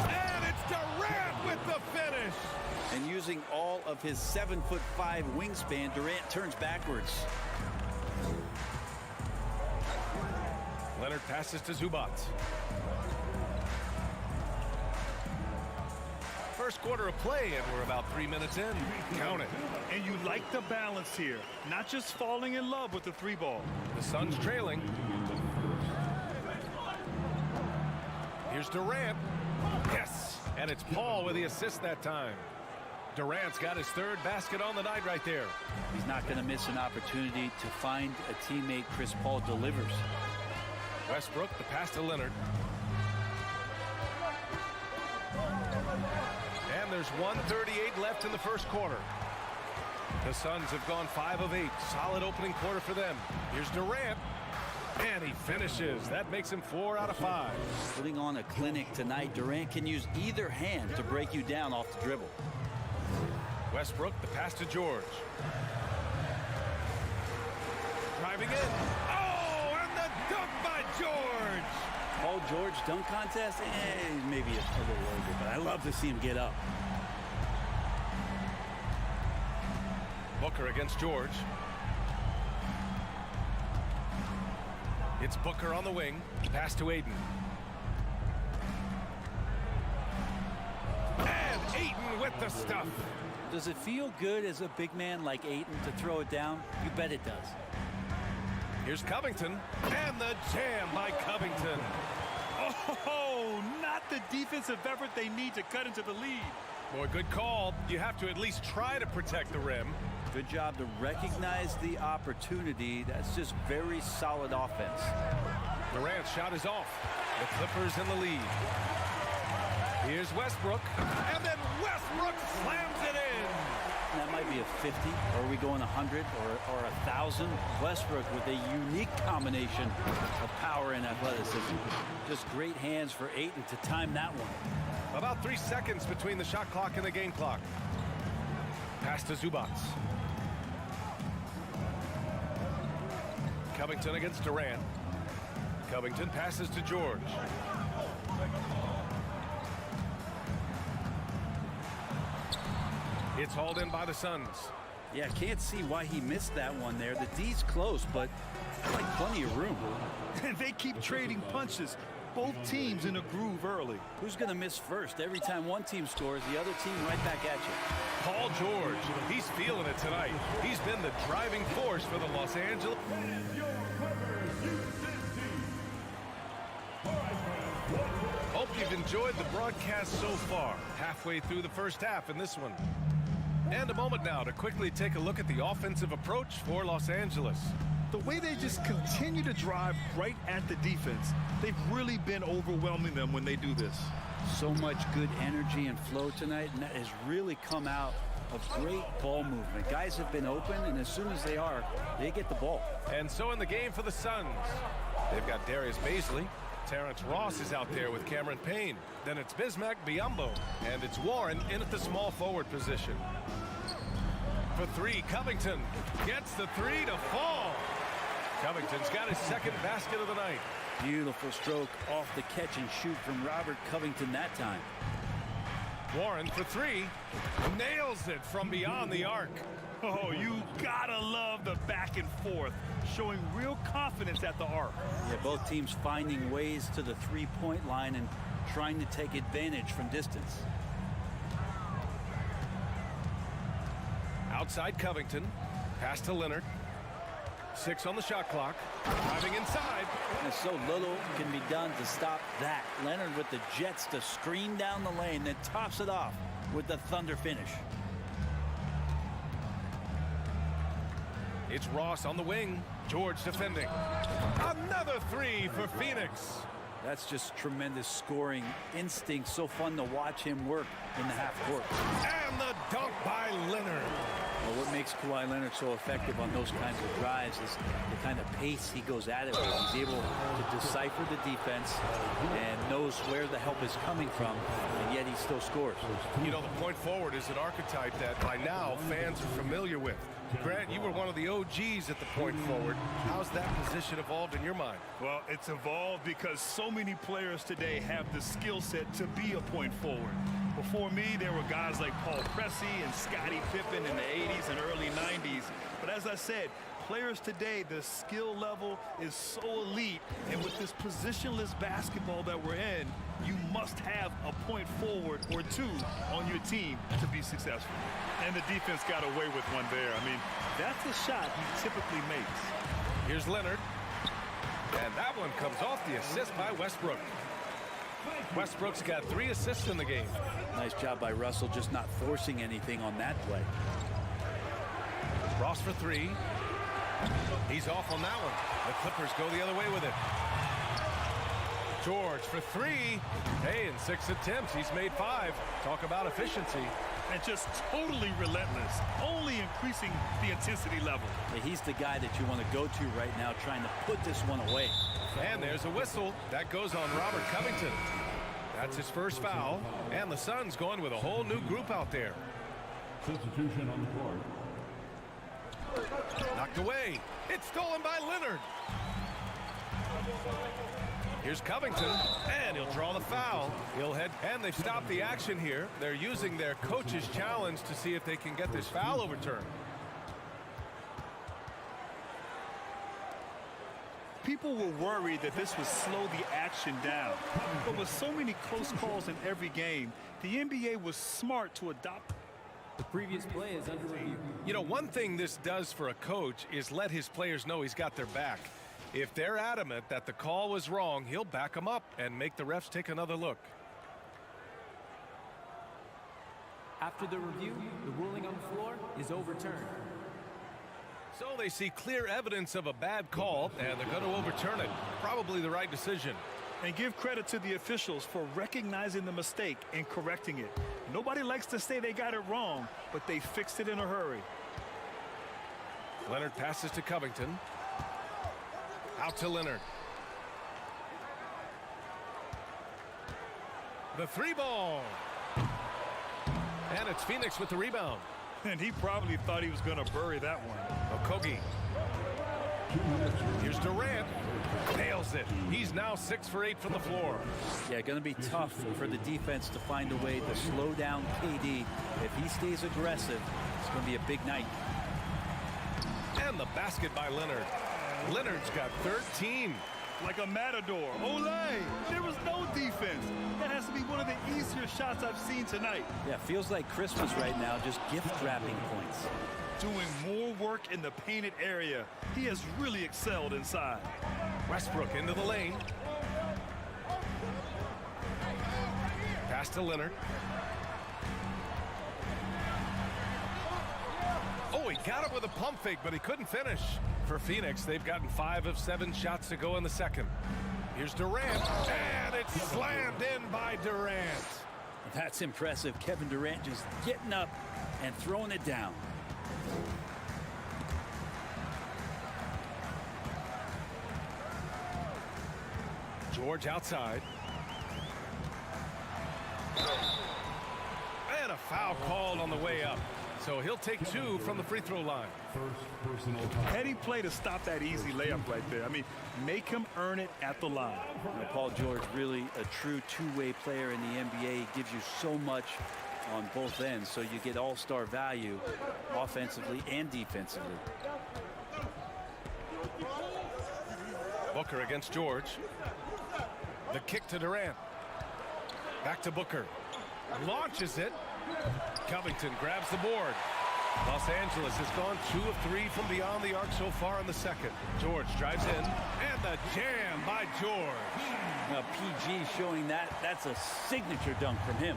And it's Durant with the finish. And using all of his 7'5" wingspan, Durant turns backwards. Leonard passes to Zubac. First quarter of play, and we're about 3 minutes in. Count it. And you like the balance here, not just falling in love with the 3-ball. The Suns trailing. Here's Durant. Yes, and it's Paul with the assist that time. Durant's got his 3rd basket on the night right there. He's not going to miss an opportunity to find a teammate. Chris Paul delivers. Westbrook, the pass to Leonard. And there's 1:38 left in the first quarter. The Suns have gone 5 of 8. Solid opening quarter for them. Here's Durant. And he finishes. That makes him 4 out of 5. Putting on a clinic tonight. Durant can use either hand to break you down off the dribble. Westbrook, the pass to George. Driving in. Oh, and the dunk by George. Paul George dunk contest? Maybe a little over, but I love to see him get up. Booker against George. It's Booker on the wing. Pass to Ayton. And Ayton with the stuff. Does it feel good as a big man like Ayton to throw it down? You bet it does. Here's Covington, and the jam by Covington. Oh, not the defensive effort they need to cut into the lead. Boy, good call. You have to at least try to protect the rim. Good job to recognize the opportunity. That's just very solid offense. Durant's shot is off. The Clippers in the lead. Here's Westbrook, and then Westbrook slams it in. That might be a 50, or are we going 100 or 1,000? Westbrook with a unique combination of power and athleticism. Just great hands for Ayton to time that one. About 3 seconds between the shot clock and the game clock. Pass to Zubac. Covington against Durant. Covington passes to George. It's hauled in by the Suns. Yeah, can't see why he missed that one there. The D's close, but like plenty of room. And they keep trading punches. Both teams in a groove early. Who's going to miss first? Every time one team scores, the other team right back at you. Paul George, he's feeling it tonight. He's been the driving force for the Los Angeles. Hope you've enjoyed the broadcast so far. Halfway through the first half in this one. And a moment now to quickly take a look at the offensive approach for Los Angeles. The way they just continue to drive right at the defense, they've really been overwhelming them when they do this. So much good energy and flow tonight, and that has really come out of great ball movement. Guys have been open, and as soon as they are, they get the ball. And so in the game for the Suns, they've got Darius Bazley. Terrence Ross is out there with Cameron Payne. Then it's Bismack Biyombo, and it's Warren in at the small forward position. For three, Covington gets the three to fall. Covington's got his second basket of the night. Beautiful stroke off the catch and shoot from Robert Covington that time. Warren for three, nails it from beyond the arc. Oh, you gotta love the back and forth, showing real confidence at the arc. Yeah, both teams finding ways to the three-point line and trying to take advantage from distance. Outside Covington, pass to Leonard. 6 on the shot clock, driving inside. And so little can be done to stop that. Leonard with the jets to screen down the lane, then tops it off with the thunder finish. It's Ross on the wing. George defending. Another three for Phoenix. That's just tremendous scoring instinct. So fun to watch him work in the half court. And the dunk by Leonard. Well, what makes Kawhi Leonard so effective on those kinds of drives is the kind of pace he goes at it with. He's able to decipher the defense and knows where the help is coming from, and yet he still scores. You know, the point forward is an archetype that by now fans are familiar with. Grant, you were one of the OGs at the point forward. How's that position evolved in your mind? Well, it's evolved because so many players today have the skill set to be a point forward. Before me, there were guys like Paul Pressey and Scottie Pippen in the 80s and early 90s. But as I said, players today, the skill level is so elite. And with this positionless basketball that we're in, you must have a point forward or two on your team to be successful. And the defense got away with one there. I mean, that's a shot he typically makes. Here's Leonard. And that one comes off the assist by Westbrook. Westbrook's got 3 assists in the game. Nice job by Russell just not forcing anything on that play. Ross for 3. He's off on that one. The Clippers go the other way with it. George for 3. Hey, in 6 attempts, he's made 5. Talk about efficiency. And just totally relentless, only increasing the intensity level. Yeah, he's the guy that you want to go to right now, trying to put this one away. And there's a whistle. That goes on Robert Covington. That's his first foul. And the Suns going with a whole new group out there. Substitution on the court. Knocked away. It's stolen by Leonard. Here's Covington, and he'll draw the foul. He'll head, and they've stopped the action here. They're using their coach's challenge to see if they can get this foul overturned. People were worried that this would slow the action down. But with so many close calls in every game, the NBA was smart to adopt. The previous play is under review. You know, one thing this does for a coach is let his players know he's got their back. If they're adamant that the call was wrong, he'll back them up and make the refs take another look. After the review, the ruling on the floor is overturned. So they see clear evidence of a bad call, and they're going to overturn it. Probably the right decision. And give credit to the officials for recognizing the mistake and correcting it. Nobody likes to say they got it wrong, but they fixed it in a hurry. Leonard passes to Covington. Out to Leonard. The three ball. And it's Phoenix with the rebound. And he probably thought he was going to bury that one. Okogie. Here's Durant. Nails it. He's now 6 for 8 from the floor. Yeah, going to be tough for the defense to find a way to slow down KD. If he stays aggressive, it's going to be a big night. And the basket by Leonard. Leonard's got 13. Like a matador. Olay! There was no defense. That has to be one of the easier shots I've seen tonight. Yeah, feels like Christmas right now, just gift-wrapping points. Doing more work in the painted area. He has really excelled inside. Westbrook into the lane. Pass to Leonard. Oh, he got it with a pump fake, but he couldn't finish. For Phoenix, they've gotten 5 of 7 shots to go in the second. Here's Durant, and it's slammed in by Durant. That's impressive. Kevin Durant just getting up and throwing it down. George outside. And a foul called on the way up. So he'll take 2 from the free throw line. Heady play to stop that easy layup right there. I mean, make him earn it at the line. Paul George, really a true two-way player in the NBA. He gives you so much on both ends, so you get all-star value offensively and defensively. Booker against George. The kick to Durant. Back to Booker. Launches it. Covington grabs the board. Los Angeles has gone 2 of 3 from beyond the arc so far in the second. George drives in, and the jam by George. Now PG showing that's a signature dunk from him.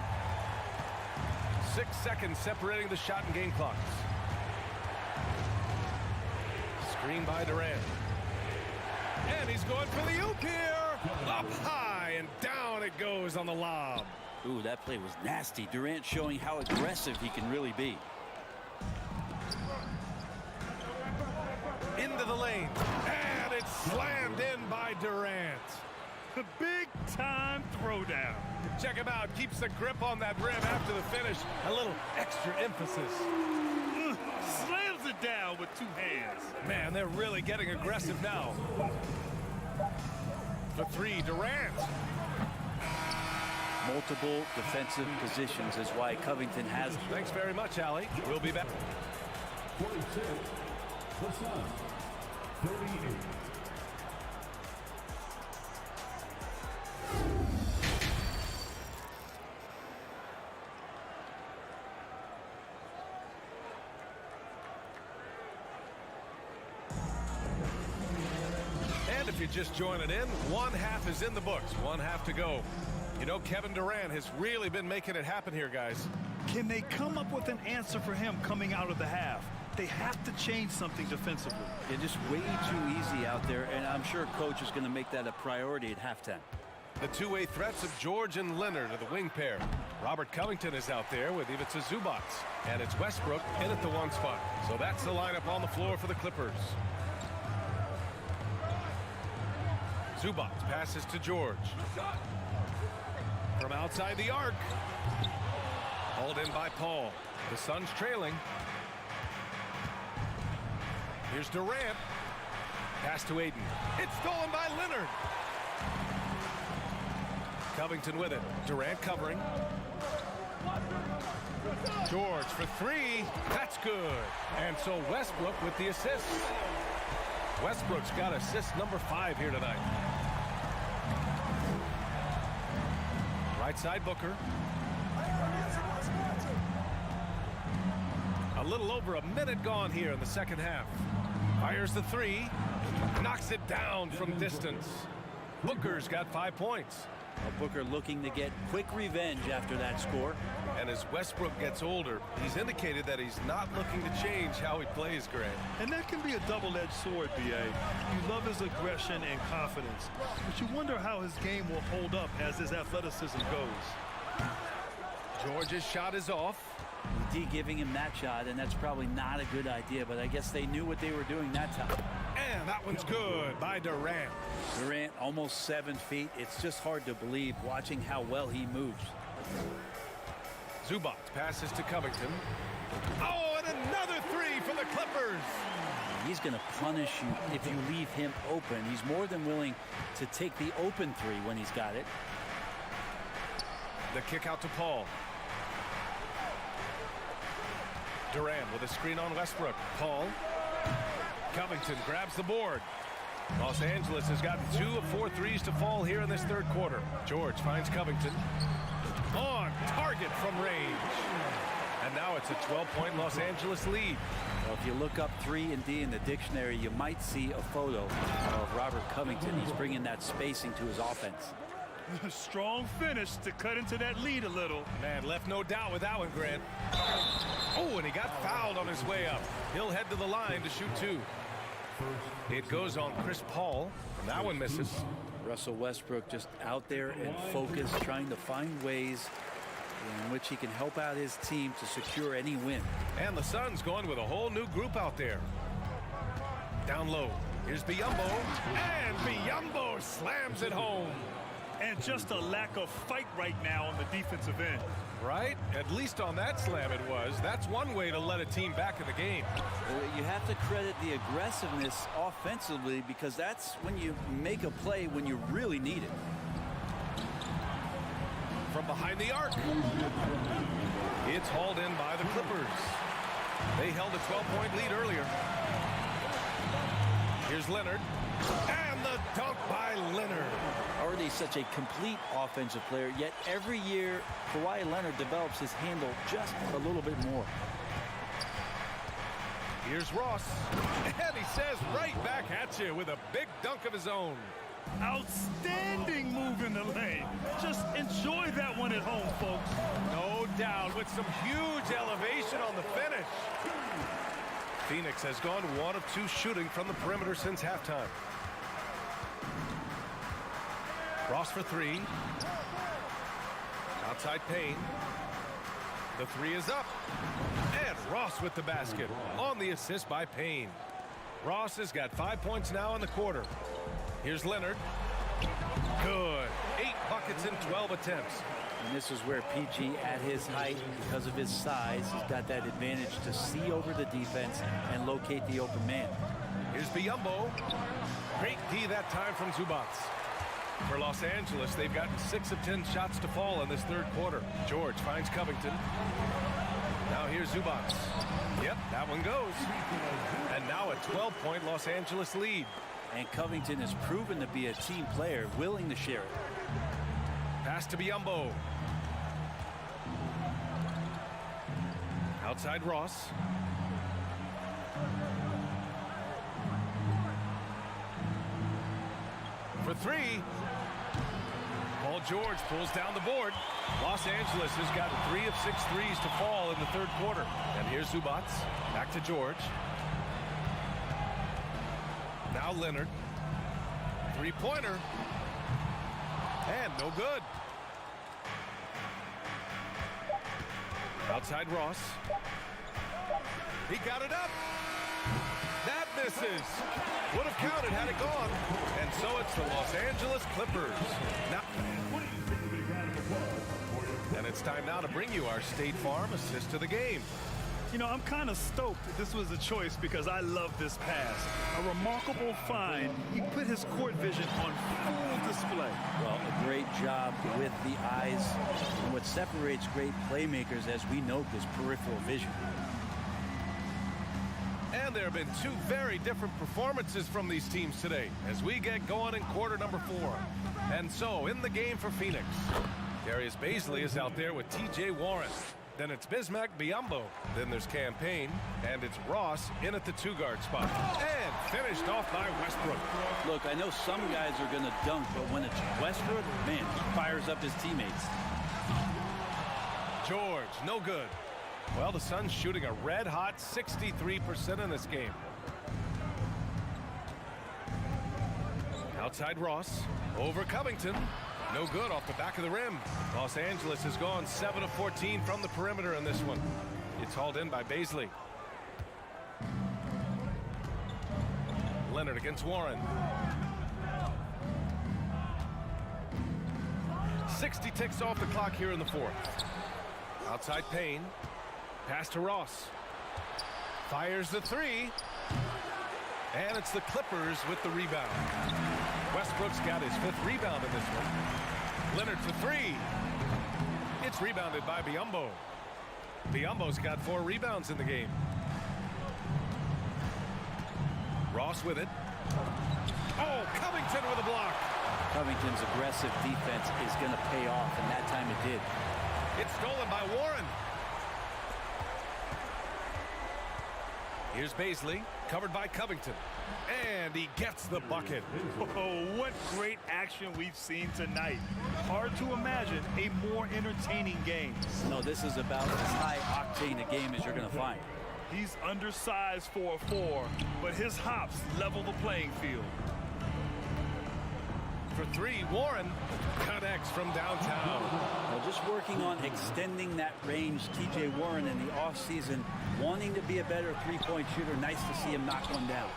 6 seconds separating the shot and game clocks. Screen by Durant. And he's going for the oop here. Up high, and down it goes on the lob. Ooh, that play was nasty. Durant showing how aggressive he can really be. Into the lane, and it's slammed in by Durant. The big-time throwdown. Check him out. Keeps the grip on that rim after the finish. A little extra emphasis. Slams it down with 2 hands. Man, they're really getting aggressive now. For 3, Durant. Multiple defensive positions is why Covington has. Thanks very much, Allie. We'll be back. 46, the Suns, 38. And if you're just joining in, 1 half is in the books. 1 half to go. You know, Kevin Durant has really been making it happen here, guys. Can they come up with an answer for him coming out of the half? They have to change something defensively. They're just way too easy out there, and I'm sure coach is going to make that a priority at halftime. The two-way threats of George and Leonard are the wing pair. Robert Covington is out there with Ivica Zubac, and it's Westbrook in at the 1 spot. So that's the lineup on the floor for the Clippers. Zubac passes to George. From outside the arc. Hauled in by Paul. The Suns trailing. Here's Durant. Pass to Aiden. It's stolen by Leonard. Covington with it. Durant covering. George for 3. That's good. And so Westbrook with the assist. Westbrook's got assist number 5 here tonight. Right side, Booker. A little over a minute gone here in the second half. Fires the 3. Knocks it down from distance. Booker's got 5 points. Well, Booker looking to get quick revenge after that score. And as Westbrook gets older, he's indicated that he's not looking to change how he plays, Grant. And that can be a double-edged sword, B.A. You love his aggression and confidence, but you wonder how his game will hold up as his athleticism goes. George's shot is off. D giving him that shot, and that's probably not a good idea, but I guess they knew what they were doing that time. And that one's good by Durant. Durant almost 7 feet. It's just hard to believe watching how well he moves. Zubac passes to Covington. Oh, and another 3 for the Clippers. He's going to punish you if you leave him open. He's more than willing to take the open 3 when he's got it. The kick out to Paul. Durant with a screen on Westbrook. Paul. Covington grabs the board. Los Angeles has gotten 2 of 4 threes to fall here in this third quarter. George finds Covington. On target from range. And now it's a 12-point Los Angeles lead. Well, if you look up 3 and D in the dictionary, you might see a photo of Robert Covington. He's bringing that spacing to his offense. Strong finish to cut into that lead a little. Man, left no doubt with that one, Grant. Oh, and he got fouled on his way up. He'll head to the line to shoot 2. It goes on Chris Paul, and that one misses. Russell Westbrook just out there and focused, trying to find ways in which he can help out his team to secure any win. And the Suns going with a whole new group out there. Down low. Here's Biyombo. And Biyombo slams it home. And just a lack of fight right now on the defensive end. Right? At least on that slam it was. That's one way to let a team back in the game. You have to credit the aggressiveness offensively, because that's when you make a play when you really need it. From behind the arc. It's hauled in by the Clippers. They held a 12-point lead earlier. Here's Leonard. And the dunk by Leonard. Already such a complete offensive player, yet every year Kawhi Leonard develops his handle just a little bit more. Here's Ross. And he says right back at you with a big dunk of his own. Outstanding move in the lane. Just enjoy that one at home, folks. No doubt, with some huge elevation on the finish. Phoenix has gone 1 of 2 shooting from the perimeter since halftime. Ross for 3. Outside Payne. The 3 is up. And Ross with the basket on the assist by Payne. Ross has got 5 points now in the quarter. Here's Leonard. Good. 8 buckets in 12 attempts. And this is where PG, at his height, because of his size, has got that advantage to see over the defense and locate the open man. Here's Biyombo. Great D that time from Zubac. For Los Angeles, they've gotten 6 of 10 shots to fall in this third quarter. George finds Covington. Now here's Zubac. Yep, that one goes. And now a 12-point Los Angeles lead. And Covington has proven to be a team player, willing to share it. Pass to Biyombo. Outside Ross. For 3. Paul George pulls down the board. Los Angeles has got 3 of 6 threes to fall in the third quarter. And here's Zubac. Back to George. Now Leonard. 3-pointer. And no good. Outside Ross. He got it up. That misses. Would have counted had it gone. And so it's the Los Angeles Clippers. Now, and it's time now to bring you our State Farm assist of the game. You know, I'm kind of stoked this was a choice because I love this pass. A remarkable find. He put his court vision on full display. Well, a great job with the eyes. And what separates great playmakers, as we note, is peripheral vision. And there have been two very different performances from these teams today as we get going in quarter number 4. And so in the game for Phoenix, Darius Bazley is out there with T.J. Warren. Then it's Bismack Biyombo. Then there's Campaign. And it's Ross in at the 2-guard spot. And finished off by Westbrook. Look, I know some guys are going to dunk, but when it's Westbrook, man, he fires up his teammates. George, no good. Well, the Suns shooting a red-hot 63% in this game. Outside Ross. Over Covington. No good off the back of the rim. Los Angeles has gone 7 of 14 from the perimeter in this one. It's hauled in by Bazley. Leonard against Warren. 60 ticks off the clock here in the 4th. Outside Payne. Pass to Ross. Fires the 3. And it's the Clippers with the rebound. Westbrook's got his 5th rebound in this one. Leonard for 3. It's rebounded by Biyombo. Biyombo's got 4 rebounds in the game. Ross with it. Oh, Covington with a block. Covington's aggressive defense is going to pay off, and that time it did. It's stolen by Warren. Here's Bazley, covered by Covington. And he gets the bucket. Oh, what great action we've seen tonight. Hard to imagine a more entertaining game. No, this is about as high-octane a game as you're going to find. He's undersized for a 4, but his hops level the playing field. For 3, Warren connects from downtown. Well, just working on extending that range. T.J. Warren in the offseason wanting to be a better three-point shooter. Nice to see him knock one down.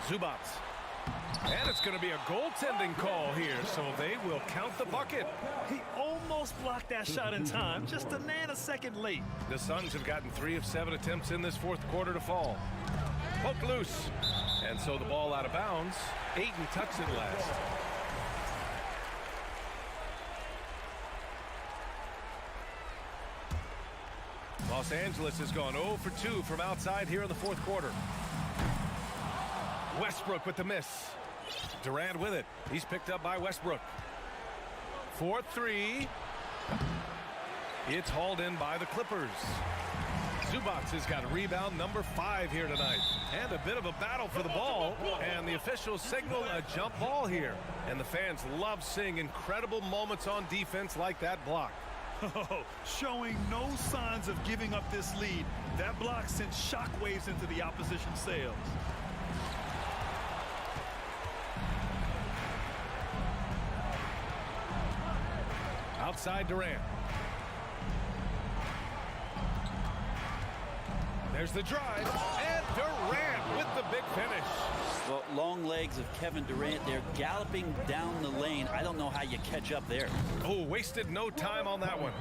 Zubats. And it's going to be a goaltending call here, so they will count the bucket. He almost blocked that shot in time, just a nanosecond late. The Suns have gotten 3 of 7 attempts in this 4th quarter to fall. Poke loose. And so the ball out of bounds. Ayton touched it last. Los Angeles has gone 0 for 2 from outside here in the 4th quarter. Westbrook with the miss. Durant with it. He's picked up by Westbrook. 4-3. It's hauled in by the Clippers. Zubats has got rebound number 5 here tonight. And a bit of a battle for the ball. And the officials signal a jump ball here. And the fans love seeing incredible moments on defense like that block. Showing no signs of giving up this lead. That block sent shockwaves into the opposition sails. Outside Durant. There's the drive. And Durant with the big finish. Well, long legs of Kevin Durant there galloping down the lane. I don't know how you catch up there. Oh, wasted no time on that one.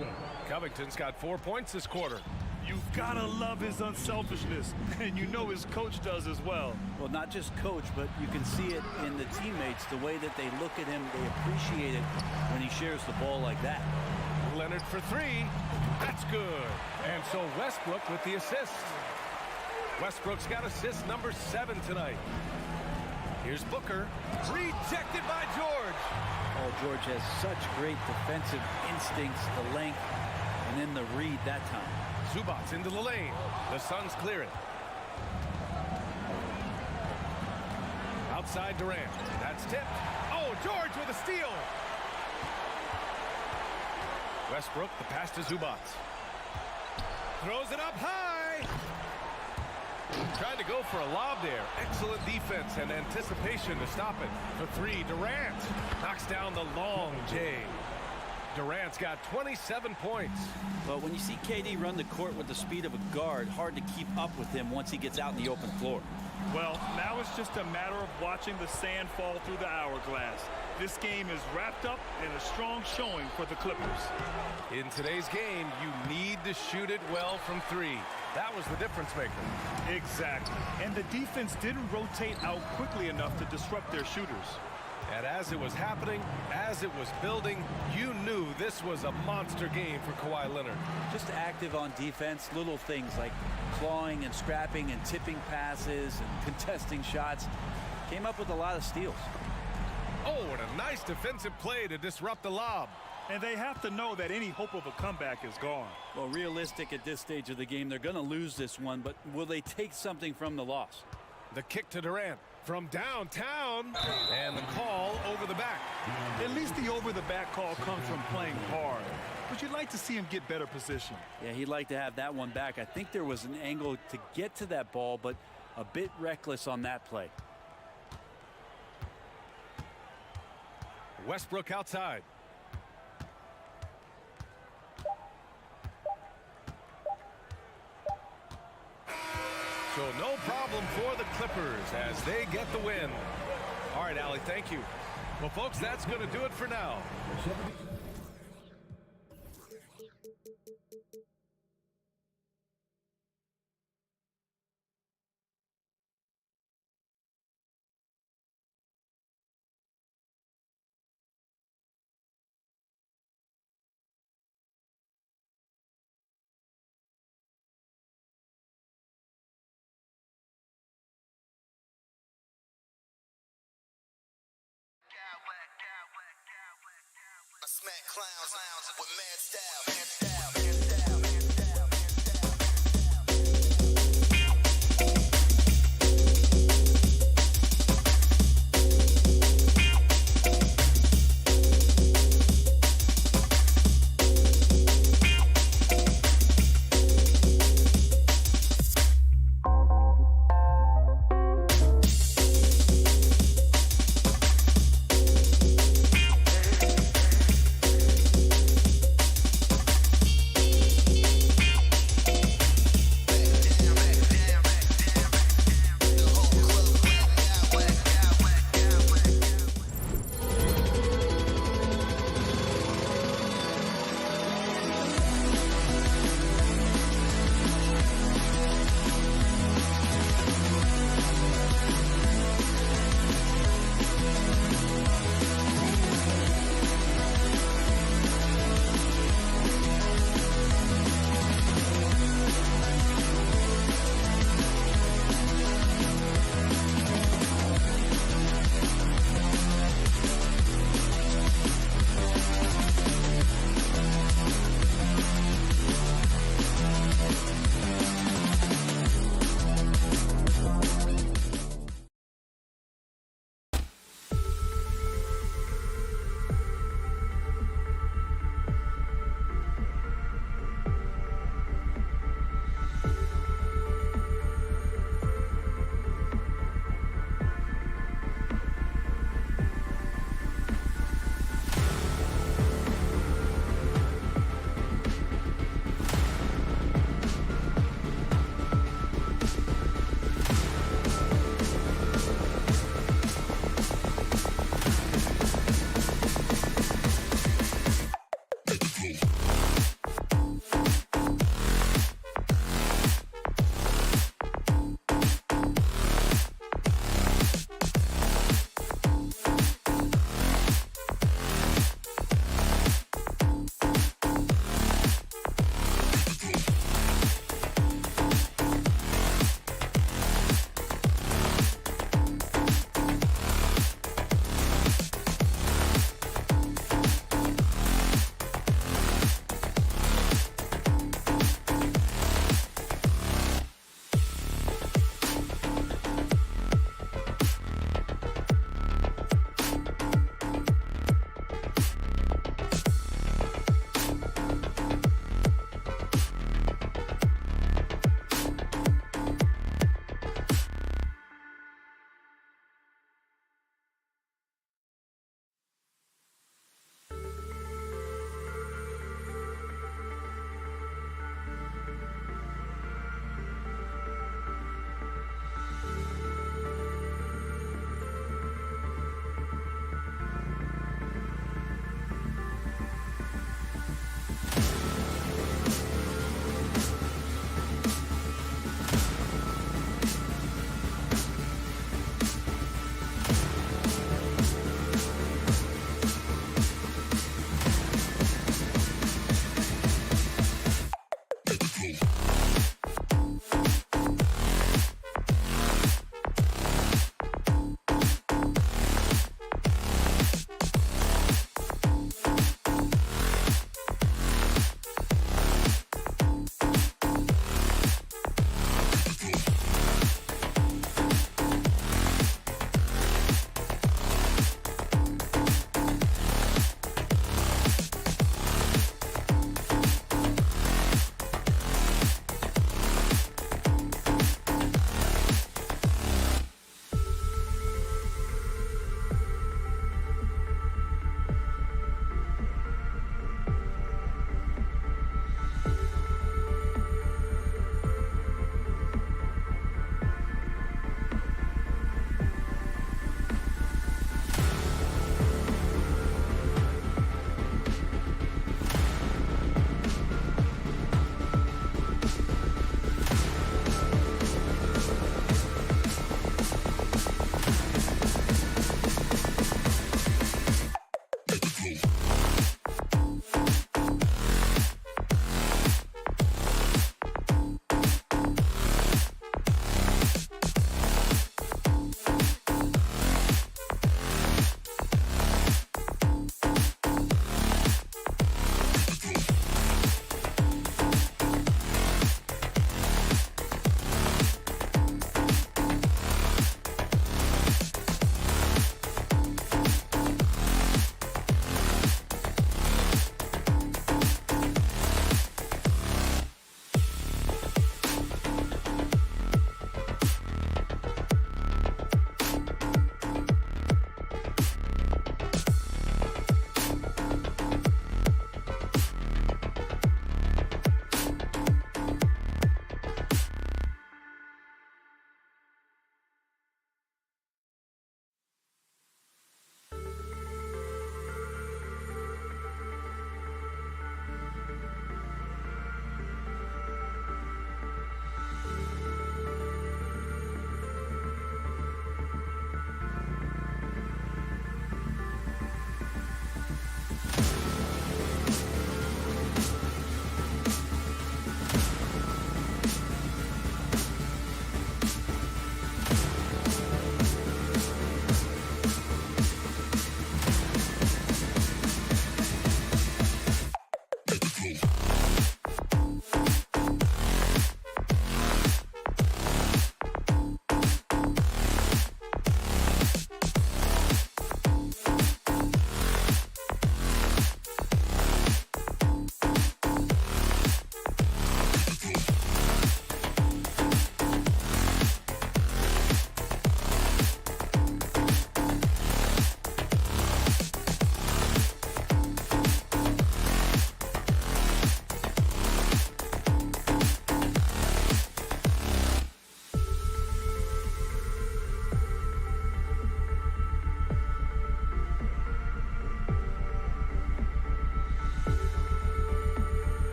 Covington's got 4 points this quarter. You've got to love his unselfishness, and you know his coach does as well. Well, not just coach, but you can see it in the teammates, the way that they look at him. They appreciate it when he shares the ball like that. Leonard for 3. That's good. And so Westbrook with the assist. Westbrook's got assist number 7 tonight. Here's Booker. Rejected by George. Oh, George has such great defensive instincts, the length, and then the read that time. Zubats into the lane. The Suns clear it. Outside Durant. That's tipped. Oh, George with a steal. Westbrook, the pass to Zubats. Throws it up high. Trying to go for a lob there. Excellent defense and anticipation to stop it. For 3, Durant knocks down the long J. Durant's got 27 points. But when you see KD run the court with the speed of a guard, hard to keep up with him once he gets out in the open floor. Well, now it's just a matter of watching the sand fall through the hourglass. This game is wrapped up in a strong showing for the Clippers. In today's game, you need to shoot it well from 3. That was the difference maker. Exactly. And the defense didn't rotate out quickly enough to disrupt their shooters. And as it was happening, as it was building, you knew this was a monster game for Kawhi Leonard. Just active on defense, little things like clawing and scrapping and tipping passes and contesting shots. Came up with a lot of steals. Oh, and a nice defensive play to disrupt the lob. And they have to know that any hope of a comeback is gone. Well, realistic at this stage of the game, they're going to lose this one, but will they take something from the loss? The kick to Durant from downtown, and the call over the back. At least the over-the-back call comes from playing hard. But you'd like to see him get better position. Yeah, he'd like to have that one back. I think there was an angle to get to that ball, but a bit reckless on that play. Westbrook outside. So no problem for the Clippers as they get the win. All right, Allie, thank you. Well, folks, that's going to do it for now. I smack clowns with mad style.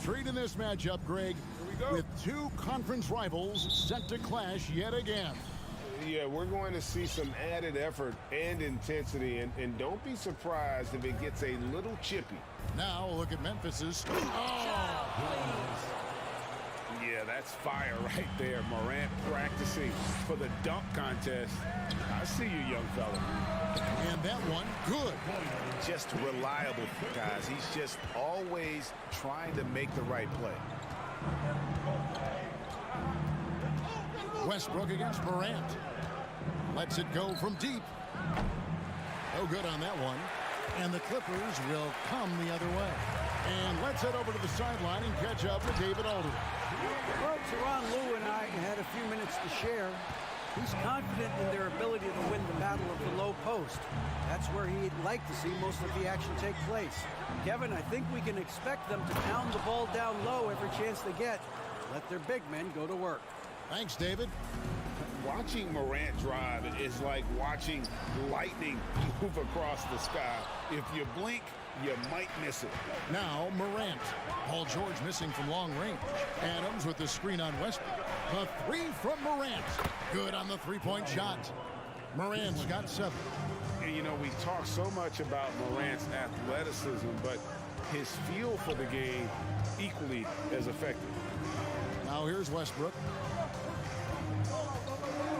treat in this matchup, Greg, with two conference rivals set to clash yet again. Yeah, we're going to see some added effort and intensity, and don't be surprised if it gets a little chippy. Now look at Memphis's. Yeah, that's fire right there. Morant practicing for the dunk contest. I see you, young fella. And that one, good. Just reliable, guys. He's just always trying to make the right play. Westbrook against Morant. Lets it go from deep. No good on that one. And the Clippers will come the other way. And let's head over to the sideline and catch up with David Aldridge. Well, Tyronn Lue and I had a few minutes to share. He's confident in their ability to win the battle of the low post. That's where he'd like to see most of the action take place. Kevin, I think we can expect them to pound the ball down low every chance they get. Let their big men go to work. Thanks, David. Watching Morant drive is like watching lightning move across the sky. If you blink, you might miss it. Now Morant. Paul George missing from long range. Adams with the screen on Westbrook. The three from Morant. Good on the three-point shot. Morant's got 7. And you know, we talk so much about Morant's athleticism, but his feel for the game equally as effective. Now here's Westbrook.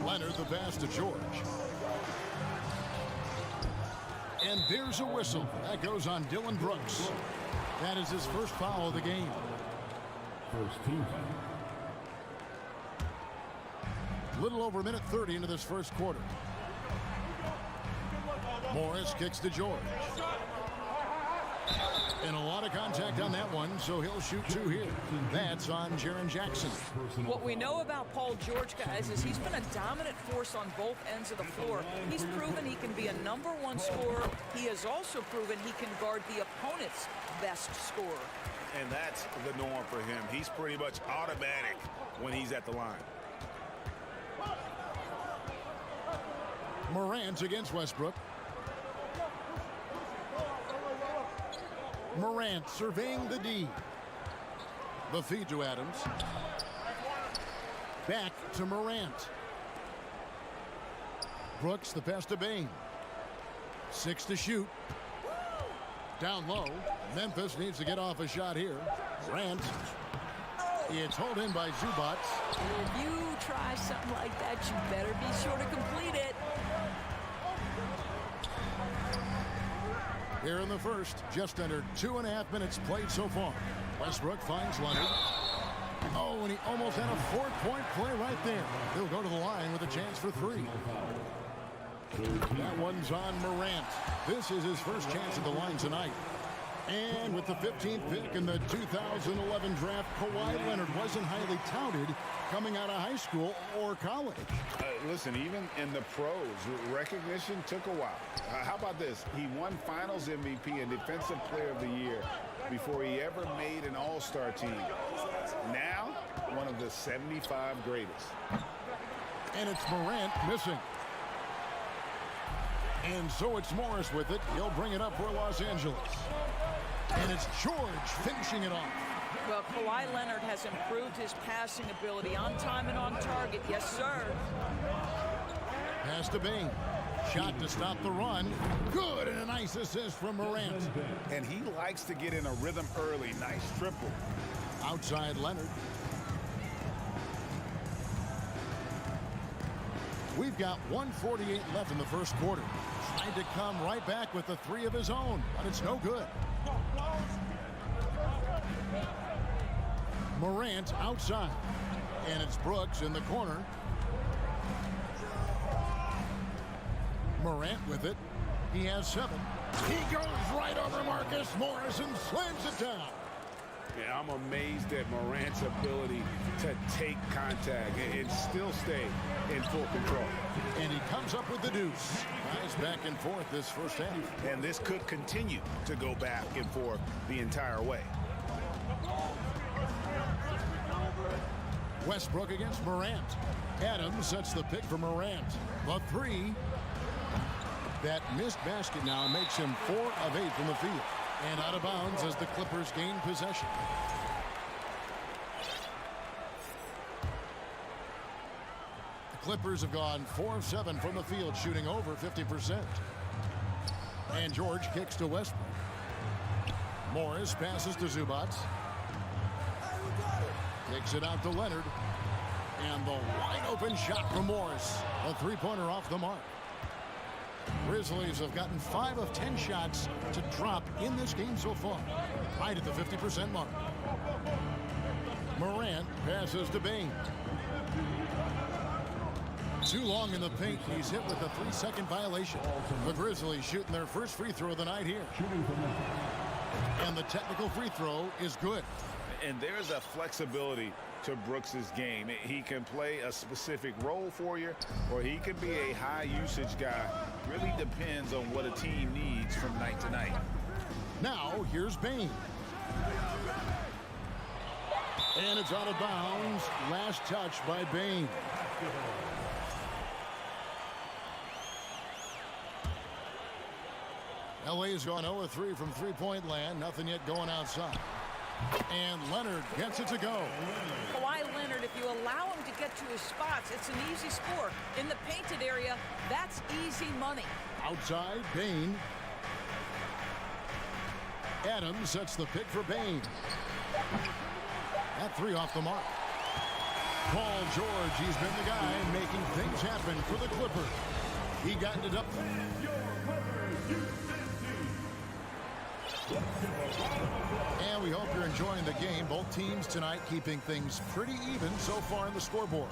Leonard the pass to George. And there's a whistle. That goes on Dillon Brooks. That is his first foul of the game. First team. Little over a minute 30 into this first quarter. Morris kicks to George. And a lot of contact on that one, so he'll shoot 2 here. That's on Jaren Jackson. What we know about Paul George, guys, is he's been a dominant force on both ends of the floor. He's proven he can be a #1 scorer. He has also proven he can guard the opponent's best scorer. And that's the norm for him. He's pretty much automatic when he's at the line. Morant against Westbrook. Morant surveying the D. The feed to Adams. Back to Morant. Brooks the pass to Bane. 6 to shoot. Down low. Memphis needs to get off a shot here. Morant. It's hauled in by Zubac. If you try something like that, you better be sure to complete it. Here in the first, just under 2.5 minutes played so far. Westbrook finds Leonard. Oh, and he almost had a 4-point play right there. He'll go to the line with a chance for 3. That one's on Morant. This is his first chance at the line tonight. And with the 15th pick in the 2011 draft, Kawhi Leonard wasn't highly touted coming out of high school or college. Listen, even in the pros, recognition took a while. How about this? He won Finals MVP and Defensive Player of the Year before he ever made an All-Star team. Now, one of the 75 greatest. And it's Morant missing. And so it's Morris with it. He'll bring it up for Los Angeles. And it's George finishing it off. Well, Kawhi Leonard has improved his passing ability on time and on target. Yes, sir. Pass to Bane. Shot to stop the run. Good, and a nice assist from Morant. And he likes to get in a rhythm early. Nice triple. Outside Leonard. We've got 1:48 left in the first quarter. Tried to come right back with the 3 of his own, but it's no good. Morant outside. And it's Brooks in the corner. Morant with it. He has 7. He goes right over Marcus Morris and slams it down. Yeah, I'm amazed at Morant's ability to take contact and still stay in full control. And he comes up with the deuce. Guys back and forth this first half. And this could continue to go back and forth the entire way. Westbrook against Morant. Adams sets the pick for Morant. The 3. That missed basket now makes him 4 of 8 from the field. And out of bounds as the Clippers gain possession. Clippers have gone 4 of 7 from the field, shooting over 50%. And George kicks to Westbrook. Morris passes to Zubac. Kicks it out to Leonard. And the wide open shot from Morris. A three-pointer off the mark. Grizzlies have gotten 5 of 10 shots to drop in this game so far. Right at the 50% mark. Morant passes to Bane. Too long in the paint. He's hit with a 3-second violation. The Grizzlies shooting their first free throw of the night here. And the technical free throw is good. And there's a flexibility to Brooks's game. He can play a specific role for you, or he can be a high usage guy. Really depends on what a team needs from night to night. Now here's Bane. And it's out of bounds. Last touch by Bane. LA's gone 0-3 from three-point land. Nothing yet going outside. And Leonard gets it to go. Kawhi Leonard, if you allow him to get to his spots, it's an easy score. In the painted area, that's easy money. Outside, Bane. Adams sets the pick for Bane. That 3 off the mark. Paul George, he's been the guy making things happen for the Clippers. He got it up. And we hope you're enjoying the game. Both teams tonight keeping things pretty even so far in the scoreboard.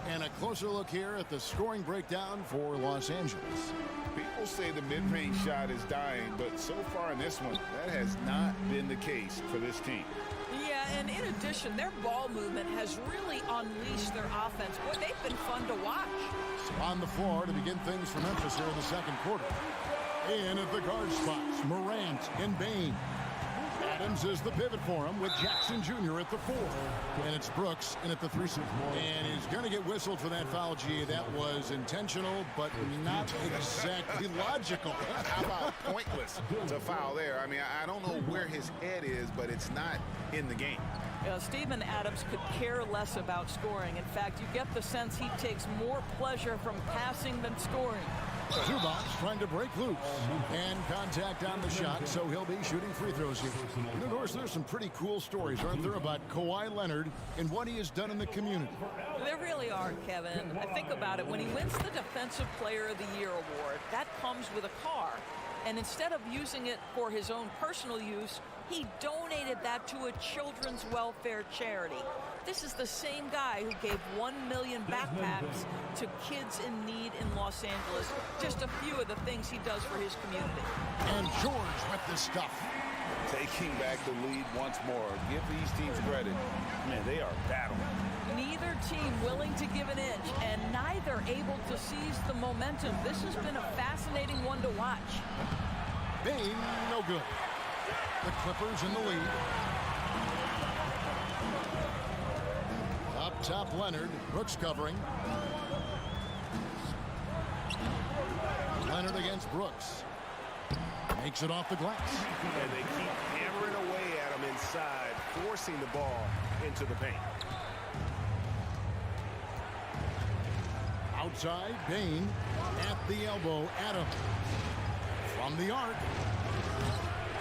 And a closer look here at the scoring breakdown for Los Angeles. People say the mid-range shot is dying, but so far in this one, that has not been the case for this team. Yeah, and in addition, their ball movement has really unleashed their offense. Boy, they've been fun to watch. On the floor to begin things for Memphis here in the second quarter. In at the guard spots, Morant and Bane. Adams is the pivot for him with Jackson Jr. at the 4. And it's Brooks in at the 3. And he's going to get whistled for that foul, G. That was intentional, but not exactly logical. How about pointless to foul there? I mean, I don't know where his head is, but it's not in the game. Steven Adams could care less about scoring. In fact, you get the sense he takes more pleasure from passing than scoring. Zubac trying to break loose. And contact on the shot, so he'll be shooting free throws here. And of course, there's some pretty cool stories, aren't there, about Kawhi Leonard and what he has done in the community. There really are, Kevin. I think about it. When he wins the Defensive Player of the Year award, that comes with a car. And instead of using it for his own personal use, he donated that to a children's welfare charity. This is the same guy who gave 1 million backpacks to kids in need in Los Angeles. Just a few of the things he does for his community. And George with the stuff. Taking back the lead once more. Give these teams credit. Man, they are battling. Neither team willing to give an inch, and neither able to seize the momentum. This has been a fascinating one to watch. Bane, no good. The Clippers in the lead. Up top, Leonard. Brooks covering. Leonard against Brooks. Makes it off the glass. And they keep hammering away at him inside, forcing the ball into the paint. Outside, Bane at the elbow. Adams from the arc.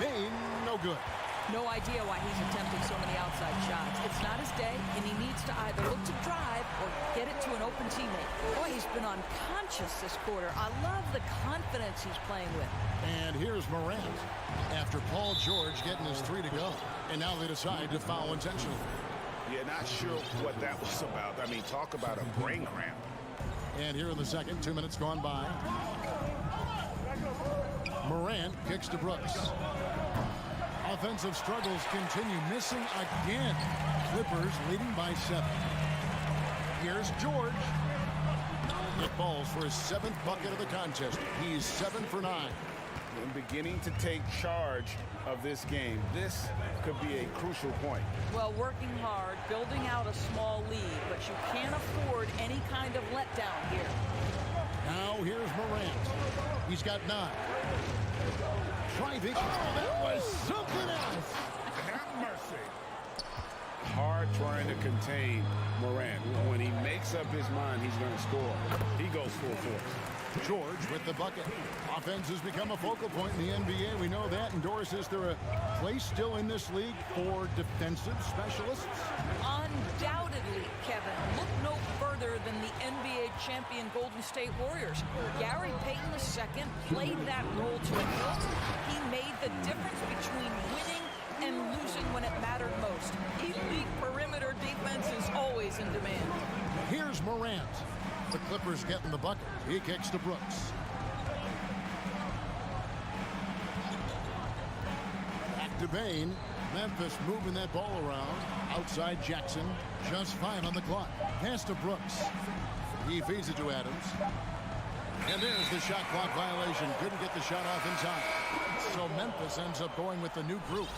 Bane, no good. No idea why he's attempting so many outside shots. It's not his day, and he needs to either look to drive or get it to an open teammate. Boy, he's been unconscious this quarter. I love the confidence he's playing with. And here's Morant after Paul George getting his 3 to go. And now they decide to foul intentionally. Yeah, not sure what that was about. I mean, talk about a brain cramp. And here in the second, 2 minutes gone by. Morant kicks to Brooks. Offensive struggles continue, missing again. Clippers leading by 7. Here's George. It falls for his 7th bucket of the contest. He's 7 for 9. And beginning to take charge of this game. This could be a crucial point. Well, working hard, building out a small lead, but you can't afford any kind of letdown here. Now here's Morant. He's got 9. Driving. Oh, that was something else. Have mercy. Hard trying to to contain Morant. When he makes up his mind he's going to score, he goes full force. George with the bucket. Offense has become a focal point in the NBA. We know that. And Doris, is there a place still in this league for defensive specialists? Undoubtedly, Kevin. Look no further than the NBA champion Golden State Warriors. Gary Payton II played that role to a hilt. He made the difference between winning and losing when it mattered most. Elite perimeter defense is always in demand. Here's Morant. The Clippers getting the bucket. He kicks to Brooks. Back to Bain. Memphis moving that ball around. Outside Jackson. Just 5 on the clock. Pass to Brooks. He feeds it to Adams. And there's the shot clock violation. Couldn't get the shot off in time. So Memphis ends up going with the new group.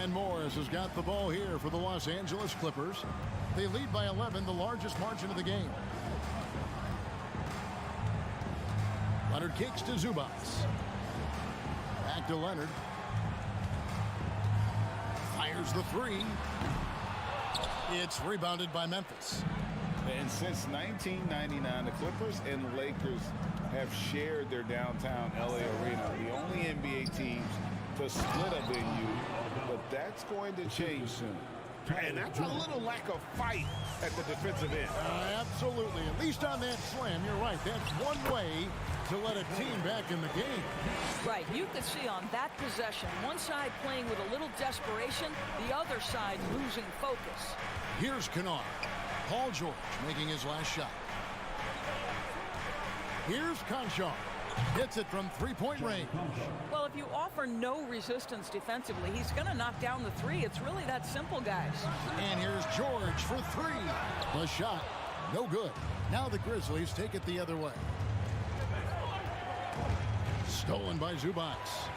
And Morris has got the ball here for the Los Angeles Clippers. They lead by 11, the largest margin of the game. Leonard kicks to Zubats. Back to Leonard. Fires the three. It's rebounded by Memphis. And since 1999, the Clippers and the Lakers have shared their downtown LA arena. The only NBA teams to split a venue, but that's going to change soon. And that's a little lack of fight at the defensive end. Absolutely. At least on that slam, you're right. That's one way to let a team back in the game. Right. You could see on that possession, one side playing with a little desperation, the other side losing focus. Here's Kennard. Paul George making his last shot. Here's Conchar. Hits it from three-point range. Well, if you offer no resistance defensively, he's going to knock down the three. It's really that simple, guys. And here's George for three. The shot, no good. Now the Grizzlies take it the other way. Stolen by Zubats.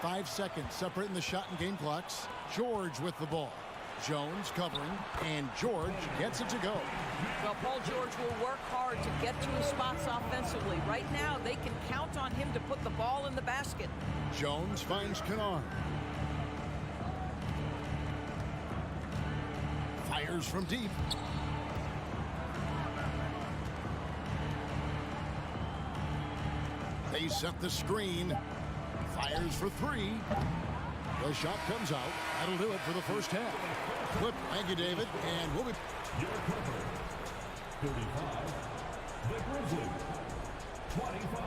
5 seconds separating the shot and game clocks. George with the ball. Jones covering, and George gets it to go. Well, Paul George will work hard to get to his spots offensively. Right now, they can count on him to put the ball in the basket. Jones finds Kennard. Fires from deep. They set the screen. Fires for three. The shot comes out. That'll do it for the first half. Clip, thank you, David. And we'll be... Your Clippers, 35. The Grizzlies, 25.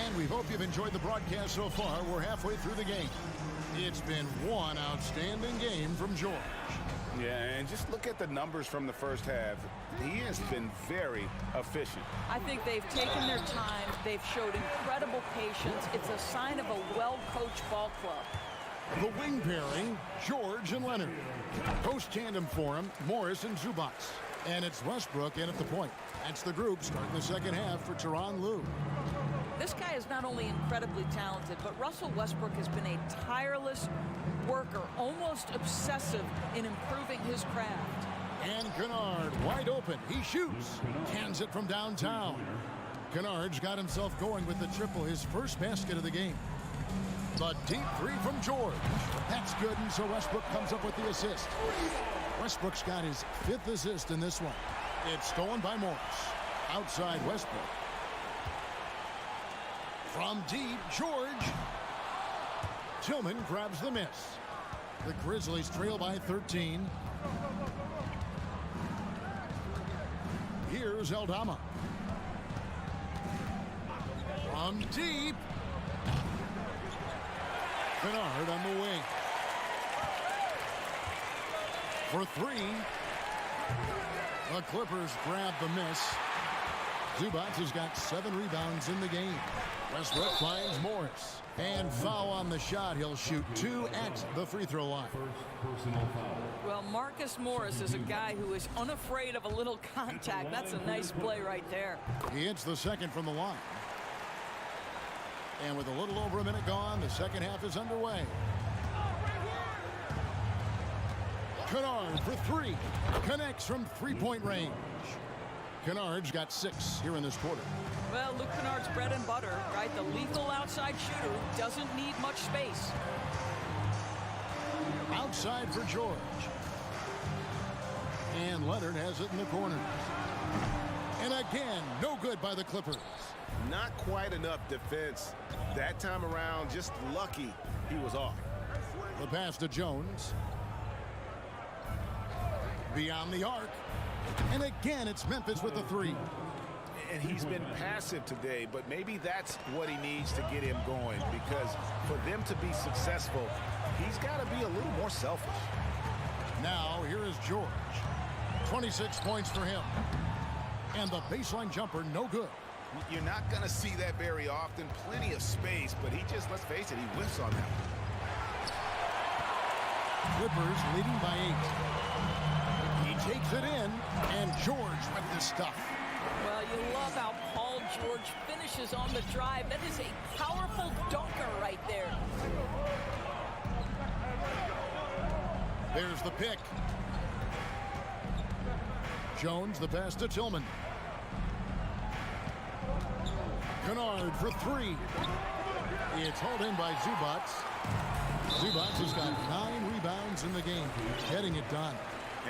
And we hope you've enjoyed the broadcast so far. We're halfway through the game. It's been one outstanding game from George. Yeah, and just look at the numbers from the first half. He has been very efficient. I think they've taken their time. They've showed incredible patience. It's a sign of a well-coached ball club. The wing pairing, George and Leonard. Post tandem for him, Morris and Zubats. And it's Westbrook in at the point. That's the group starting the second half for Tyronn Lue. This guy is not only incredibly talented, but Russell Westbrook has been a tireless worker, almost obsessive in improving his craft. And Kennard wide open. He shoots. Cans it from downtown. Kennard's got himself going with the triple, his first basket of the game. The deep three from George. That's good, and so Westbrook comes up with the assist. Westbrook's got his 5th assist in this one. It's stolen by Morris. Outside Westbrook. From deep, George. Tillman grabs the miss. The Grizzlies trail by 13. Here's Aldama. From deep. Kennard on the wing. For three. The Clippers grab the miss. Zubats has got 7 rebounds in the game. Westbrook finds Morris. And foul on the shot. He'll shoot 2 at the free throw line. Well, Marcus Morris is a guy who is unafraid of a little contact. That's a nice play right there. He hits the second from the line. And with a little over a minute gone, the second half is underway. Kennard for three. Connects from three-point range. Kennard's got 6 here in this quarter. Well, Luke Kennard's bread and butter, right? The lethal outside shooter doesn't need much space. Outside for George. And Leonard has it in the corner. And again, no good by the Clippers. Not quite enough defense. That time around, just lucky he was off. The pass to Jones. Beyond the arc. And again, it's Memphis with the 3. And he's been passive today, but maybe that's what he needs to get him going, because for them to be successful, he's got to be a little more selfish. Now, here is George. 26 points for him. And the baseline jumper, no good. You're not going to see that very often. Plenty of space, but he just, let's face it, he whiffs on that. Clippers leading by 8. He takes it in, and George with the stuff. Well, you love how Paul George finishes on the drive. That is a powerful dunker right there. There's the pick. Jones, the pass to Tillman. Kennard for 3. It's hauled in by Zubac. Zubac has got 9 rebounds in the game, getting it done.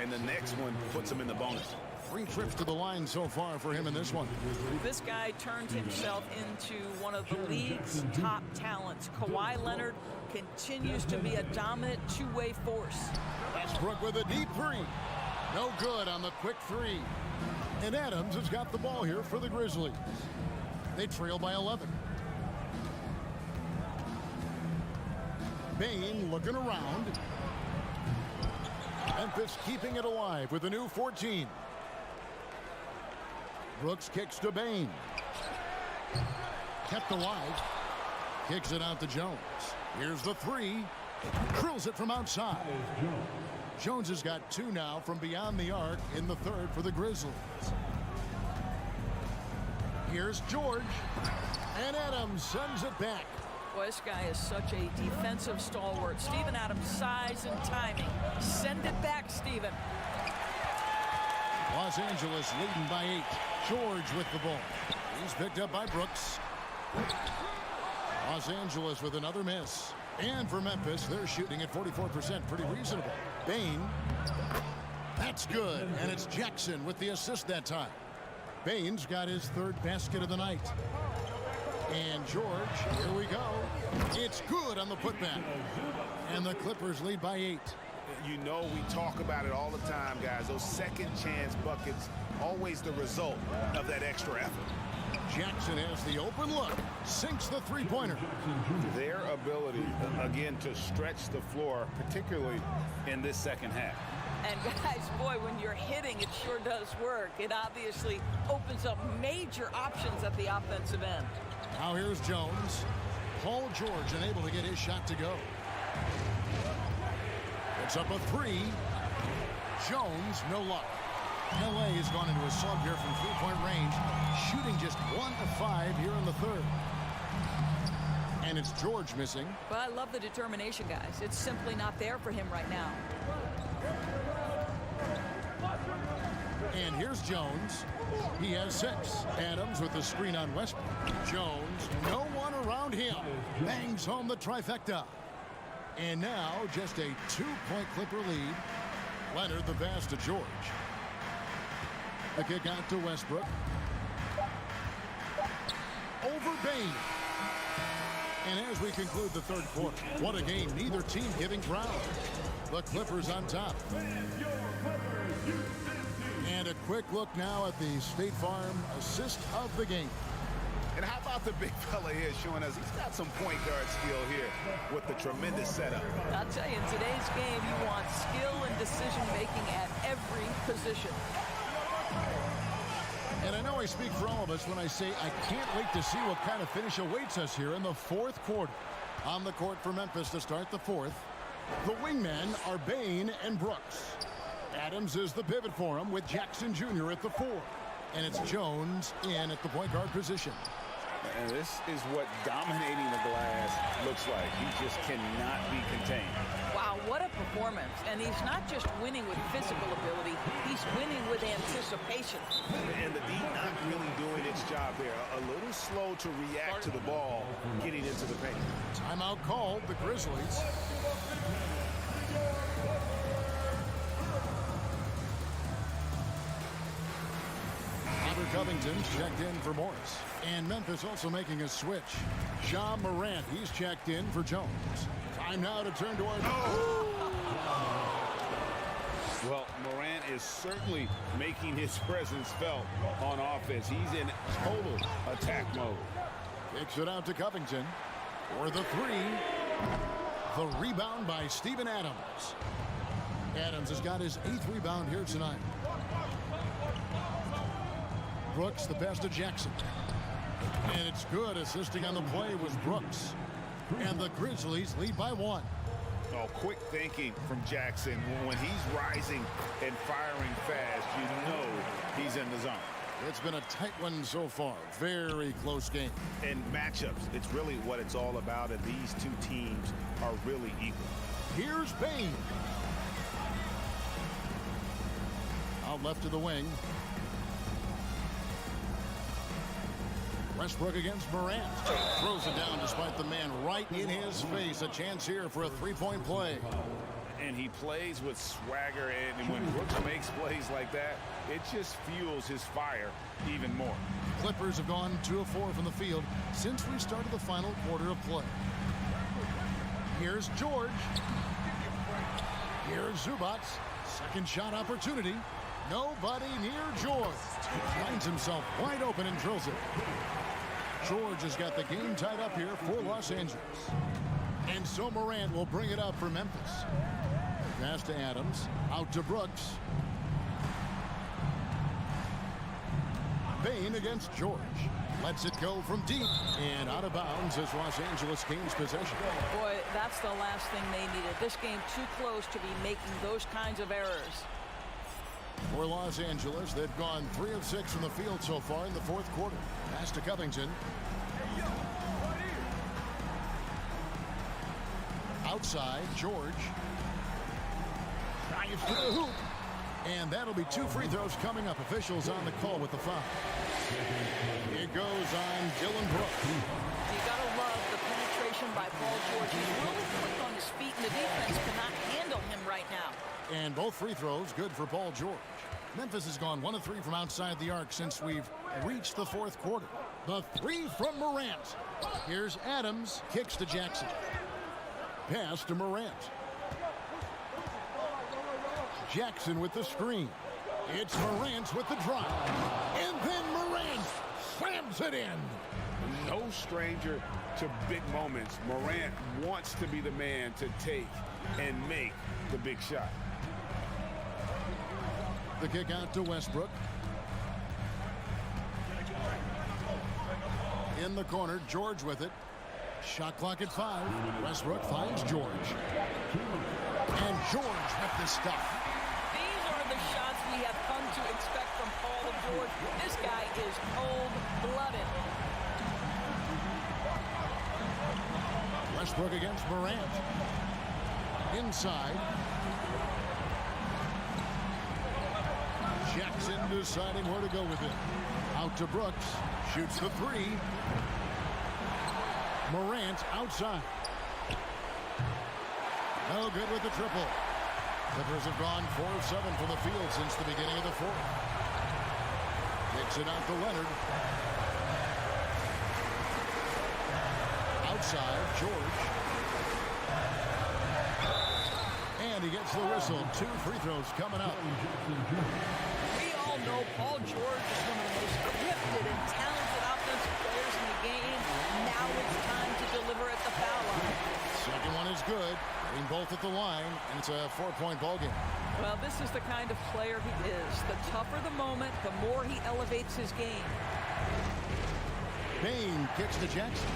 And the next one puts him in the bonus. 3 trips to the line so far for him in this one. This guy turned himself into one of the league's top talents. Kawhi Leonard continues to be a dominant two-way force. Westbrook with a deep 3. No good on the quick 3. And Adams has got the ball here for the Grizzlies. They trail by 11. Bane looking around. Memphis keeping it alive with a new 14. Brooks kicks to Bane. Kept alive. Kicks it out to Jones. Here's the 3. Drills it from outside. Jones has got 2 now from beyond the arc in the 3rd for the Grizzlies. Here's George. And Adams sends it back. Boy, this guy is such a defensive stalwart. Steven Adams' size and timing. Send it back, Steven. Los Angeles leading by 8. George with the ball. He's picked up by Brooks. Los Angeles with another miss. And for Memphis, they're shooting at 44%. Pretty reasonable. Bane. That's good. And it's Jackson with the assist that time. Bane's got his 3rd basket of the night. And George, here we go. It's good on the putback. And the Clippers lead by 8. You know, we talk about it all the time, guys. Those second chance buckets, always the result of that extra effort. Jackson has the open look. Sinks the 3-pointer. Their ability, again, to stretch the floor, particularly in this second half. And guys, boy, when you're hitting, it sure does work. It obviously opens up major options at the offensive end. Now here's Jones. Paul George unable to get his shot to go. It's up a 3. Jones, no luck. CLA has gone into a slump here from 3-point range, shooting just 1 of 5 here in the 3rd. And it's George missing. Well, I love the determination, guys. It's simply not there for him right now. And here's Jones. He has 6. Adams with the screen on Westbrook. Jones, no one around him. Bangs home the trifecta. And now just a 2-point Clipper lead. Leonard the pass to George. The kick out to Westbrook. Over Bane. And as we conclude the 3rd quarter, what a game. Neither team giving ground. The Clippers on top. And a quick look now at the State Farm assist of the game. And how about the big fella here showing us he's got some point guard skill here with the tremendous setup. I'll tell you, in today's game, you want skill and decision-making at every position. And I know I speak for all of us when I say I can't wait to see what kind of finish awaits us here in the 4th quarter. On the court for Memphis to start the 4th, the wingmen are Bane and Brooks. Adams is the pivot for him with Jackson Jr. at the 4. And it's Jones in at the point guard position. And this is what dominating the glass looks like. He just cannot be contained. Wow, what a performance. And he's not just winning with physical ability, he's winning with anticipation. And the D not really doing its job there. A little slow to react to the ball getting into the paint. Timeout called, the Grizzlies. Covington's checked in for Morris. And Memphis also making a switch. Ja Morant, he's checked in for Jones. Time now to turn to our... Well, Morant is certainly making his presence felt on offense. He's in total attack mode. Kicks it out to Covington for the three. The rebound by Steven Adams. Adams has got his 8th rebound here tonight. Brooks, the pass to Jackson. And it's good. Assisting on the play was Brooks. And the Grizzlies lead by 1. Oh, quick thinking from Jackson. When he's rising and firing fast, you know he's in the zone. It's been a tight one so far. Very close game. And matchups, it's really what it's all about. And these two teams are really equal. Here's Bain. Out left to the wing. Westbrook against Morant. Throws it down despite the man right in his face. A chance here for a three-point play. And he plays with swagger, and when Brooks makes plays like that, it just fuels his fire even more. Clippers have gone 2 of 4 from the field since we started the final quarter of play. Here's George. Here's Zubac. Second shot opportunity. Nobody near George. Finds himself wide open and drills it. George has got the game tied up here for Los Angeles. And so Morant will bring it up for Memphis. Pass to Adams. Out to Brooks. Bain against George. Lets it go from deep. And out of bounds as Los Angeles gains possession. Boy, that's the last thing they needed. This game too close to be making those kinds of errors. For Los Angeles, they've gone 3 of 6 from the field so far in the fourth quarter. Pass to Covington. Outside, George. Drives to the hoop. And that'll be 2 free throws coming up. Officials on the call with the foul. It goes on Dylan Brooks. You gotta love the penetration by Paul George. He's really quick on his feet, and the defense cannot handle him right now. And both free throws good for Paul George. Memphis has gone 1 of 3 from outside the arc since we've reached the fourth quarter. The 3 from Morant. Here's Adams. Kicks to Jackson. Pass to Morant. Jackson with the screen. It's Morant with the drive. And then Morant slams it in. No stranger to big moments. Morant wants to be the man to take and make the big shot. The kick out to Westbrook. In the corner, George with it. Shot clock at 5. Westbrook finds George. And George with the stuff. These are the shots we have come to expect from Paul George. This guy is cold-blooded. Westbrook against Morant. Inside. Jackson deciding where to go with it. Out to Brooks. Shoots the 3. Morant outside. No good with the triple. Clippers have gone 4 of 7 from the field since the beginning of the fourth. Kicks it out to Leonard. Outside, George. And he gets the whistle. 2 free throws coming up. We all know Paul George is one of the most gifted and talented offensive players in the game. Now it's time to deliver at the foul line. Second one is good. Getting both at the line, and it's a 4-point ball game. Well, this is the kind of player he is. The tougher the moment, the more he elevates his game. Bain kicks to Jackson.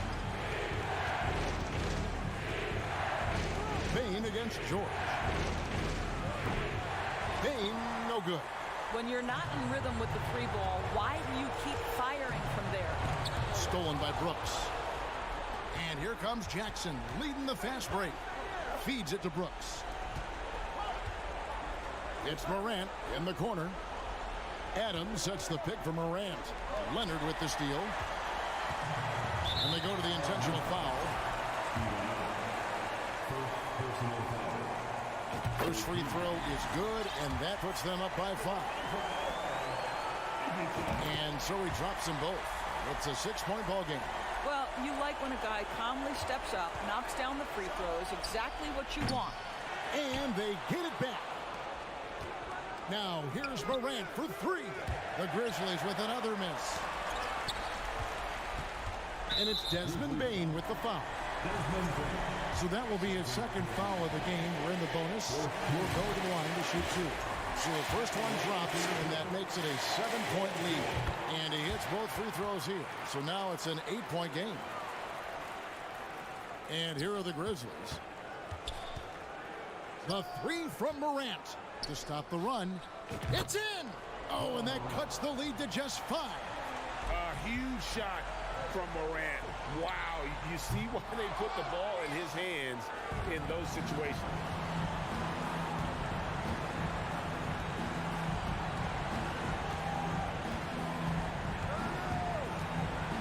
Bain against George. Bain, no good. When you're not in rhythm with the 3 ball, why do you keep firing from there? Stolen by Brooks. And here comes Jackson, leading the fast break. Feeds it to Brooks. It's Morant in the corner. Adams sets the pick for Morant. Leonard with the steal. And they go to the intentional foul. First free throw is good, and that puts them up by 5. And so he drops them both. It's a 6-point ball game. Well, you like when a guy calmly steps up, knocks down the free throws, exactly what you want. And they get it back. Now, here's Morant for 3. The Grizzlies with another miss. And it's Desmond Bane with the foul. So that will be his second foul of the game. We're in the bonus. He'll go to the line to shoot 2. So the first one drops, and that makes it a 7-point lead. And he hits both free throws here. So now it's an 8-point game. And here are the Grizzlies. The 3 from Morant to stop the run. It's in! Oh, and that cuts the lead to just 5. A huge shot from Morant. Wow, you see why they put the ball in his hands in those situations.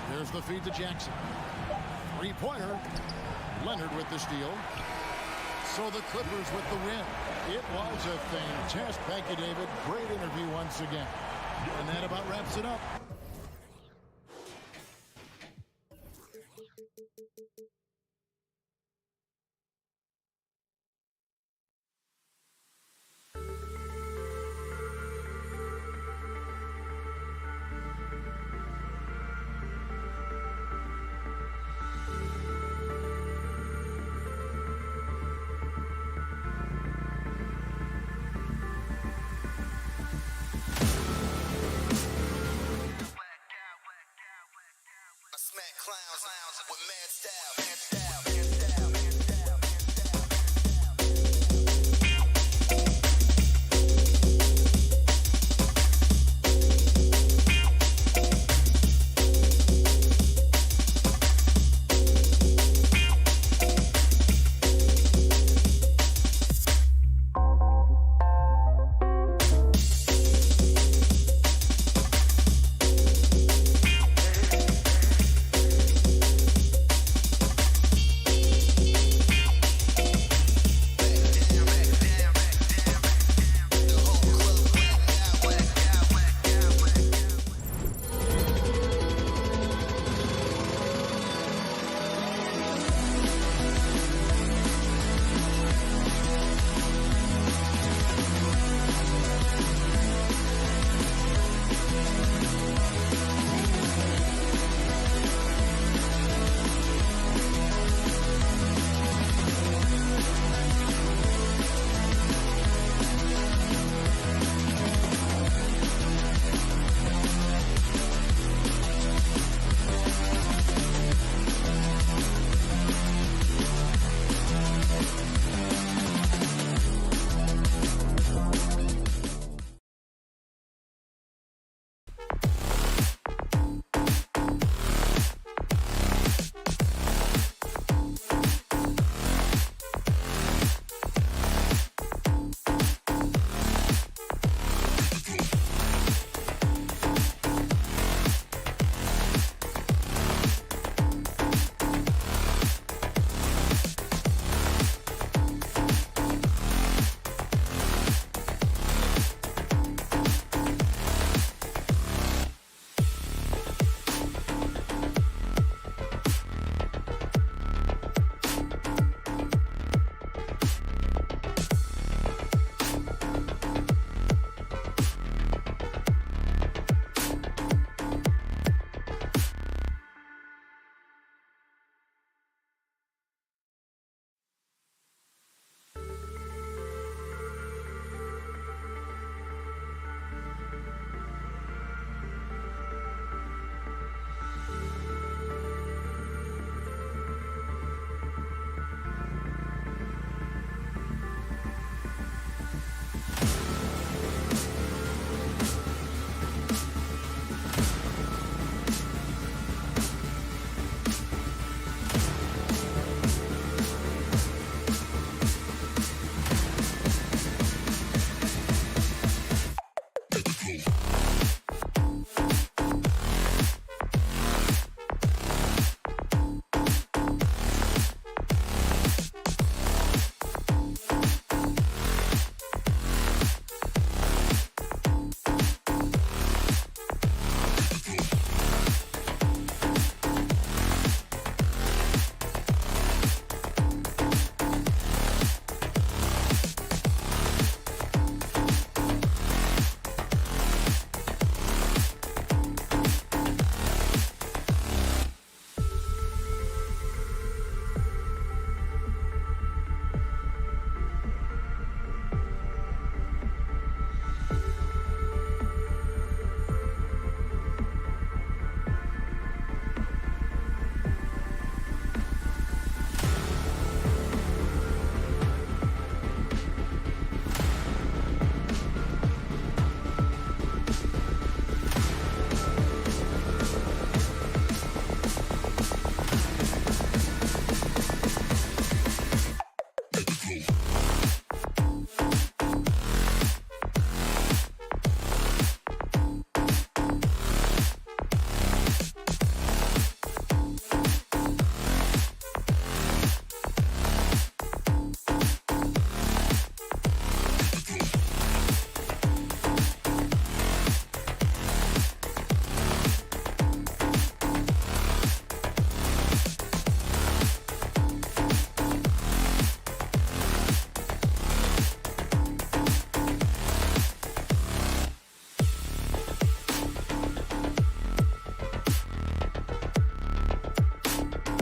There's the feed to Jackson. 3-pointer. Leonard with the steal. So the Clippers with the win. It was a fantastic. Thank you, David. Great interview once again. And that about wraps it up.